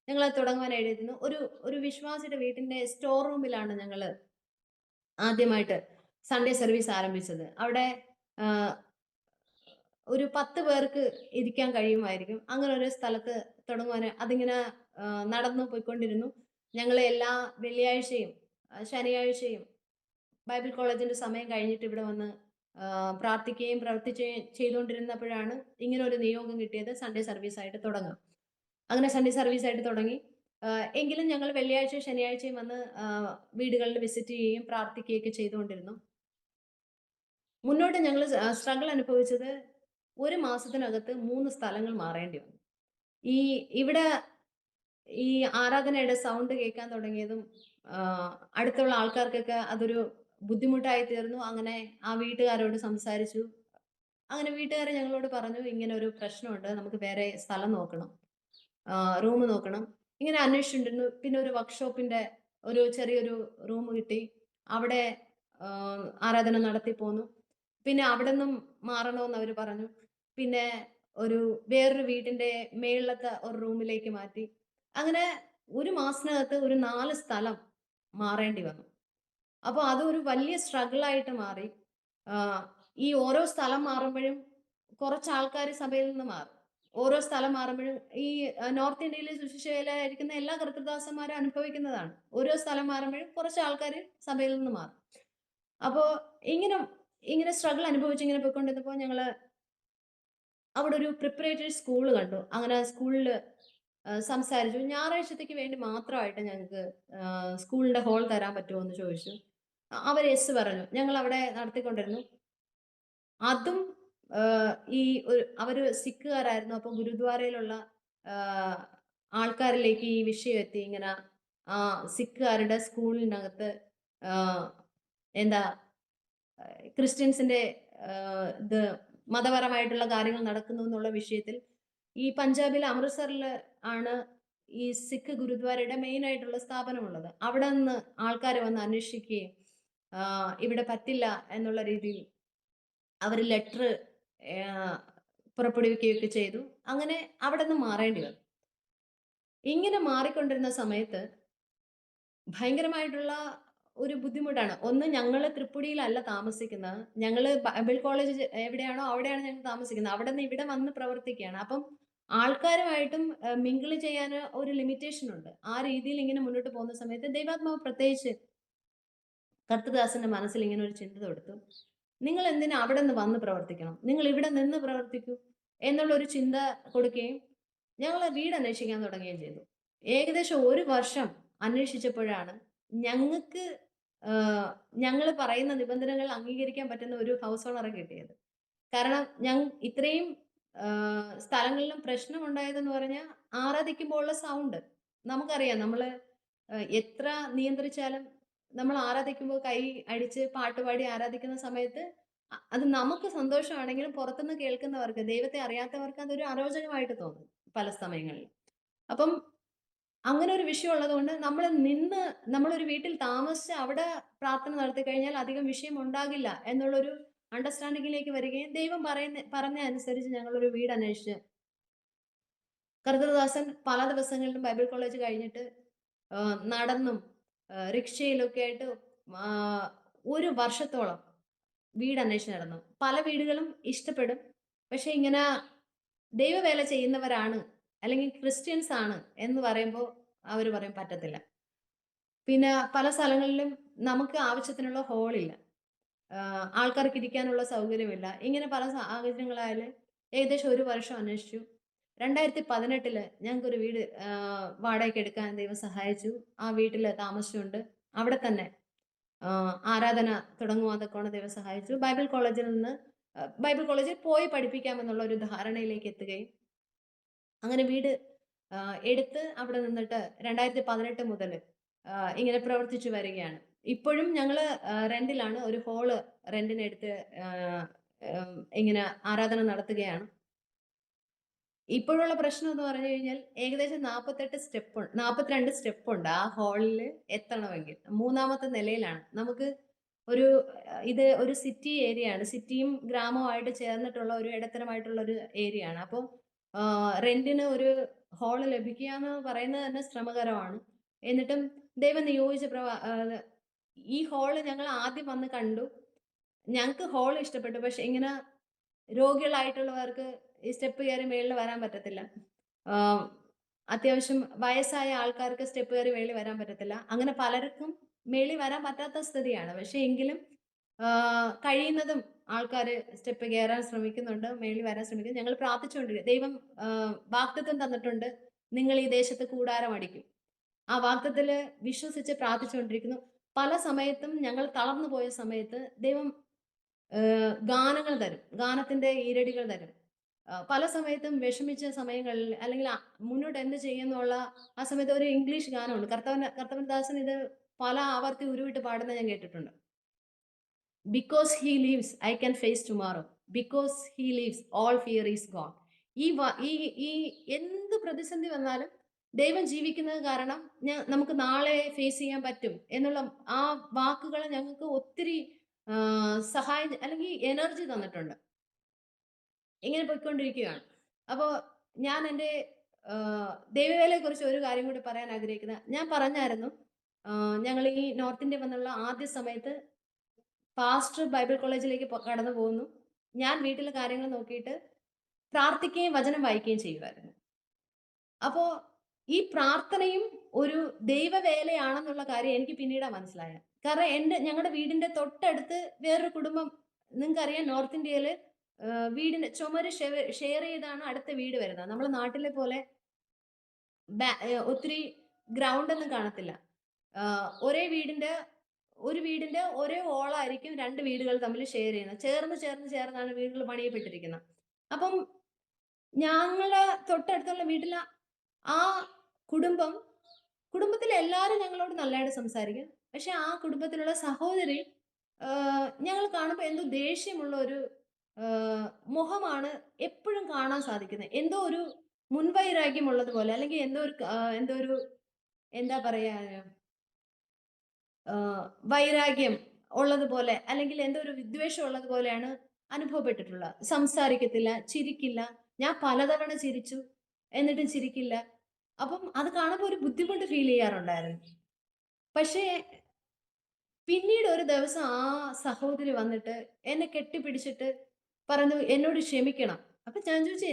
ഞങ്ങളത് തുടങ്ങുവാനായിരുന്നു. ഒരു ഒരു വിശ്വാസിയുടെ വീട്ടിന്റെ സ്റ്റോർ റൂമിലാണ് ഞങ്ങള് ആദ്യമായിട്ട് സൺഡേ സർവീസ് ആരംഭിച്ചത്. അവിടെ ആഹ് ഒരു 10 പേർക്ക് ഇരിക്കാൻ കഴിയുമായിരിക്കും. അങ്ങനെ ഒരു സ്ഥലത്ത് തുടങ്ങുവാന് അതിങ്ങനെ നടന്നു പോയിക്കൊണ്ടിരുന്നു. ഞങ്ങള് എല്ലാ വെള്ളിയാഴ്ചയും ശനിയാഴ്ചയും ബൈബിൾ കോളേജിന്റെ സമയം കഴിഞ്ഞിട്ട് ഇവിടെ വന്ന് പ്രാർത്ഥിക്കുകയും പ്രവർത്തിക്കുകയും ചെയ്തുകൊണ്ടിരുന്നപ്പോഴാണ് ഇങ്ങനെ ഒരു നിയോഗം കിട്ടിയത്, സൺഡേ സർവീസ് ആയിട്ട് തുടങ്ങാം. അങ്ങനെ സൺഡേ സർവീസ് ആയിട്ട് തുടങ്ങി. എങ്കിലും ഞങ്ങൾ വെള്ളിയാഴ്ചയും ശനിയാഴ്ചയും വന്ന് വീടുകളിൽ വിസിറ്റ് ചെയ്യുകയും പ്രാർത്ഥിക്കുകയൊക്കെ ചെയ്തുകൊണ്ടിരുന്നു. മുന്നോട്ട് ഞങ്ങൾ സ്ട്രഗിൾ അനുഭവിച്ചത് 1 മാസത്തിനകത്ത് 3 സ്ഥലങ്ങൾ മാറേണ്ടി വന്നു. ഈ ഇവിടെ ഈ ആരാധനയുടെ സൗണ്ട് കേൾക്കാൻ തുടങ്ങിയതും അടുത്തുള്ള ആൾക്കാർക്കൊക്കെ അതൊരു ബുദ്ധിമുട്ടായി തീർന്നു. അങ്ങനെ ആ വീട്ടുകാരോട് സംസാരിച്ചു. അങ്ങനെ വീട്ടുകാര് ഞങ്ങളോട് പറഞ്ഞു, ഇങ്ങനെ ഒരു പ്രശ്നമുണ്ട്, നമുക്ക് വേറെ സ്ഥലം നോക്കണം, റൂം നോക്കണം. ഇങ്ങനെ അന്വേഷിച്ചുകൊണ്ടിരുന്നു. പിന്നെ ഒരു വർക്ക്ഷോപ്പിന്റെ ഒരു ചെറിയൊരു റൂം കിട്ടി. അവിടെ ആരാധന നടത്തി പോന്നു. പിന്നെ അവിടെന്നും മാറണമെന്ന് അവര് പറഞ്ഞു. പിന്നെ വേറൊരു വീടിന്റെ മേളിലത്തെ ഒരു റൂമിലേക്ക് മാറ്റി. അങ്ങനെ 1 മാസത്തിനകത്ത് ഒരു 4 സ്ഥലം മാറേണ്ടി വന്നു. അപ്പൊ അതൊരു വലിയ സ്ട്രഗിൾ ആയിട്ട് മാറി. ആഹ് ഈ ഓരോ സ്ഥലം മാറുമ്പോഴും കുറച്ച് ആൾക്കാര് സഭയിൽ നിന്ന് മാറും. ഓരോ സ്ഥലം മാറുമ്പോഴും ഈ നോർത്ത് ഇന്ത്യയിലെ സുവിശേഷയിലായിരിക്കുന്ന എല്ലാ കർത്തൃദാസന്മാരും അനുഭവിക്കുന്നതാണ്. ഓരോ സ്ഥലം മാറുമ്പോഴും കുറച്ച് ആൾക്കാര് സഭയിൽ നിന്ന് മാറും. അപ്പോ ഇങ്ങനെ ഇങ്ങനെ സ്ട്രഗിൾ അനുഭവിച്ച് ഇങ്ങനെ പോയിക്കൊണ്ടിരുന്നപ്പോ ഞങ്ങള് അവിടെ ഒരു പ്രിപ്പറേറ്ററി സ്കൂള് കണ്ടു. അങ്ങനെ സ്കൂളില് സംസാരിച്ചു. ഞായറാഴ്ചത്തേക്ക് വേണ്ടി മാത്രമായിട്ട് ഞങ്ങൾക്ക് സ്കൂളിന്റെ ഹോൾ തരാൻ പറ്റുമോ എന്ന് ചോദിച്ചു. അവര് യെസ് പറഞ്ഞു. ഞങ്ങൾ അവിടെ നടത്തിക്കൊണ്ടിരുന്നു. അതും ഈ അവര് സിഖുകാരായിരുന്നു. അപ്പൊ ഗുരുദ്വാരയിലുള്ള ആഹ് ആൾക്കാരിലേക്ക് ഈ വിഷയം എത്തി. ഇങ്ങനെ സിഖുകാരുടെ സ്കൂളിനകത്ത് ആഹ് എന്താ ക്രിസ്ത്യൻസിന്റെ ഇത് മതപരമായിട്ടുള്ള കാര്യങ്ങൾ നടക്കുന്നു എന്നുള്ള വിഷയത്തിൽ ഈ പഞ്ചാബിലെ അമൃത്സറില് ആണ് ഈ സിഖ് ഗുരുദ്വാരയുടെ മെയിൻ ആയിട്ടുള്ള സ്ഥാപനമുള്ളത്. അവിടെ നിന്ന് ആൾക്കാർ വന്ന് അന്വേഷിക്കുകയും ഇവിടെ പറ്റില്ല എന്നുള്ള രീതിയിൽ അവർ ലെറ്റർ പുറപ്പെടുവിക്കുകയൊക്കെ ചെയ്തു. അങ്ങനെ അവിടെ നിന്ന് മാറേണ്ടി വന്നു. ഇങ്ങനെ മാറിക്കൊണ്ടിരുന്ന സമയത്ത് ഭയങ്കരമായിട്ടുള്ള ഒരു ബുദ്ധിമുട്ടാണ്. ഒന്ന്, ഞങ്ങള് തൃപ്പുടിയിലല്ല താമസിക്കുന്നത്. ഞങ്ങള് ബൈബിൾ കോളേജ് എവിടെയാണോ അവിടെയാണ് ഞങ്ങൾ താമസിക്കുന്നത്. അവിടെ നിന്ന് ഇവിടെ വന്ന് പ്രവർത്തിക്കുകയാണ്. അപ്പം ആൾക്കാരുമായിട്ടും മിങ്കിൾ ചെയ്യാൻ ഒരു ലിമിറ്റേഷൻ ഉണ്ട്. ആ രീതിയിൽ ഇങ്ങനെ മുന്നോട്ട് പോകുന്ന സമയത്ത് ദൈവാത്മാവ് പ്രത്യേകിച്ച് കർത്തൃദാസന്റെ മനസ്സിൽ ഇങ്ങനെ ഒരു ചിന്ത കൊടുത്തു. നിങ്ങൾ എന്തിനാ അവിടെ നിന്ന് വന്ന് പ്രവർത്തിക്കണം? നിങ്ങൾ ഇവിടെ നിന്ന് പ്രവർത്തിക്കൂ എന്നുള്ള ഒരു ചിന്ത കൊടുക്കുകയും ഞങ്ങൾ വീട് അന്വേഷിക്കാൻ തുടങ്ങുകയും ചെയ്തു. ഏകദേശം 1 വർഷം അന്വേഷിച്ചപ്പോഴാണ് ഞങ്ങൾക്ക് ഞങ്ങൾ പറയുന്ന നിബന്ധനകൾ അംഗീകരിക്കാൻ പറ്റുന്ന ഒരു ഹൗസ് ഓണറെ കിട്ടിയത്. കാരണം ഇത്രയും സ്ഥലങ്ങളിലും പ്രശ്നം ഉണ്ടായതെന്ന് പറഞ്ഞാൽ ആരാധിക്കുമ്പോൾ ഉള്ള സൗണ്ട് നമുക്കറിയാം. നമ്മള് എത്ര നിയന്ത്രിച്ചാലും നമ്മൾ ആരാധിക്കുമ്പോൾ കൈ അടിച്ച് പാട്ടുപാടി ആരാധിക്കുന്ന സമയത്ത് അത് നമുക്ക് സന്തോഷമാണെങ്കിലും പുറത്തുനിന്ന് കേൾക്കുന്നവർക്ക്, ദൈവത്തെ അറിയാത്തവർക്ക് അതൊരു അരോചകമായിട്ട് തോന്നും പല സമയങ്ങളിൽ. അപ്പം അങ്ങനെ ഒരു വിഷയം ഉള്ളതുകൊണ്ട് നമ്മളൊരു വീട്ടിൽ താമസിച്ച് അവിടെ പ്രാർത്ഥന നടത്തി കഴിഞ്ഞാൽ അധികം വിഷയം ഉണ്ടാകില്ല എന്നുള്ളൊരു അണ്ടർസ്റ്റാൻഡിങ്ങിലേക്ക് വരികയും ദൈവം പറഞ്ഞ അനുസരിച്ച് ഞങ്ങളൊരു വീട് അന്വേഷിച്ച് കർത്തൃദാസൻ പല ദിവസങ്ങളിലും ബൈബിൾ കോളേജ് കഴിഞ്ഞിട്ട് നടന്നും റിക്ഷയിലൊക്കെ ആയിട്ട് ആ, ഒരു വർഷത്തോളം വീട് അന്വേഷിച്ച് നടന്നു. പല വീടുകളും ഇഷ്ടപ്പെടും. പക്ഷെ ഇങ്ങനെ ദൈവവേല ചെയ്യുന്നവരാണ് അല്ലെങ്കിൽ ക്രിസ്ത്യൻസ് ആണ് എന്ന് പറയുമ്പോൾ അവര് പറയും പറ്റത്തില്ല. പിന്നെ പല സ്ഥലങ്ങളിലും നമുക്ക് ആവശ്യത്തിനുള്ള ഹാളില്ല. ആൾക്കാർക്ക് ഇരിക്കാനുള്ള സൗകര്യമില്ല. ഇങ്ങനെ പല സാഹചര്യങ്ങളാല് ഏകദേശം 1 വർഷം അന്വേഷിച്ചു. 2018 ഞങ്ങൾക്കൊരു വീട് വാടകയ്ക്ക് എടുക്കാൻ ദൈവം സഹായിച്ചു. ആ വീട്ടില് താമസിച്ചുകൊണ്ട് അവിടെ തന്നെ ആരാധന തുടങ്ങുവാൻ ദൈവം സഹായിച്ചു. ബൈബിൾ കോളേജിൽ പോയി പഠിപ്പിക്കാമെന്നുള്ള ഒരു ധാരണയിലേക്ക് എത്തുകയും അങ്ങനെ വീട് എടുത്ത് അവിടെ നിന്നിട്ട് 2018 മുതല് ഇങ്ങനെ പ്രവർത്തിച്ചു വരികയാണ്. ഇപ്പോഴും ഞങ്ങള് റെന്റിലാണ്. ഒരു ഹാള് റെന്റിനെടുത്ത് ഇങ്ങനെ ആരാധന നടത്തുകയാണ്. ഇപ്പോഴുള്ള പ്രശ്നം എന്ന് പറഞ്ഞു കഴിഞ്ഞാൽ ഏകദേശം 42 സ്റ്റെപ്പുണ്ട് ആ ഹാളിൽ എത്തണമെങ്കിൽ. 3-ാമത്തെ നിലയിലാണ്. നമുക്ക് ഇത് ഒരു സിറ്റി ഏരിയ ആണ്. സിറ്റിയും ഗ്രാമവുമായിട്ട് ചേർന്നിട്ടുള്ള ഒരു ഇടത്തരമായിട്ടുള്ള ഒരു ഏരിയ ആണ്. അപ്പോൾ റെന്റിന് ഒരു ഹാള് ലഭിക്കുക എന്ന് പറയുന്നത് തന്നെ ശ്രമകരമാണ്. എന്നിട്ടും ദൈവം നിയോഗിച്ച ഈ ഹാള് ഞങ്ങൾ ആദ്യം വന്ന് കണ്ടു. ഞങ്ങക്ക് ഹാൾ ഇഷ്ടപ്പെട്ടു. പക്ഷെ ഇങ്ങനെ രോഗികളായിട്ടുള്ളവർക്ക് ഈ സ്റ്റെപ്പ് കയറി മേളിൽ വരാൻ പറ്റത്തില്ല. അത്യാവശ്യം വയസ്സായ ആൾക്കാർക്ക് സ്റ്റെപ്പ് കയറി മേളിൽ വരാൻ പറ്റത്തില്ല. അങ്ങനെ പലർക്കും മേളിൽ വരാൻ പറ്റാത്ത സ്ഥിതിയാണ്. പക്ഷെ എങ്കിലും കഴിയുന്നതും ആൾക്കാര് സ്റ്റെപ്പ് കയറാൻ ശ്രമിക്കുന്നുണ്ട്, മേളിൽ വരാൻ ശ്രമിക്കുന്നു. ഞങ്ങൾ പ്രാർത്ഥിച്ചുകൊണ്ടിരിക്കും. ദൈവം വാഗ്ദത്തം തന്നിട്ടുണ്ട്, നിങ്ങൾ ഈ ദേശത്ത് കൂടാരം അടിക്കും. ആ വാഗ്ദത്തത്തില് വിശ്വസിച്ച് പ്രാർത്ഥിച്ചുകൊണ്ടിരിക്കുന്നു. പല സമയത്തും ഞങ്ങൾ തളർന്നു പോയ സമയത്ത് ദൈവം ഗാനങ്ങൾ തരും, ഗാനത്തിന്റെ ഈരടികൾ തരും. പല സമയത്തും വിഷമിച്ച സമയങ്ങളിൽ അല്ലെങ്കിൽ മുന്നോട്ട് എന്ത് ചെയ്യുന്നുള്ള ആ സമയത്ത് ഒരു ഇംഗ്ലീഷ് ഗാനമുണ്ട്. കർത്തവൻദാസൻ ഇത് പല ആവർത്തി ഉരുവിട്ട് പാടുന്നത് ഞാൻ കേട്ടിട്ടുണ്ട്. Because he lives I can face tomorrow, because he lives all fear is gone. ഈ എന്ത് പ്രതിസന്ധി വന്നാലും ദൈവം ജീവിക്കുന്നത് കാരണം നമുക്ക് നാളെ ഫേസ് ചെയ്യാൻ പറ്റും എന്നുള്ള ആ വാക്കുകൾ ഞങ്ങൾക്ക് ഒത്തിരി സഹായം അല്ലെങ്കിൽ എനർജി തന്നിട്ടുണ്ട്. ഇങ്ങനെ പോയിക്കൊണ്ടിരിക്കുകയാണ്. അപ്പോൾ ഞാൻ എൻ്റെ ദൈവവേലയെ കുറിച്ച് ഒരു കാര്യം കൂടി പറയാൻ ആഗ്രഹിക്കുന്നത്, ഞാൻ പറഞ്ഞായിരുന്നു ഞങ്ങൾ ഈ നോർത്ത് ഇന്ത്യ വന്നുള്ള ആദ്യ സമയത്ത് പാസ്റ്റർ ബൈബിൾ കോളേജിലേക്ക് കടന്നു പോകുന്നു. ഞാൻ വീട്ടിലെ കാര്യങ്ങൾ നോക്കിയിട്ട് പ്രാർത്ഥിക്കുകയും വചനം വായിക്കുകയും ചെയ്യുമായിരുന്നു. അപ്പോ ഈ പ്രാർത്ഥനയും ഒരു ദൈവവേലയാണെന്നുള്ള കാര്യം എനിക്ക് പിന്നീടാ മനസ്സിലായത്. കാരണം ഞങ്ങളുടെ വീടിന്റെ തൊട്ടടുത്ത് വേറൊരു കുടുംബം, നിങ്ങൾക്കറിയാം നോർത്ത് ഇന്ത്യയില് വീടിന്റെ ചുമര് ഷെയർ ചെയ്താണ് അടുത്ത വീട് വരുന്നത്. നമ്മുടെ നാട്ടിലെ പോലെ ഒത്തിരി ഗ്രൗണ്ട് ഒന്നും കാണത്തില്ല. ഒരു വീടിന്റെ ഒരേ ഓളായിരിക്കും 2 വീടുകൾ തമ്മിൽ ഷെയർ ചെയ്യുന്നത്. ചേർന്നാണ് വീടുകൾ പണിയപ്പെട്ടിരിക്കുന്നത്. അപ്പം ഞങ്ങളുടെ തൊട്ടടുത്തുള്ള വീട്ടിലെ ആ കുടുംബത്തിലെ എല്ലാവരും ഞങ്ങളോട് നല്ലതായിട്ട് സംസാരിക്കും. പക്ഷെ ആ കുടുംബത്തിലുള്ള സഹോദരി ഞങ്ങൾ കാണുമ്പോൾ എന്തോ ദേഷ്യമുള്ള ഒരു മുഖമാണ് എപ്പോഴും കാണാൻ സാധിക്കുന്നത്. എന്തോ ഒരു മുൻവൈരാഗ്യം ഉള്ളതുപോലെ, അല്ലെങ്കിൽ എന്തോ ഒരു എന്താ പറയാ, വൈരാഗ്യം ഉള്ളതുപോലെ, അല്ലെങ്കിൽ എന്തോ ഒരു വിദ്വേഷം ഉള്ളതുപോലെയാണ് അനുഭവപ്പെട്ടിട്ടുള്ളത്. സംസാരിക്കത്തില്ല, ചിരിക്കില്ല. ഞാൻ പലതവണ ചിരിച്ചു, എന്നിട്ടും ചിരിക്കില്ല. അപ്പം അത് കാണുമ്പോൾ ഒരു ബുദ്ധിമുട്ട് ഫീൽ ചെയ്യാറുണ്ടായിരുന്നു. പക്ഷേ പിന്നീട് ഒരു ദിവസം ആ സഹോദരി വന്നിട്ട് എന്നെ കെട്ടിപ്പിടിച്ചിട്ട് പറഞ്ഞു എന്നോട് ക്ഷമിക്കണം. അപ്പൊ ഞാൻ ചോദിച്ചു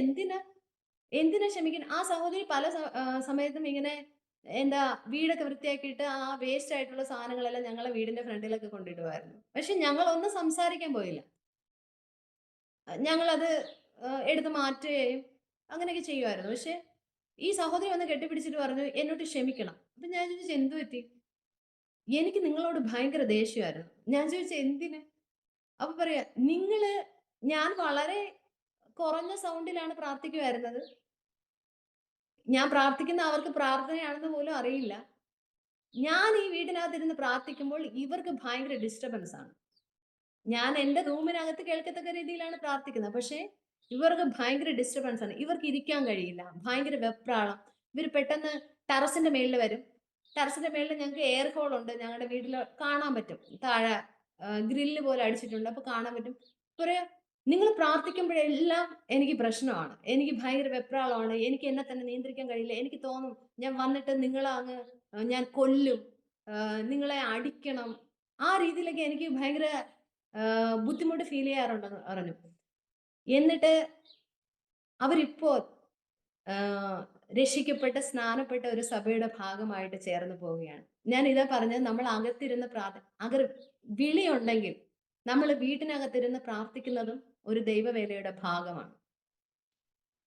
എന്തിനാ ക്ഷമിക്കണം? ആ സഹോദരി പല സമയത്തും ഇങ്ങനെ എന്താ വീടൊക്കെ വൃത്തിയാക്കിയിട്ട് ആ വേസ്റ്റ് ആയിട്ടുള്ള സാധനങ്ങളെല്ലാം ഞങ്ങളെ വീടിന്റെ ഫ്രണ്ടിലൊക്കെ കൊണ്ടിടുമായിരുന്നു. പക്ഷെ ഞങ്ങളൊന്നും സംസാരിക്കാൻ പോയില്ല. ഞങ്ങളത് എടുത്ത് മാറ്റുകയും അങ്ങനെയൊക്കെ ചെയ്യുമായിരുന്നു. പക്ഷെ ഈ സഹോദരി വന്ന് കെട്ടിപ്പിടിച്ചിട്ട് പറഞ്ഞു എന്നോട് ക്ഷമിക്കണം. അപ്പൊ ഞാൻ ചോദിച്ചു എന്തു പറ്റി? എനിക്ക് നിങ്ങളോട് ഭയങ്കര ദേഷ്യമായിരുന്നു. ഞാൻ ചോദിച്ചു എന്തിന്? അപ്പൊ പറയാ ഞാൻ വളരെ കുറഞ്ഞ സൗണ്ടിലാണ് പ്രാർത്ഥിക്കുമായിരുന്നത്. ഞാൻ പ്രാർത്ഥിക്കുന്ന അവർക്ക് പ്രാർത്ഥനയാണെന്ന് പോലും അറിയില്ല. ഞാൻ ഈ വീടിനകത്തിരുന്ന് പ്രാർത്ഥിക്കുമ്പോൾ ഇവർക്ക് ഭയങ്കര ഡിസ്റ്റർബൻസ് ആണ്. ഞാൻ എൻ്റെ റൂമിനകത്ത് കേൾക്കത്തക്ക രീതിയിലാണ് പ്രാർത്ഥിക്കുന്നത്. പക്ഷേ ഇവർക്ക് ഭയങ്കര ഡിസ്റ്റർബൻസ് ആണ്. ഇവർക്ക് ഇരിക്കാൻ കഴിയില്ല. ഭയങ്കര വെപ്രാളം. ഇവര് പെട്ടെന്ന് ടെറസിന്റെ മേളില് വരും. ടെറസിന്റെ മേളില് ഞങ്ങക്ക് എയർ ഹോൾ ഉണ്ട്. ഞങ്ങളുടെ വീട്ടില് കാണാൻ പറ്റും. താഴെ ഗ്രില്ല് പോലെ അടിച്ചിട്ടുണ്ട്. അപ്പൊ കാണാൻ പറ്റും. പറയാ, "നിങ്ങള് പ്രാർത്ഥിക്കുമ്പഴെല്ലാം എനിക്ക് പ്രശ്നമാണ്. എനിക്ക് ഭയങ്കര വെപ്രാളമാണ്. എനിക്ക് എന്നെ തന്നെ നിയന്ത്രിക്കാൻ കഴിയില്ല. എനിക്ക് തോന്നും ഞാൻ വന്നിട്ട് നിങ്ങളെ അങ്ങ് ഞാൻ കൊല്ലും. നിങ്ങളെ അടിക്കണം." ആ രീതിയിലൊക്കെ എനിക്ക് ഭയങ്കര ബുദ്ധിമുട്ട് ഫീൽ ചെയ്യാറുണ്ടെന്ന് പറഞ്ഞു. എന്നിട്ട് അവരിപ്പോ ആഹ് രക്ഷിക്കപ്പെട്ട് സ്നാനപ്പെട്ട ഒരു സഭയുടെ ഭാഗമായിട്ട് ചേർന്ന് പോവുകയാണ്. ഞാൻ ഇതാ പറഞ്ഞത്, നമ്മൾ അകത്തിരുന്ന് വിളിയുണ്ടെങ്കിൽ നമ്മൾ വീട്ടിനകത്തിരുന്ന് പ്രാർത്ഥിക്കുന്നതും ഒരു ദൈവവേലയുടെ ഭാഗമാണ്.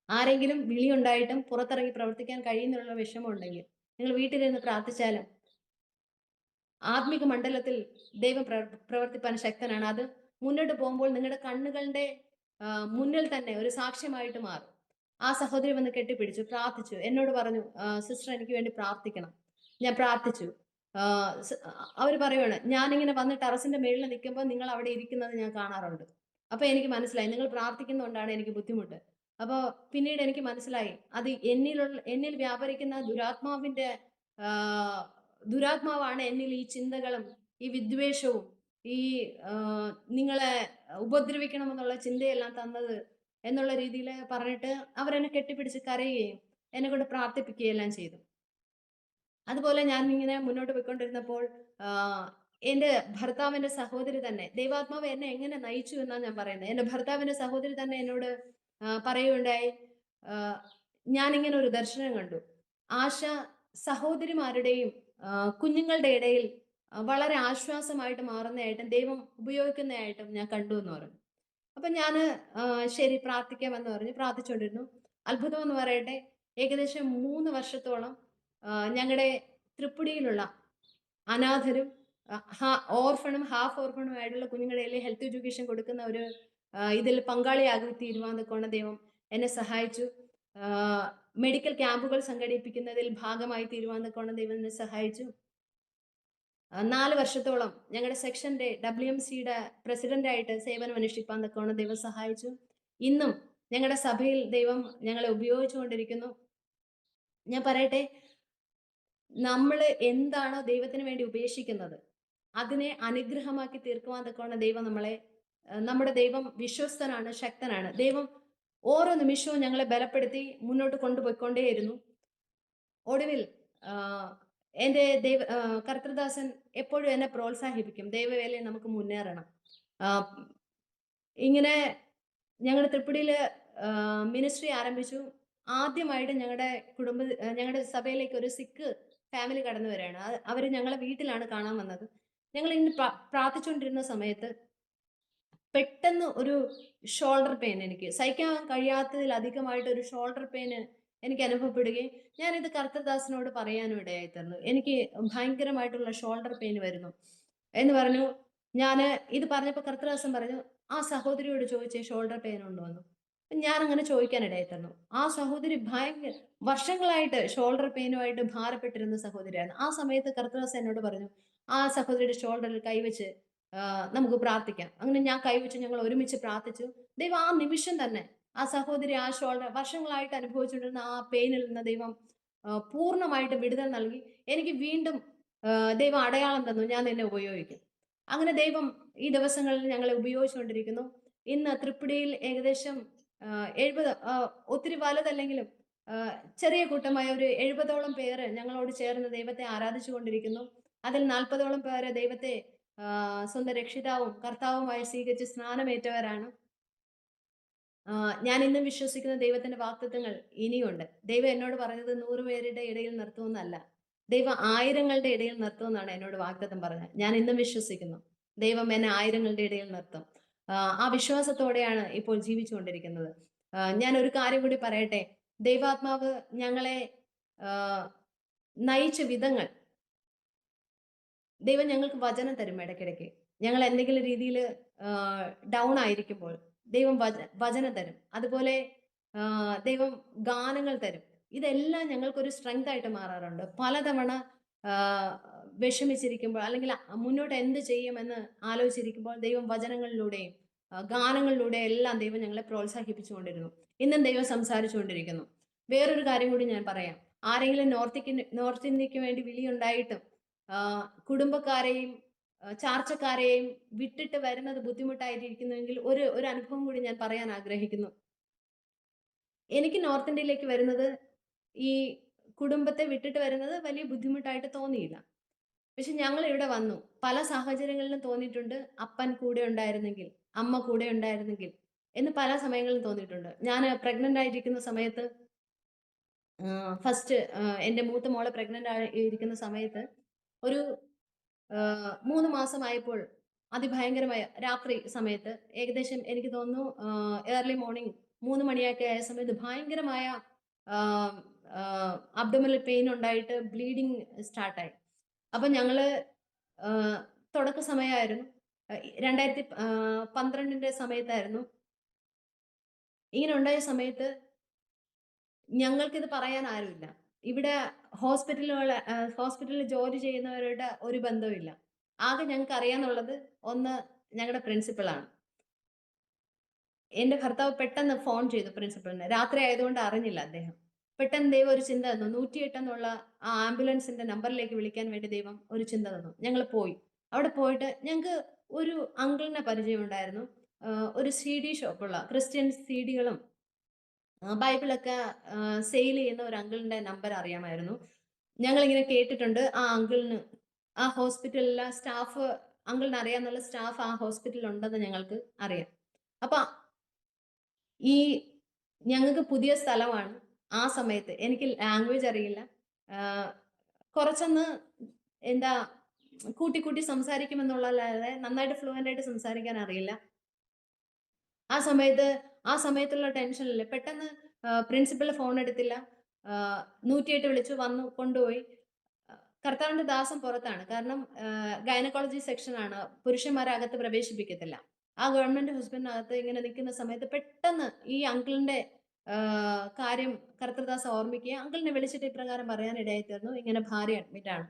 ആരെങ്കിലും വിളിയുണ്ടായിട്ടും പുറത്തിറങ്ങി പ്രവർത്തിക്കാൻ കഴിയുന്നുള്ള വിഷമമുണ്ടെങ്കിൽ നിങ്ങൾ വീട്ടിലിരുന്ന് പ്രാർത്ഥിച്ചാലും ആത്മിക മണ്ഡലത്തിൽ ദൈവം പ്രവർത്തിപ്പാൻ ശക്തനാണ്. അത് മുന്നോട്ട് പോകുമ്പോൾ നിങ്ങളുടെ കണ്ണുകളുടെ മുന്നിൽ തന്നെ ഒരു സാക്ഷ്യമായിട്ട് മാറും. ആ സഹോദരി വന്ന് കെട്ടിപ്പിടിച്ചു, പ്രാർത്ഥിച്ചു. എന്നോട് പറഞ്ഞു, സിസ്റ്റർ എനിക്ക് വേണ്ടി പ്രാർത്ഥിക്കണം. ഞാൻ പ്രാർത്ഥിച്ചു. അവര് പറയുവാണ്, ഞാനിങ്ങനെ വന്ന് ടെറസിന്റെ മേളിൽ നിൽക്കുമ്പോൾ നിങ്ങൾ അവിടെ ഇരിക്കുന്നത് ഞാൻ കാണാറുണ്ട്. അപ്പൊ എനിക്ക് മനസ്സിലായി നിങ്ങൾ പ്രാർത്ഥിക്കുന്നതുകൊണ്ടാണ് എനിക്ക് ബുദ്ധിമുട്ട്. അപ്പൊ പിന്നീട് എനിക്ക് മനസ്സിലായി അത് എന്നിൽ വ്യാപരിക്കുന്ന ആഹ് ദുരാത്മാവാണ് എന്നിൽ ഈ ചിന്തകളും ഈ വിദ്വേഷവും ഈ നിങ്ങളെ ഉപദ്രവിക്കണമെന്നുള്ള ചിന്തയെല്ലാം തന്നത് എന്നുള്ള രീതിയിൽ പറഞ്ഞിട്ട് അവരെന്നെ കെട്ടിപ്പിടിച്ച് കരയുകയും എന്നെ കൊണ്ട് പ്രാർത്ഥിപ്പിക്കുകയും എല്ലാം ചെയ്തു. അതുപോലെ ഞാൻ ഇങ്ങനെ മുന്നോട്ട് പോയിക്കൊണ്ടിരുന്നപ്പോൾ എന്റെ ഭർത്താവിന്റെ സഹോദരി തന്നെ, ദൈവാത്മാവ് എന്നെ എങ്ങനെ നയിച്ചു എന്നാണ് ഞാൻ പറയുന്നത്. എന്റെ ഭർത്താവിന്റെ സഹോദരി തന്നെ എന്നോട് പറയുകയുണ്ടായി, ഞാനിങ്ങനെ ഒരു ദർശനം കണ്ടു. ആശ സഹോദരിമാരുടെയും കുഞ്ഞുങ്ങളുടെ ഇടയിൽ വളരെ ആശ്വാസമായിട്ട് മാറുന്നതായിട്ടും ദൈവം ഉപയോഗിക്കുന്നതായിട്ടും ഞാൻ കണ്ടു എന്ന് പറഞ്ഞു. അപ്പൊ ഞാന് ശരി പ്രാർത്ഥിക്കാമെന്ന് പറഞ്ഞ് പ്രാർത്ഥിച്ചുകൊണ്ടിരുന്നു. അത്ഭുതം എന്ന് പറയട്ടെ, ഏകദേശം 3 വർഷത്തോളം ഞങ്ങളുടെ തൃപ്പുടിയിലുള്ള അനാഥരും ഓർഫണും ഹാഫ് ഓർഫണും ആയിട്ടുള്ള കുഞ്ഞുങ്ങളുടെ ഹെൽത്ത് എഡ്യൂക്കേഷൻ കൊടുക്കുന്ന ഒരു ഇതിൽ പങ്കാളിയാകി തീരുമാനത്തോടെ ദൈവം എന്നെ സഹായിച്ചു. മെഡിക്കൽ ക്യാമ്പുകൾ സംഘടിപ്പിക്കുന്നതിൽ ഭാഗമായി തീരുമാനത്തോടെ ദൈവം എന്നെ സഹായിച്ചു. 4 വർഷത്തോളം ഞങ്ങളുടെ സെക്ഷന്റെ WMCയുടെ പ്രസിഡന്റ് ആയിട്ട് സേവനം അനുഷ്ഠിപ്പാൻ തക്കവണ്ണം ദൈവം സഹായിച്ചു. ഇന്നും ഞങ്ങളുടെ സഭയിൽ ദൈവം ഞങ്ങളെ ഉപയോഗിച്ചുകൊണ്ടിരിക്കുന്നു. ഞാൻ പറയട്ടെ, നമ്മൾ എന്താണോ ദൈവത്തിന് വേണ്ടി ഉപേക്ഷിക്കുന്നത് അതിനെ അനുഗ്രഹമാക്കി തീർക്കുവാൻ തക്കവണ്ണം ദൈവം നമ്മുടെ ദൈവം വിശ്വസ്തനാണ്, ശക്തനാണ്. ദൈവം ഓരോ നിമിഷവും ഞങ്ങളെ ബലപ്പെടുത്തി മുന്നോട്ട് കൊണ്ടുപോയിക്കൊണ്ടേയിരുന്നു. ഒടുവിൽ എന്റെ കർത്തൃദാസൻ എപ്പോഴും എന്നെ പ്രോത്സാഹിപ്പിക്കും, ദൈവവേലയിൽ നമുക്ക് മുന്നേറണം. ഇങ്ങനെ ഞങ്ങളുടെ തൃപ്പടിയില് മിനിസ്ട്രി ആരംഭിച്ചു. ആദ്യമായിട്ട് ഞങ്ങളുടെ സഭയിലേക്ക് ഒരു സിക്ക് ഫാമിലി കടന്നു വരികയാണ്. അവര് ഞങ്ങളെ വീട്ടിലാണ് കാണാൻ വന്നത്. ഞങ്ങൾ ഇന്ന് പ്രാർത്ഥിച്ചുകൊണ്ടിരുന്ന സമയത്ത് പെട്ടെന്ന് ഒരു ഷോൾഡർ പെയിൻ, എനിക്ക് സഹിക്കാൻ കഴിയാത്തതിൽ അധികമായിട്ട് ഒരു ഷോൾഡർ പെയിൻ എനിക്ക് അനുഭവപ്പെടുകയും ഞാനിത് കർത്തൃദാസിനോട് പറയാനും ഇടയായി തീർന്നു. എനിക്ക് ഭയങ്കരമായിട്ടുള്ള ഷോൾഡർ പെയിൻ വരുന്നു എന്ന് പറഞ്ഞു. ഞാൻ ഇത് പറഞ്ഞപ്പോൾ കർത്തൃദാസൻ പറഞ്ഞു, ആ സഹോദരിയോട് ചോദിച്ചേ ഷോൾഡർ പെയിൻ ഉണ്ടോ എന്ന്. ഞാൻ അങ്ങനെ ചോദിക്കാൻ ഇടയായി തീർന്നു. ആ സഹോദരി വർഷങ്ങളായിട്ട് ഷോൾഡർ പെയിനുമായിട്ട് ഭാരപ്പെട്ടിരുന്ന സഹോദരിയാണ്. ആ സമയത്ത് കർത്തൃദാസൻ എന്നോട് പറഞ്ഞു, ആ സഹോദരിയുടെ ഷോൾഡറിൽ കൈവച്ച് നമുക്ക് പ്രാർത്ഥിക്കാം. അങ്ങനെ ഞാൻ കൈവച്ച് ഞങ്ങൾ ഒരുമിച്ച് പ്രാർത്ഥിച്ചു. ദൈവം ആ നിമിഷം തന്നെ ആ സഹോദരി ആ ഷോൾഡർ വർഷങ്ങളായിട്ട് അനുഭവിച്ചുകൊണ്ടിരുന്ന ആ പെയിനിൽ നിന്ന് ദൈവം പൂർണ്ണമായിട്ട് വിടുതൽ നൽകി. എനിക്ക് വീണ്ടും ദൈവം അടയാളം തന്നു, ഞാൻ നിന്നെ ഉപയോഗിക്കും. അങ്ങനെ ദൈവം ഈ ദിവസങ്ങളിൽ ഞങ്ങളെ ഉപയോഗിച്ചുകൊണ്ടിരിക്കുന്നു. ഇന്ന് തൃപ്പടിയിൽ ഏകദേശം 70, ഒത്തിരി വലുതല്ലെങ്കിലും ചെറിയ കൂട്ടമായ ഒരു 70ഓളം പേര് ഞങ്ങളോട് ചേർന്ന് ദൈവത്തെ ആരാധിച്ചു കൊണ്ടിരിക്കുന്നു. അതിൽ 40ഓളം പേര് ദൈവത്തെ സ്വന്തം രക്ഷിതാവും കർത്താവുമായി സ്വീകരിച്ച് സ്നാനമേറ്റവരാണ്. ഞാൻ ഇന്നും വിശ്വസിക്കുന്ന ദൈവത്തിന്റെ വാഗ്ദത്തങ്ങൾ ഇനിയുണ്ട്. ദൈവം എന്നോട് പറഞ്ഞത് 100 പേരുടെ ഇടയിൽ നിർത്തുമെന്നല്ല, ദൈവം ആയിരങ്ങളുടെ ഇടയിൽ നിർത്തുമെന്നാണ് എന്നോട് വാഗ്ദത്തം പറഞ്ഞത്. ഞാൻ ഇന്നും വിശ്വസിക്കുന്നു ദൈവം എന്നെ ആയിരങ്ങളുടെ ഇടയിൽ നിർത്തും. ആ വിശ്വാസത്തോടെയാണ് ഇപ്പോൾ ജീവിച്ചുകൊണ്ടിരിക്കുന്നത്. ഞാൻ ഒരു കാര്യം കൂടി പറയട്ടെ, ദൈവാത്മാവ് ഞങ്ങളെ നയിച്ച വിധങ്ങൾ, ദൈവം ഞങ്ങൾക്ക് വചനം തരും ഇടയ്ക്കിടയ്ക്ക്. ഞങ്ങൾ എന്തെങ്കിലും രീതിയിൽ ഡൗൺ ആയിരിക്കുമ്പോൾ ദൈവം വചനം തരും. അതുപോലെ ദൈവം ഗാനങ്ങൾ തരും. ഇതെല്ലാം ഞങ്ങൾക്കൊരു സ്ട്രെങ്ത് ആയിട്ട് മാറാറുണ്ട്. പലതവണ വിഷമിച്ചിരിക്കുമ്പോൾ, അല്ലെങ്കിൽ മുന്നോട്ട് എന്ത് ചെയ്യുമെന്ന് ആലോചിച്ചിരിക്കുമ്പോൾ ദൈവം വചനങ്ങളിലൂടെയും ഗാനങ്ങളിലൂടെ എല്ലാം ദൈവം ഞങ്ങളെ പ്രോത്സാഹിപ്പിച്ചുകൊണ്ടിരുന്നു. ഇന്നും ദൈവം സംസാരിച്ചുകൊണ്ടിരിക്കുന്നു. വേറൊരു കാര്യം കൂടി ഞാൻ പറയാം. ആരെങ്കിലും നോർത്ത് ഇന്ത്യക്ക് വേണ്ടി വിളിയുണ്ടായിട്ടും കുടുംബക്കാരെയും ചാർച്ചക്കാരെയും വിട്ടിട്ട് വരുന്നത് ബുദ്ധിമുട്ടായിട്ടിരിക്കുന്നുവെങ്കിൽ ഒരു അനുഭവം കൂടി ഞാൻ പറയാൻ ആഗ്രഹിക്കുന്നു. എനിക്ക് നോർത്ത് ഇന്ത്യയിലേക്ക് വരുന്നത്, ഈ കുടുംബത്തെ വിട്ടിട്ട് വരുന്നത് വലിയ ബുദ്ധിമുട്ടായിട്ട് തോന്നിയില്ല. പക്ഷെ ഞങ്ങൾ ഇവിടെ വന്നു. പല സാഹചര്യങ്ങളിലും തോന്നിയിട്ടുണ്ട്, അപ്പൻ കൂടെ ഉണ്ടായിരുന്നെങ്കിൽ, അമ്മ കൂടെ ഉണ്ടായിരുന്നെങ്കിൽ എന്ന് പല സമയങ്ങളിലും തോന്നിയിട്ടുണ്ട്. ഞാൻ പ്രഗ്നന്റ് ആയിരിക്കുന്ന സമയത്ത്, ഫസ്റ്റ് എൻ്റെ മൂത്ത മോളെ പ്രഗ്നന്റ് ആയിരിക്കുന്ന സമയത്ത് ഒരു 3 മാസമായപ്പോൾ അതിഭയങ്കരമായ രാത്രി സമയത്ത്, ഏകദേശം എനിക്ക് തോന്നുന്നു ഏർലി മോർണിംഗ് 3 മണിയൊക്കെ ആയ സമയത്ത് ഭയങ്കരമായ അബ്ഡോമിനൽ പെയിൻ ഉണ്ടായിട്ട് ബ്ലീഡിങ് സ്റ്റാർട്ടായി. അപ്പൊ ഞങ്ങള് തുടക്ക സമയമായിരുന്നു, 2012 സമയത്തായിരുന്നു. ഇങ്ങനെ ഉണ്ടായ സമയത്ത് ഞങ്ങൾക്കിത് പറയാൻ ആരുമില്ല. ഇവിടെ ഹോസ്പിറ്റലിൽ ജോലി ചെയ്യുന്നവരുടെ ഒരു ബന്ധവുമില്ല. ആകെ ഞങ്ങൾക്ക് അറിയാന്നുള്ളത് ഒന്ന് ഞങ്ങളുടെ പ്രിൻസിപ്പളാണ്. എന്റെ ഭർത്താവ് പെട്ടെന്ന് ഫോൺ ചെയ്തു പ്രിൻസിപ്പളിന്. രാത്രി ആയതുകൊണ്ട് അറിഞ്ഞില്ല അദ്ദേഹം. പെട്ടെന്ന് ദൈവം ഒരു ചിന്ത തന്നു. 108 എന്നുള്ള ആ ആംബുലൻസിന്റെ നമ്പറിലേക്ക് വിളിക്കാൻ വേണ്ടി ദൈവം ഒരു ചിന്ത തന്നു. ഞങ്ങൾ പോയി. അവിടെ പോയിട്ട് ഞങ്ങൾക്ക് ഒരു അങ്കിളിനെ പരിചയമുണ്ടായിരുന്നു. ഒരു CD ഷോപ്പുള്ള, ക്രിസ്ത്യൻ CDകളും ബൈബിളൊക്കെ സെയിൽ ചെയ്യുന്ന ഒരു അങ്കിളിന്റെ നമ്പർ അറിയാമായിരുന്നു. ഞങ്ങളിങ്ങനെ കേട്ടിട്ടുണ്ട് ആ അങ്കിളിന്, ആ ഹോസ്പിറ്റലിലെ സ്റ്റാഫ്, അങ്കിളിന് അറിയാന്നുള്ള സ്റ്റാഫ് ആ ഹോസ്പിറ്റലിൽ ഉണ്ടെന്ന് ഞങ്ങൾക്ക് അറിയാം. അപ്പൊ ഈ ഞങ്ങൾക്ക് പുതിയ സ്ഥലമാണ്. ആ സമയത്ത് എനിക്ക് ലാംഗ്വേജ് അറിയില്ല. കുറച്ചൊന്ന് എന്താ കൂട്ടി കൂട്ടി സംസാരിക്കുമെന്നുള്ളതല്ലാതെ നന്നായിട്ട് ഫ്ലുവൻ്റ് ആയിട്ട് സംസാരിക്കാൻ അറിയില്ല. ആ സമയത്തുള്ള ടെൻഷനില് പെട്ടെന്ന് പ്രിൻസിപ്പൽ ഫോൺ എടുത്തില്ല. 108 വിളിച്ചു, വന്നു, കൊണ്ടുപോയി. കർത്താവിന്റെ ദാസൻ പുറത്താണ്. കാരണം ഗൈനക്കോളജി സെക്ഷനാണ്, പുരുഷന്മാരെ അകത്ത് പ്രവേശിപ്പിക്കത്തില്ല. ആ ഗവൺമെന്റ് ഹോസ്പിറ്റലിനകത്ത് ഇങ്ങനെ നിൽക്കുന്ന സമയത്ത് പെട്ടെന്ന് ഈ അങ്കിളിന്റെ കാര്യം കർത്തൃദാസ ഓർമ്മിക്കുക. അങ്കിളിനെ വിളിച്ചിട്ട് ഇപ്രകാരം പറയാനിടയായി തീർന്നു, ഇങ്ങനെ ഭാര്യ അഡ്മിറ്റ് ആണ്.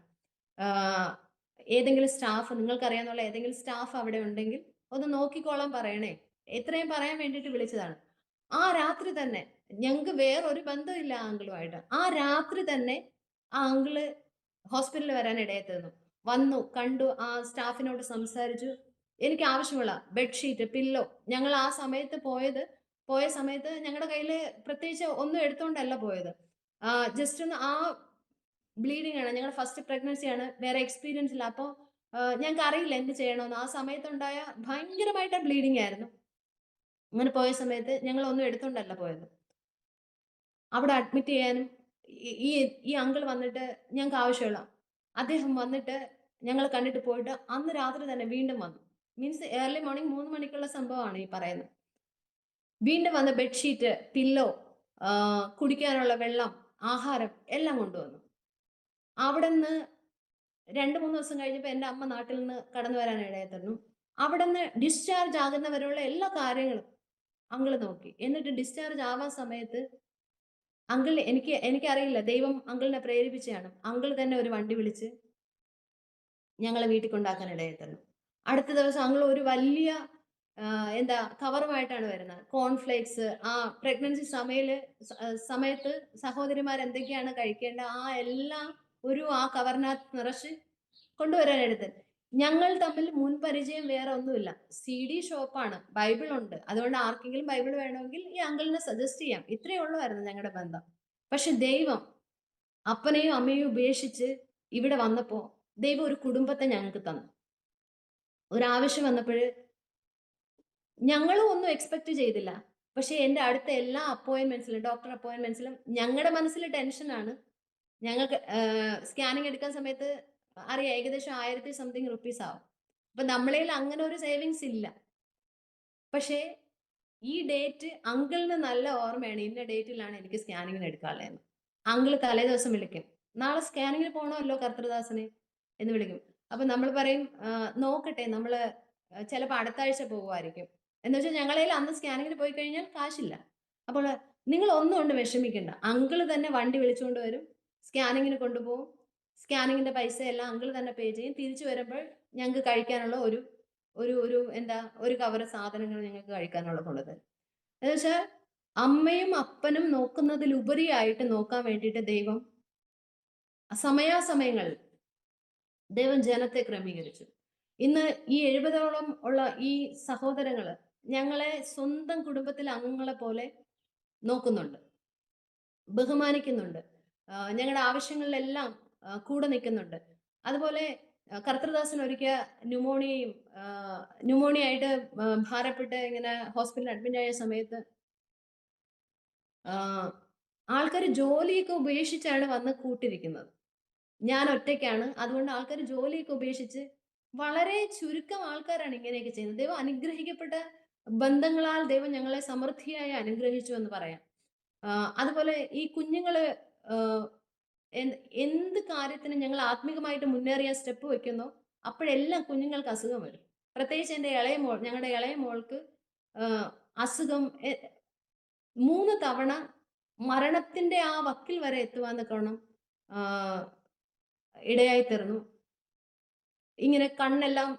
ഏതെങ്കിലും സ്റ്റാഫ്, നിങ്ങൾക്കറിയാന്നുള്ള ഏതെങ്കിലും സ്റ്റാഫ് അവിടെ ഉണ്ടെങ്കിൽ ഒന്ന് നോക്കിക്കോളാൻ പറയണേ. എത്രയും പറയാൻ വേണ്ടിയിട്ട് വിളിച്ചതാണ്. ആ രാത്രി തന്നെ, ഞങ്ങൾക്ക് വേറൊരു ബന്ധമില്ല ആ അങ്കിളുമായിട്ട്. ആ രാത്രി തന്നെ ആ അങ്കിള് ഹോസ്പിറ്റലിൽ വരാൻ ഇടയായി തീർന്നു. വന്നു, കണ്ടു, ആ സ്റ്റാഫിനോട് സംസാരിച്ചു. എനിക്ക് ആവശ്യമുള്ള ബെഡ്ഷീറ്റ്, പില്ലോ, ഞങ്ങൾ ആ സമയത്ത് പോയ സമയത്ത് ഞങ്ങളുടെ കയ്യിൽ പ്രത്യേകിച്ച് ഒന്നും എടുത്തോണ്ടല്ല പോയത്. ജസ്റ്റ് ഒന്ന് ആ ബ്ലീഡിംഗ് ആണ്, ഞങ്ങളുടെ ഫസ്റ്റ് പ്രഗ്നൻസിയാണ്, വേറെ എക്സ്പീരിയൻസ് ഇല്ല. അപ്പോൾ ഞങ്ങൾക്ക് അറിയില്ല എന്ത് ചെയ്യണമെന്ന്. ആ സമയത്തുണ്ടായ ഭയങ്കരമായിട്ട് ബ്ലീഡിംഗ് ആയിരുന്നു. അങ്ങനെ പോയ സമയത്ത് ഞങ്ങൾ ഒന്നും എടുത്തോണ്ടല്ല പോയത്. അവിടെ അഡ്മിറ്റ് ചെയ്യാനും ഈ ഈ അങ്കിൾ വന്നിട്ട് ഞങ്ങൾക്ക് ആവശ്യമുള്ള, അദ്ദേഹം വന്നിട്ട് ഞങ്ങൾ കണ്ടിട്ട് പോയിട്ട് അന്ന് രാത്രി തന്നെ വീണ്ടും വന്നു. മീൻസ് ഏർലി മോർണിംഗ് 3 മണിക്കുള്ള സംഭവമാണ് ഈ പറയുന്നത്. വീണ്ടും വന്ന് ബെഡ്ഷീറ്റ്, പില്ലോ, കുടിക്കാനുള്ള വെള്ളം, ആഹാരം എല്ലാം കൊണ്ടുവന്നു. അവിടെ നിന്ന് 2-3 ദിവസം കഴിഞ്ഞപ്പോൾ എൻ്റെ അമ്മ നാട്ടിൽ നിന്ന് കടന്നു വരാൻ ഇടയായി തീർന്നു. അവിടെ നിന്ന് ഡിസ്ചാർജ് ആകുന്നവരുള്ള എല്ലാ കാര്യങ്ങളും അങ്കിള് നോക്കി. എന്നിട്ട് ഡിസ്ചാർജ് ആവാൻ സമയത്ത് അങ്കിൾ, എനിക്കറിയില്ല, ദൈവം അങ്കിളിനെ പ്രേരിപ്പിച്ചതാണ്. അങ്കിൾ തന്നെ ഒരു വണ്ടി വിളിച്ച് ഞങ്ങളെ വീട്ടിൽ കൊണ്ടാക്കാൻ ഇടയായി തീർന്നു. അടുത്ത ദിവസം അങ്കിൾ ഒരു വലിയ എന്താ കവറുമായിട്ടാണ് വരുന്നത്. കോൺഫ്ലേക്സ്, ആ പ്രഗ്നൻസി സമയത്ത് സഹോദരിമാർ എന്തൊക്കെയാണ് കഴിക്കേണ്ട ആ എല്ലാം ആ കവറിനകത്ത് നിറച്ച് കൊണ്ടുവരാനെടുത്ത്. ഞങ്ങൾ തമ്മിൽ മുൻപരിചയം വേറെ ഒന്നുമില്ല. CD ഷോപ്പാണ്, ബൈബിൾ ഉണ്ട്, അതുകൊണ്ട് ആർക്കെങ്കിലും ബൈബിൾ വേണമെങ്കിൽ ഈ അങ്കിളിനെ സജസ്റ്റ് ചെയ്യാം. ഇത്രയേ ഉള്ളായിരുന്നു ഞങ്ങളുടെ ബന്ധം. പക്ഷെ ദൈവം അപ്പനെയും അമ്മയും ഉപേക്ഷിച്ച് ഇവിടെ വന്നപ്പോ ദൈവം ഒരു കുടുംബത്തെ ഞങ്ങൾക്ക് തന്നു. ഒരാവശ്യം വന്നപ്പോൾ ഞങ്ങളും ഒന്നും എക്സ്പെക്ട് ചെയ്തില്ല. പക്ഷെ എൻ്റെ അടുത്ത എല്ലാ അപ്പോയിന്റ്മെന്റ്സിലും, ഡോക്ടർ അപ്പോയിന്റ്മെന്റ്സിലും ഞങ്ങളുടെ മനസ്സിൽ ടെൻഷനാണ്. ഞങ്ങൾക്ക് സ്കാനിങ് എടുക്കാൻ സമയത്ത് അറിയാം ഏകദേശം 1000 സംതിങ് റുപ്പീസ് ആവും. അപ്പൊ നമ്മളേൽ അങ്ങനെ ഒരു സേവിങ്സ് ഇല്ല. പക്ഷേ ഈ ഡേറ്റ് അങ്കിളിന് നല്ല ഓർമ്മയാണ്, ഇന്ന ഡേറ്റിലാണ് എനിക്ക് സ്കാനിങ്ങിന് എടുക്കാനുള്ളതെന്ന്. അങ്കിള് തലേ ദിവസം വിളിക്കും, നാളെ സ്കാനിങ്ങിന് പോകണമല്ലോ കർത്തൃദാസനെ എന്ന് വിളിക്കും. അപ്പൊ നമ്മൾ പറയും നോക്കട്ടെ, നമ്മള് ചിലപ്പോൾ അടുത്ത ആഴ്ച പോകുമായിരിക്കും എന്ന് വെച്ചാൽ ഞങ്ങളേൽ അന്ന് സ്കാനിങ്ങിന് പോയി കഴിഞ്ഞാൽ കാശില്ല. അപ്പോൾ നിങ്ങൾ ഒന്നും കൊണ്ട് വിഷമിക്കണ്ട, അങ്കിള് തന്നെ വണ്ടി വിളിച്ചുകൊണ്ട് വരും, സ്കാനിങ്ങിന് കൊണ്ടുപോകും, സ്കാനിങ്ങിന്റെ പൈസ എല്ലാം അങ്കിൾ തന്നെ പേ ചെയ്യും. തിരിച്ചു വരുമ്പോൾ ഞങ്ങൾക്ക് കഴിക്കാനുള്ള ഒരു ഒരു ഒരു എന്താ ഒരു കവർ സാധനങ്ങൾ ഞങ്ങൾക്ക് കഴിക്കാനുള്ള കൊണ്ടുതരും. എന്ന് വെച്ചാൽ അമ്മയും അപ്പനും നോക്കുന്നതിലുപരിയായിട്ട് നോക്കാൻ വേണ്ടിയിട്ട് ദൈവം സമയാസമയങ്ങളിൽ ദൈവം ജനത്തെ ക്രമീകരിച്ചു. ഇന്ന് ഈ 70ഓളം ഉള്ള ഈ സഹോദരങ്ങള് ഞങ്ങളെ സ്വന്തം കുടുംബത്തിലെ അംഗങ്ങളെ പോലെ നോക്കുന്നുണ്ട്, ബഹുമാനിക്കുന്നുണ്ട്, ഞങ്ങളുടെ ആവശ്യങ്ങളിലെല്ലാം കൂടെ നിൽക്കുന്നുണ്ട്. അതുപോലെ കർത്തൃദാസൻ ഒരിക്കൽ ന്യൂമോണിയ ആയിട്ട് ഭാരപ്പെട്ട് ഇങ്ങനെ ഹോസ്പിറ്റലിൽ അഡ്മിറ്റ് ആയ സമയത്ത് ആൾക്കാർ ജോലിയൊക്കെ ഉപേക്ഷിച്ചാണ് വന്ന് കൂട്ടിരിക്കുന്നത്. ഞാൻ ഒറ്റയ്ക്കാണ്, അതുകൊണ്ട് ആൾക്കാർ ജോലിയൊക്കെ ഉപേക്ഷിച്ച് വളരെ ചുരുക്കം ആൾക്കാരാണ് ഇങ്ങനെയൊക്കെ ചെയ്യുന്നത്. ദൈവം അനുഗ്രഹിക്കപ്പെട്ട ബന്ധങ്ങളാൽ ദൈവം ഞങ്ങളെ സമൃദ്ധിയായി അനുഗ്രഹിച്ചു എന്ന് പറയാം. അതുപോലെ ഈ കുഞ്ഞുങ്ങള് എന്ത് കാര്യത്തിനും ഞങ്ങൾ ആത്മീകമായിട്ട് മുന്നേറിയ സ്റ്റെപ്പ് വെക്കുന്നോ അപ്പോഴെല്ലാം കുഞ്ഞുങ്ങൾക്ക് അസുഖം വരും. പ്രത്യേകിച്ച് ഞങ്ങളുടെ ഇളയ മോൾക്ക് അസുഖം 3 തവണ മരണത്തിന്റെ ആ വക്കിൽ വരെ എത്തുവാൻ നിൽക്കണം ഇടയായി തീർന്നു. ഇങ്ങനെ കണ്ണെല്ലാം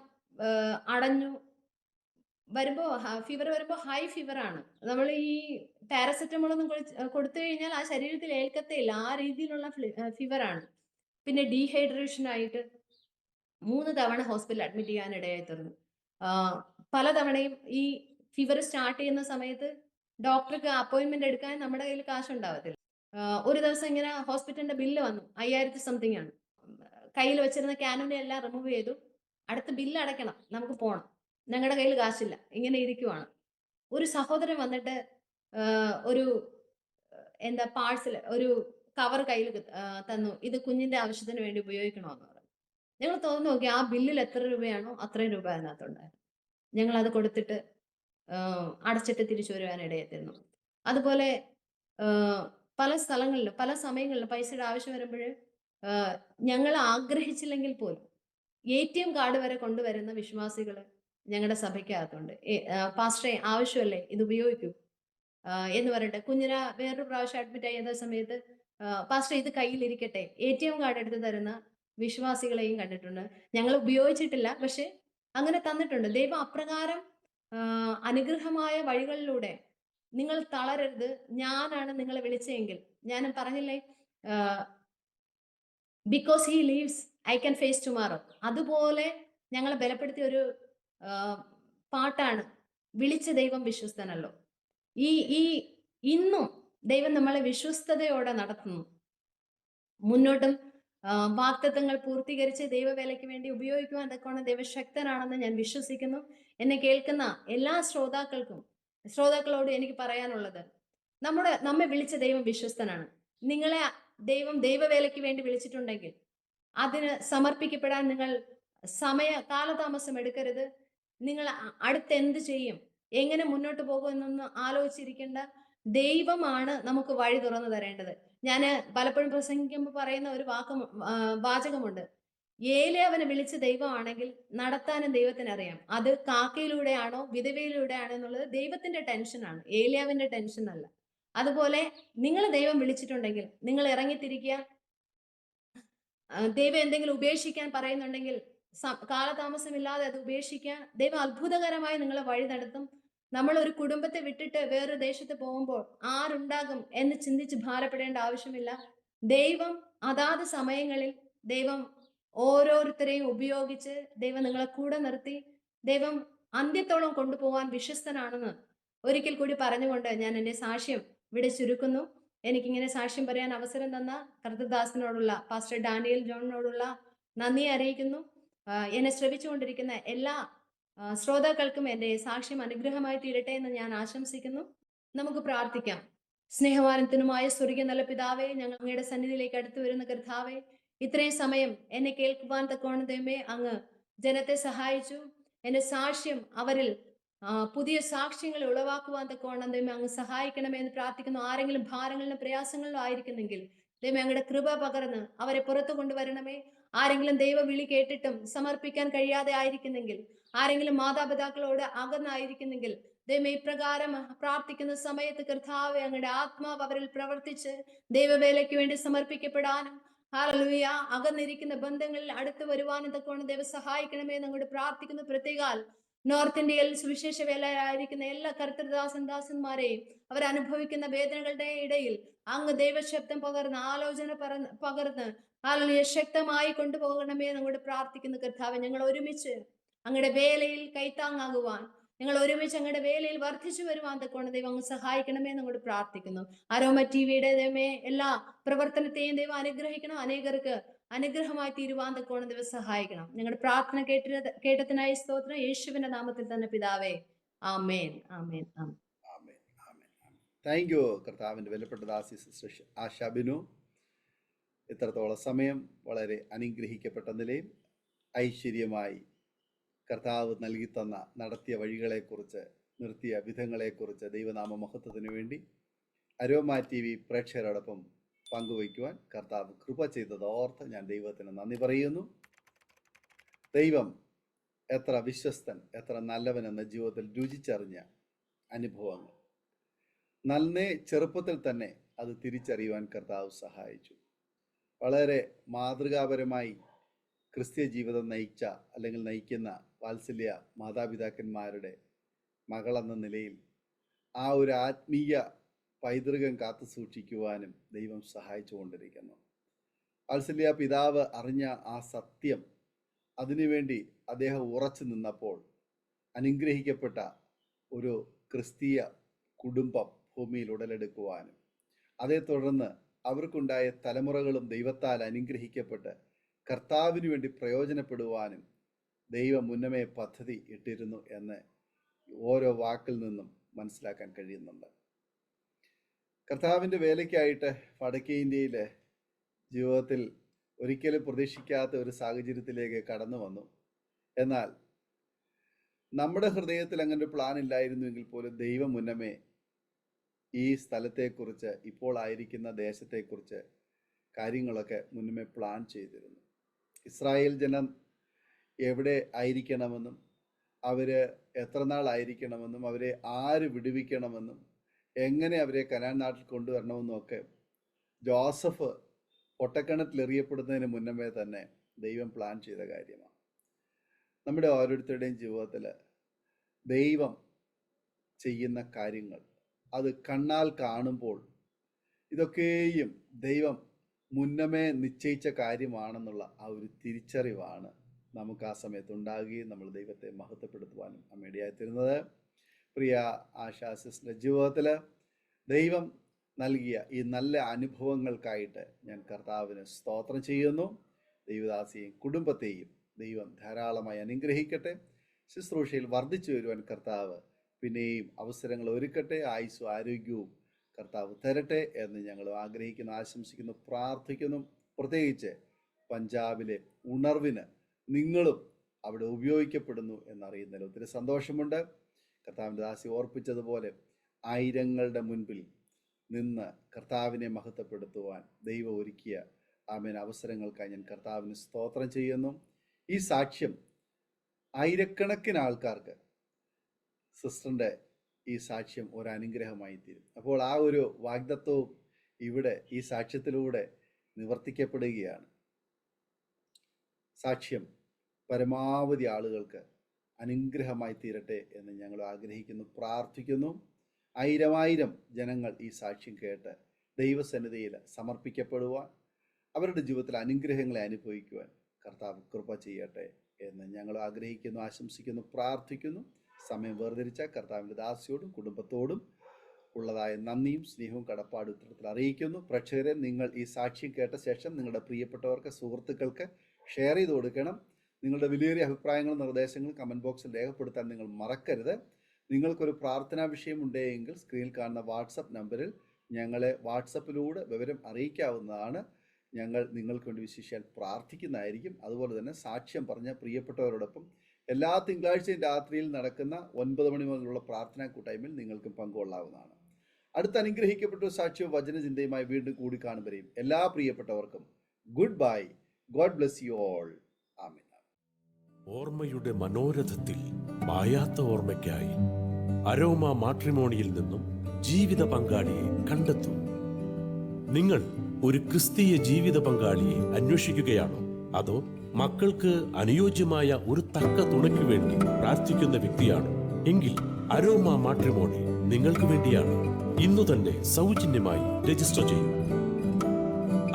അടഞ്ഞു വരുമ്പോ ഫീവർ വരുമ്പോ ഹൈ ഫീവർ ആണ്. നമ്മൾ ഈ പാരസെറ്റമോൾ ഒന്നും കൊടുത്തു കഴിഞ്ഞാൽ ആ ശരീരത്തിൽ ഏൽക്കത്തേയില്ല, ആ രീതിയിലുള്ള ഫീവർ ആണ്. പിന്നെ ഡീഹൈഡ്രേഷൻ ആയിട്ട് 3 തവണ ഹോസ്പിറ്റലിൽ അഡ്മിറ്റ് ചെയ്യാൻ ഇടയായി തീർന്നു. പലതവണയും ഈ ഫീവർ സ്റ്റാർട്ട് ചെയ്യുന്ന സമയത്ത് ഡോക്ടർക്ക് അപ്പോയിന്റ്മെന്റ് എടുക്കാൻ നമ്മുടെ കയ്യിൽ കാശുണ്ടാവത്തില്ല. ഒരു ദിവസം ഇങ്ങനെ ഹോസ്പിറ്റലിന്റെ ബില്ല് വന്നു, 5000 സംതിങ് ആണ്. കയ്യിൽ വെച്ചിരുന്ന ക്യാനുനെ എല്ലാം റിമൂവ് ചെയ്തു. അടുത്ത ബില്ല് അടയ്ക്കണം, നമുക്ക് പോകണം, ഞങ്ങളുടെ കയ്യിൽ കാശില്ല, ഇങ്ങനെ ഇരിക്കുവാണ്. ഒരു സഹോദരൻ വന്നിട്ട് ഒരു എന്താ പാഴ്സൽ, ഒരു കവർ കയ്യിൽ തന്നു, ഇത് കുഞ്ഞിന്റെ ആവശ്യത്തിന് വേണ്ടി ഉപയോഗിക്കണമെന്ന് പറഞ്ഞു. ഞങ്ങൾ തോന്നുന്നു നോക്കി, ആ ബില്ലിൽ എത്ര രൂപയാണോ അത്രയും രൂപ അതിനകത്തുണ്ടായിരുന്നു. ഞങ്ങൾ അത് കൊടുത്തിട്ട് അടച്ചിട്ട് തിരിച്ചു വരുവാൻ ഇടയെത്തുന്നു. അതുപോലെ പല സ്ഥലങ്ങളിലും പല സമയങ്ങളിലും പൈസയുടെ ആവശ്യം വരുമ്പോൾ ഞങ്ങൾ ആഗ്രഹിച്ചില്ലെങ്കിൽ പോലും ATM കാർഡ് വരെ കൊണ്ടുവരുന്ന വിശ്വാസികൾ ഞങ്ങളുടെ സഭയ്ക്കകത്തുണ്ട്. പാസ്റ്ററെ ആവശ്യമല്ലേ, ഇത് ഉപയോഗിക്കൂ എന്ന് പറഞ്ഞിട്ട് കുഞ്ഞിനെ വേറൊരു പ്രാവശ്യം അഡ്മിറ്റ് ചെയ്ത സമയത്ത് പാസ്റ്റർ ഇത് കയ്യിലിരിക്കട്ടെ, ATM കാർഡ് എടുത്ത് തരുന്ന വിശ്വാസികളെയും കണ്ടിട്ടുണ്ട്. ഞങ്ങൾ ഉപയോഗിച്ചിട്ടില്ല, പക്ഷെ അങ്ങനെ തന്നിട്ടുണ്ട്. ദൈവം അപ്രകാരം അനുഗ്രഹമായ വഴികളിലൂടെ നിങ്ങൾ തളരരുത്, ഞാനാണ് നിങ്ങളെ വിളിച്ചെങ്കിൽ, ഞാൻ പറഞ്ഞില്ലേ because he lives I can face tomorrow, അതുപോലെ ഞങ്ങളെ ബലപ്പെടുത്തിയ ഒരു പാട്ടാണ് വിളിച്ച ദൈവം വിശ്വസ്തനല്ലോ. ഈ ഇന്നും ദൈവം നമ്മളെ വിശ്വസ്തയോടെ നടത്തുന്നു. മുന്നോട്ടും വാഗ്ദത്തങ്ങൾ പൂർത്തീകരിച്ച് ദൈവവേലയ്ക്ക് വേണ്ടി ഉപയോഗിക്കുവാൻ തക്കവണ്ണം ദൈവശക്തനാണെന്ന് ഞാൻ വിശ്വസിക്കുന്നു. എന്നെ കേൾക്കുന്ന എല്ലാ ശ്രോതാക്കളോട് എനിക്ക് പറയാനുള്ളത്, നമ്മെ വിളിച്ച ദൈവം വിശ്വസ്തനാണ്. നിങ്ങളെ ദൈവം ദൈവവേലയ്ക്ക് വേണ്ടി വിളിച്ചിട്ടുണ്ടെങ്കിൽ അതിന് സമർപ്പിക്കപ്പെടാൻ നിങ്ങൾ കാലതാമസം എടുക്കരുത്. നിങ്ങൾ അടുത്ത് എന്ത് ചെയ്യും, എങ്ങനെ മുന്നോട്ട് പോകും എന്നൊന്നും ആലോചിച്ചിരിക്കേണ്ട. ദൈവമാണ് നമുക്ക് വഴി തുറന്നു തരേണ്ടത്. ഞാൻ പലപ്പോഴും പ്രസംഗിക്കുമ്പോൾ പറയുന്ന ഒരു വാചകമുണ്ട്, ഏലിയാവിനെ വിളിച്ച ദൈവമാണെങ്കിൽ നടത്താനും ദൈവത്തിന് അറിയാം. അത് കാക്കയിലൂടെയാണോ വിധവയിലൂടെയാണോ എന്നുള്ളത് ദൈവത്തിന്റെ ടെൻഷനാണ്, ഏലിയാവിന്റെ ടെൻഷൻ അല്ല. അതുപോലെ നിങ്ങൾ ദൈവം വിളിച്ചിട്ടുണ്ടെങ്കിൽ നിങ്ങൾ ഇറങ്ങിത്തിരിക്കുക. ദൈവം എന്തെങ്കിലും ഉപേക്ഷിക്കാൻ പറയുന്നുണ്ടെങ്കിൽ കാലതാമസമില്ലാതെ അത് ഉപേക്ഷിക്കുക. ദൈവം അത്ഭുതകരമായി നിങ്ങളെ വഴി നടത്തും. നമ്മൾ ഒരു കുടുംബത്തെ വിട്ടിട്ട് വേറൊരു ദേശത്ത് പോകുമ്പോൾ ആരുണ്ടാകും എന്ന് ചിന്തിച്ച് ഭാരപ്പെടേണ്ട ആവശ്യമില്ല. ദൈവം അതാത് സമയങ്ങളിൽ ദൈവം ഓരോരുത്തരെയും ഉപയോഗിച്ച് ദൈവം നിങ്ങളെ കൂടെ നിർത്തി ദൈവം അന്ത്യത്തോളം കൊണ്ടുപോകാൻ വിശ്വസ്തനാണെന്ന് ഒരിക്കൽ കൂടി പറഞ്ഞുകൊണ്ട് ഞാൻ എൻ്റെ സാക്ഷ്യം ഇവിടെ ചുരുക്കുന്നു. എനിക്കിങ്ങനെ സാക്ഷ്യം പറയാൻ അവസരം തന്ന കർത്തൃദാസിനോടുള്ള പാസ്റ്റർ ഡാനിയൽ ജോണിനോടുള്ള നന്ദി അറിയിക്കുന്നു. എന്നെ ശ്രവിച്ചുകൊണ്ടിരിക്കുന്ന എല്ലാ ശ്രോതാക്കൾക്കും എൻ്റെ സാക്ഷ്യം അനുഗ്രഹമായി തീരട്ടെ എന്ന് ഞാൻ ആശംസിക്കുന്നു. നമുക്ക് പ്രാർത്ഥിക്കാം. സ്നേഹവാനത്തിനുമായ സ്വർഗീയ നല്ല പിതാവേ, ഞങ്ങൾ അങ്ങയുടെ സന്നിധിയിലേക്ക് അടുത്തു വരുന്ന കർത്താവേ, ഇത്രയും സമയം എന്നെ കേൾക്കുവാൻ തക്കവണ്ണം ദൈവമേ അങ്ങ് ജനത്തെ സഹായിച്ചു. എന്റെ സാക്ഷ്യം അവരിൽ പുതിയ സാക്ഷ്യങ്ങൾ ഉളവാക്കുവാൻ തക്കവണ്ണം ദൈവമേ അങ്ങ് സഹായിക്കണമേ എന്ന് പ്രാർത്ഥിക്കുന്നു. ആരെങ്കിലും ഭാരങ്ങളിലും പ്രയാസങ്ങളിലും ആയിരിക്കുന്നെങ്കിൽ ദൈവമേ അങ്ങയുടെ കൃപ പകർന്ന് അവരെ പുറത്തു കൊണ്ടുവരണമേ. ആരെങ്കിലും ദൈവ വിളി കേട്ടിട്ടും സമർപ്പിക്കാൻ കഴിയാതെ ആയിരിക്കുന്നെങ്കിൽ, ആരെങ്കിലും മാതാപിതാക്കളോട് അകന്നായിരിക്കുന്നെങ്കിൽ ദൈവമേ ഇപ്രകാരം പ്രാർത്ഥിക്കുന്ന സമയത്ത് കർത്താവേ അങ്ങയുടെ ആത്മാവ് അവരിൽ പ്രവർത്തിച്ച് ദൈവവേലയ്ക്ക് വേണ്ടി സമർപ്പിക്കപ്പെടാനും ഹല്ലേലൂയ. അകന്നിരിക്കുന്ന ബന്ധങ്ങളിൽ അടുത്ത് വരുവാനും തക്കവണ്ണം ദൈവം സഹായിക്കണമേ എന്ന് അങ്ങോട്ട് പ്രാർത്ഥിക്കുന്നു. പ്രത്യേകാൽ നോർത്ത് ഇന്ത്യയിൽ സുവിശേഷ വേലയായിരിക്കുന്ന എല്ലാ കർത്തൃദാസന്മാരെയും അവർ അനുഭവിക്കുന്ന വേദനകളുടെ ഇടയിൽ അങ്ങ് ദൈവശബ്ദം പകർന്ന് ആലോചന പകർന്ന് ഹല്ലേലൂയ ശക്തമായി കൊണ്ടുപോകണമേ എന്ന് അങ്ങോട്ട് പ്രാർത്ഥിക്കുന്നു. കർത്താവേ, ഞങ്ങൾ ഒരുമിച്ച് അങ്ങയുടെ വേലയിൽ കൈത്താങ്ങാകുവാൻ, ഞങ്ങൾ ഒരുമിച്ച് അങ്ങയുടെ വേലയിൽ വർദ്ധിച്ചു വരുവാൻ തക്കവണ്ണം ദൈവം അങ്ങ് സഹായിക്കണമേ എന്ന് അങ്ങോട്ട് പ്രാർത്ഥിക്കുന്നു. അരോമ ടിവിയുടെ ദൈവമേ എല്ലാ പ്രവർത്തനത്തെയും ദൈവം അനുഗ്രഹിക്കണം. അനേകർക്ക് അനുഗ്രഹമായി തീരുവാൻ തക്കവണ്ണം ദൈവം സഹായിക്കണം. ഞങ്ങളുടെ പ്രാർത്ഥന കേട്ടതിനായി സ്തോത്രം. യേശുവിന്റെ നാമത്തിൽ തന്നെ പിതാവേ, ആമേൻ, ആമേൻ, ആമേൻ. ആമേൻ, ആമേൻ, ആമേൻ. താങ്ക് യു കർത്താവിൻ്റെ വിലപ്പെട്ട ദാസി സിസ്റ്റർ ആശ ബിനു. ഇത്രത്തോളം സമയം വളരെ അനുഗ്രഹിക്കപ്പെട്ട നിലയിൽ ഐശ്വര്യമായി കർത്താവ് നൽകി തന്ന നടത്തിയ വഴികളെക്കുറിച്ച്, നിർത്തിയ വിധങ്ങളെക്കുറിച്ച് ദൈവനാമ മഹത്വത്തിന് വേണ്ടി അരോമ ടി വി പ്രേക്ഷകരോടൊപ്പം പങ്കുവയ്ക്കുവാൻ കർത്താവ് കൃപ ചെയ്തത് ഓർത്ത് ഞാൻ ദൈവത്തിന് നന്ദി പറയുന്നു. ദൈവം എത്ര വിശ്വസ്തൻ, എത്ര നല്ലവനെന്ന ജീവിതത്തിൽ രുചിച്ചറിഞ്ഞ അനുഭവങ്ങൾ നന്നേ ചെറുപ്പത്തിൽ തന്നെ അത് തിരിച്ചറിയുവാൻ കർത്താവ് സഹായിച്ചു. വളരെ മാതൃകാപരമായി ക്രിസ്ത്യ ജീവിതം നയിച്ച അല്ലെങ്കിൽ നയിക്കുന്ന വാത്സല്യ മാതാപിതാക്കന്മാരുടെ മകളെന്ന നിലയിൽ ആ ഒരു ആത്മീയ പൈതൃകം കാത്തു സൂക്ഷിക്കുവാനും ദൈവം സഹായിച്ചു കൊണ്ടിരിക്കുന്നു. വാത്സല്യ പിതാവ് അറിഞ്ഞ ആ സത്യം, അതിനുവേണ്ടി അദ്ദേഹം ഉറച്ചു നിന്നപ്പോൾ അനുഗ്രഹിക്കപ്പെട്ട ഒരു ക്രിസ്തീയ കുടുംബം ഭൂമിയിൽ ഉടലെടുക്കുവാനും അതേ തുടർന്ന് അവർക്കുണ്ടായ തലമുറകളും ദൈവത്താൽ അനുഗ്രഹിക്കപ്പെട്ട് കർത്താവിന് വേണ്ടി പ്രയോജനപ്പെടുവാനും ദൈവം മുന്നമേ പദ്ധതി ഇട്ടിരുന്നു എന്ന് ഓരോ വാക്കിൽ നിന്നും മനസ്സിലാക്കാൻ കഴിയുന്നുണ്ട്. കർത്താവിൻ്റെ വേലയ്ക്കായിട്ട് വടക്കേ ഇന്ത്യയിലെ ജീവിതത്തിൽ ഒരിക്കലും പ്രതീക്ഷിക്കാത്ത ഒരു സാഹചര്യത്തിലേക്ക് കടന്നു വന്നു. എന്നാൽ നമ്മുടെ ഹൃദയത്തിൽ അങ്ങനെ ഒരു പ്ലാൻ ഇല്ലായിരുന്നുവെങ്കിൽ പോലും ദൈവം മുന്നമേ ഈ സ്ഥലത്തെക്കുറിച്ച്, ഇപ്പോൾ ആയിരിക്കുന്ന ദേശത്തെക്കുറിച്ച് കാര്യങ്ങളൊക്കെ മുന്നമേ പ്ലാൻ ചെയ്തിരുന്നു. ഇസ്രായേൽ ജനം എവിടെ ആയിരിക്കണമെന്നും അവർ എത്ര നാളായിരിക്കണമെന്നും അവരെ ആര് വിടുവിക്കണമെന്നും എങ്ങനെ അവരെ കനാൻ നാട്ടിൽ കൊണ്ടുവരണമെന്നും ഒക്കെ ജോസഫ് പൊട്ടക്കിണറ്റിലെറിയപ്പെടുന്നതിന് മുന്നമേ തന്നെ ദൈവം പ്ലാൻ ചെയ്ത കാര്യമാണ്. നമ്മുടെ ഓരോരുത്തരുടെയും ജീവിതത്തിൽ ദൈവം ചെയ്യുന്ന കാര്യങ്ങൾ അത് കണ്ണാൽ കാണുമ്പോൾ ഇതൊക്കെയും ദൈവം മുന്നമേ നിശ്ചയിച്ച കാര്യമാണെന്നുള്ള ആ ഒരു തിരിച്ചറിവാണ് നമുക്ക് ആ സമയത്ത് ഉണ്ടാകുകയും നമ്മൾ ദൈവത്തെ മഹത്വപ്പെടുത്തുവാനും അമ്മയിടയായിത്തീരുന്നത്. പ്രിയ ആശാ സിസ്റ്ററിൻ്റെ ജീവിതത്തിൽ ദൈവം നൽകിയ ഈ നല്ല അനുഭവങ്ങൾക്കായിട്ട് ഞാൻ കർത്താവിന് സ്തോത്രം ചെയ്യുന്നു. ദൈവദാസിയെയും കുടുംബത്തെയും ദൈവം ധാരാളമായി അനുഗ്രഹിക്കട്ടെ. ശുശ്രൂഷയിൽ വർദ്ധിച്ചു വരുവാൻ കർത്താവ് പിന്നെയും അവസരങ്ങൾ ഒരുക്കട്ടെ. ആയുസ്സും ആരോഗ്യവും കർത്താവ് തരട്ടെ എന്ന് ഞങ്ങൾ ആഗ്രഹിക്കുന്നു, ആശംസിക്കുന്നു, പ്രാർത്ഥിക്കുന്നു. പ്രത്യേകിച്ച് പഞ്ചാബിലെ ഉണർവിന് നിങ്ങളും അവിടെ ഉപയോഗിക്കപ്പെടുന്നു എന്നറിയുന്നതിൽ ഒത്തിരി സന്തോഷമുണ്ട്. കർത്താവിൻ്റെ ദാസി ഓർപ്പിച്ചതുപോലെ ആയിരങ്ങളുടെ മുൻപിൽ നിന്ന് കർത്താവിനെ മഹത്വപ്പെടുത്തുവാൻ ദൈവം ഒരുക്കിയ ആമേൻ അവസരങ്ങൾക്കായി ഞാൻ കർത്താവിന് സ്തോത്രം ചെയ്യുന്നു. ഈ സാക്ഷ്യം ആയിരക്കണക്കിന് ആൾക്കാർക്ക് സിസ്റ്ററിൻ്റെ ഈ സാക്ഷ്യം ഒരു അനുഗ്രഹമായി തീരും. അപ്പോൾ ആ ഒരു വാഗ്ദത്വവും ഇവിടെ ഈ സാക്ഷ്യത്തിലൂടെ നിവർത്തിക്കപ്പെടുകയാണ്. സാക്ഷ്യം പരമാവധി ആളുകൾക്ക് അനുഗ്രഹമായി തീരട്ടെ എന്ന് ഞങ്ങൾ ആഗ്രഹിക്കുന്നു, പ്രാർത്ഥിക്കുന്നു. ആയിരം ജനങ്ങൾ ഈ സാക്ഷ്യം കേട്ട് ദൈവസന്നിധിയിൽ സമർപ്പിക്കപ്പെടുവാൻ, അവരുടെ ജീവിതത്തിൽ അനുഗ്രഹങ്ങളെ അനുഭവിക്കുവാൻ കർത്താവ് കൃപ ചെയ്യട്ടെ എന്ന് ഞങ്ങൾ ആഗ്രഹിക്കുന്നു, ആശംസിക്കുന്നു, പ്രാർത്ഥിക്കുന്നു. സമയം വേർതിരിച്ച കർത്താവിൻ്റെ ദാസിയോടും കുടുംബത്തോടും ഉള്ളതായ നന്ദിയും സ്നേഹവും കടപ്പാടും ഇത്തരത്തിൽ അറിയിക്കുന്നു. പ്രേക്ഷകരെ, നിങ്ങൾ ഈ സാക്ഷ്യം കേട്ട ശേഷം നിങ്ങളുടെ പ്രിയപ്പെട്ടവർക്ക്, സുഹൃത്തുക്കൾക്ക് ഷെയർ ചെയ്ത് കൊടുക്കണം. നിങ്ങളുടെ വിലയേറിയ അഭിപ്രായങ്ങളും നിർദ്ദേശങ്ങളും കമൻറ്റ് ബോക്സിൽ രേഖപ്പെടുത്താൻ നിങ്ങൾ മറക്കരുത്. നിങ്ങൾക്കൊരു പ്രാർത്ഥനാ വിഷയം ഉണ്ടെങ്കിൽ സ്ക്രീനിൽ കാണുന്ന വാട്സപ്പ് നമ്പറിൽ ഞങ്ങളെ വാട്സപ്പിലൂടെ വിവരം അറിയിക്കാവുന്നതാണ്. ഞങ്ങൾ നിങ്ങൾക്ക് വേണ്ടി വിശേഷിച്ചാൽ പ്രാർത്ഥിക്കുന്നതായിരിക്കും. അതുപോലെ തന്നെ സാക്ഷ്യം പറഞ്ഞ പ്രിയപ്പെട്ടവരോടൊപ്പം എല്ലാ തിങ്കളാഴ്ചയും രാത്രിയിൽ നടക്കുന്ന 9 മണി മുതലുള്ള പ്രാർത്ഥനാ കൂട്ടായ്മയിൽ നിങ്ങൾക്കും പങ്കുകൊള്ളാവുന്നതാണ്. അടുത്ത അനുഗ്രഹിക്കപ്പെട്ട സാക്ഷ്യവും വചനചിന്തയുമായി വീണ്ടും കൂടിക്കാണും വരെയും എല്ലാ പ്രിയപ്പെട്ടവർക്കും good bye. God bless you all. ആമേൻ. ഓർമ്മയുടെ മനോരഥത്തിൽ മായാത്ത ഓർമ്മയ്ക്കായി അരോമ മാട്രിമോണിയിൽ നിന്നും ജീവിത പങ്കാളിയെ കണ്ടെത്തൂ. നിങ്ങൾ ഒരു ക്രിസ്തീയ ജീവിത പങ്കാളിയെ അന്വേഷിക്കുകയാണോ? അതോ മക്കൾക്ക് അനുയോജ്യമായ ഒരു തക്ക തുണയ്ക്ക് വേണ്ടി പ്രാർത്ഥിക്കുന്ന വ്യക്തിയാണോ? എങ്കിൽ അരോമ മാട്രിമോണി നിങ്ങൾക്ക് വേണ്ടിയാണ്. ഇന്നു തന്നെ സൗജന്യമായി രജിസ്റ്റർ ചെയ്യൂ.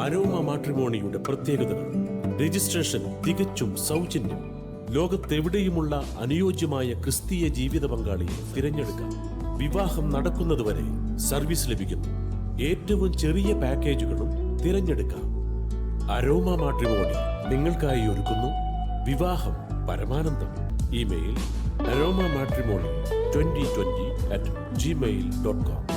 അരോമ മാട്രിമോണിയുടെ പ്രത്യേകതകൾ: രജിസ്ട്രേഷൻ തികച്ചും സൗജന്യം. ലോകത്തെവിടെയുമുള്ള അനുയോജ്യമായ ക്രിസ്തീയ ജീവിത പങ്കാളിയെ തിരഞ്ഞെടുക്കാം. വിവാഹം നടക്കുന്നതുവരെ സർവീസ് ലഭിക്കുന്നു. ഏറ്റവും ചെറിയ പാക്കേജുകളും തിരഞ്ഞെടുക്കാം. അരോമ മാട്രിമോണി നിങ്ങൾക്കായി ഒരുക്കുന്നു വിവാഹം പരമാനന്ദം. Email aroma matrimony2020@gmail.com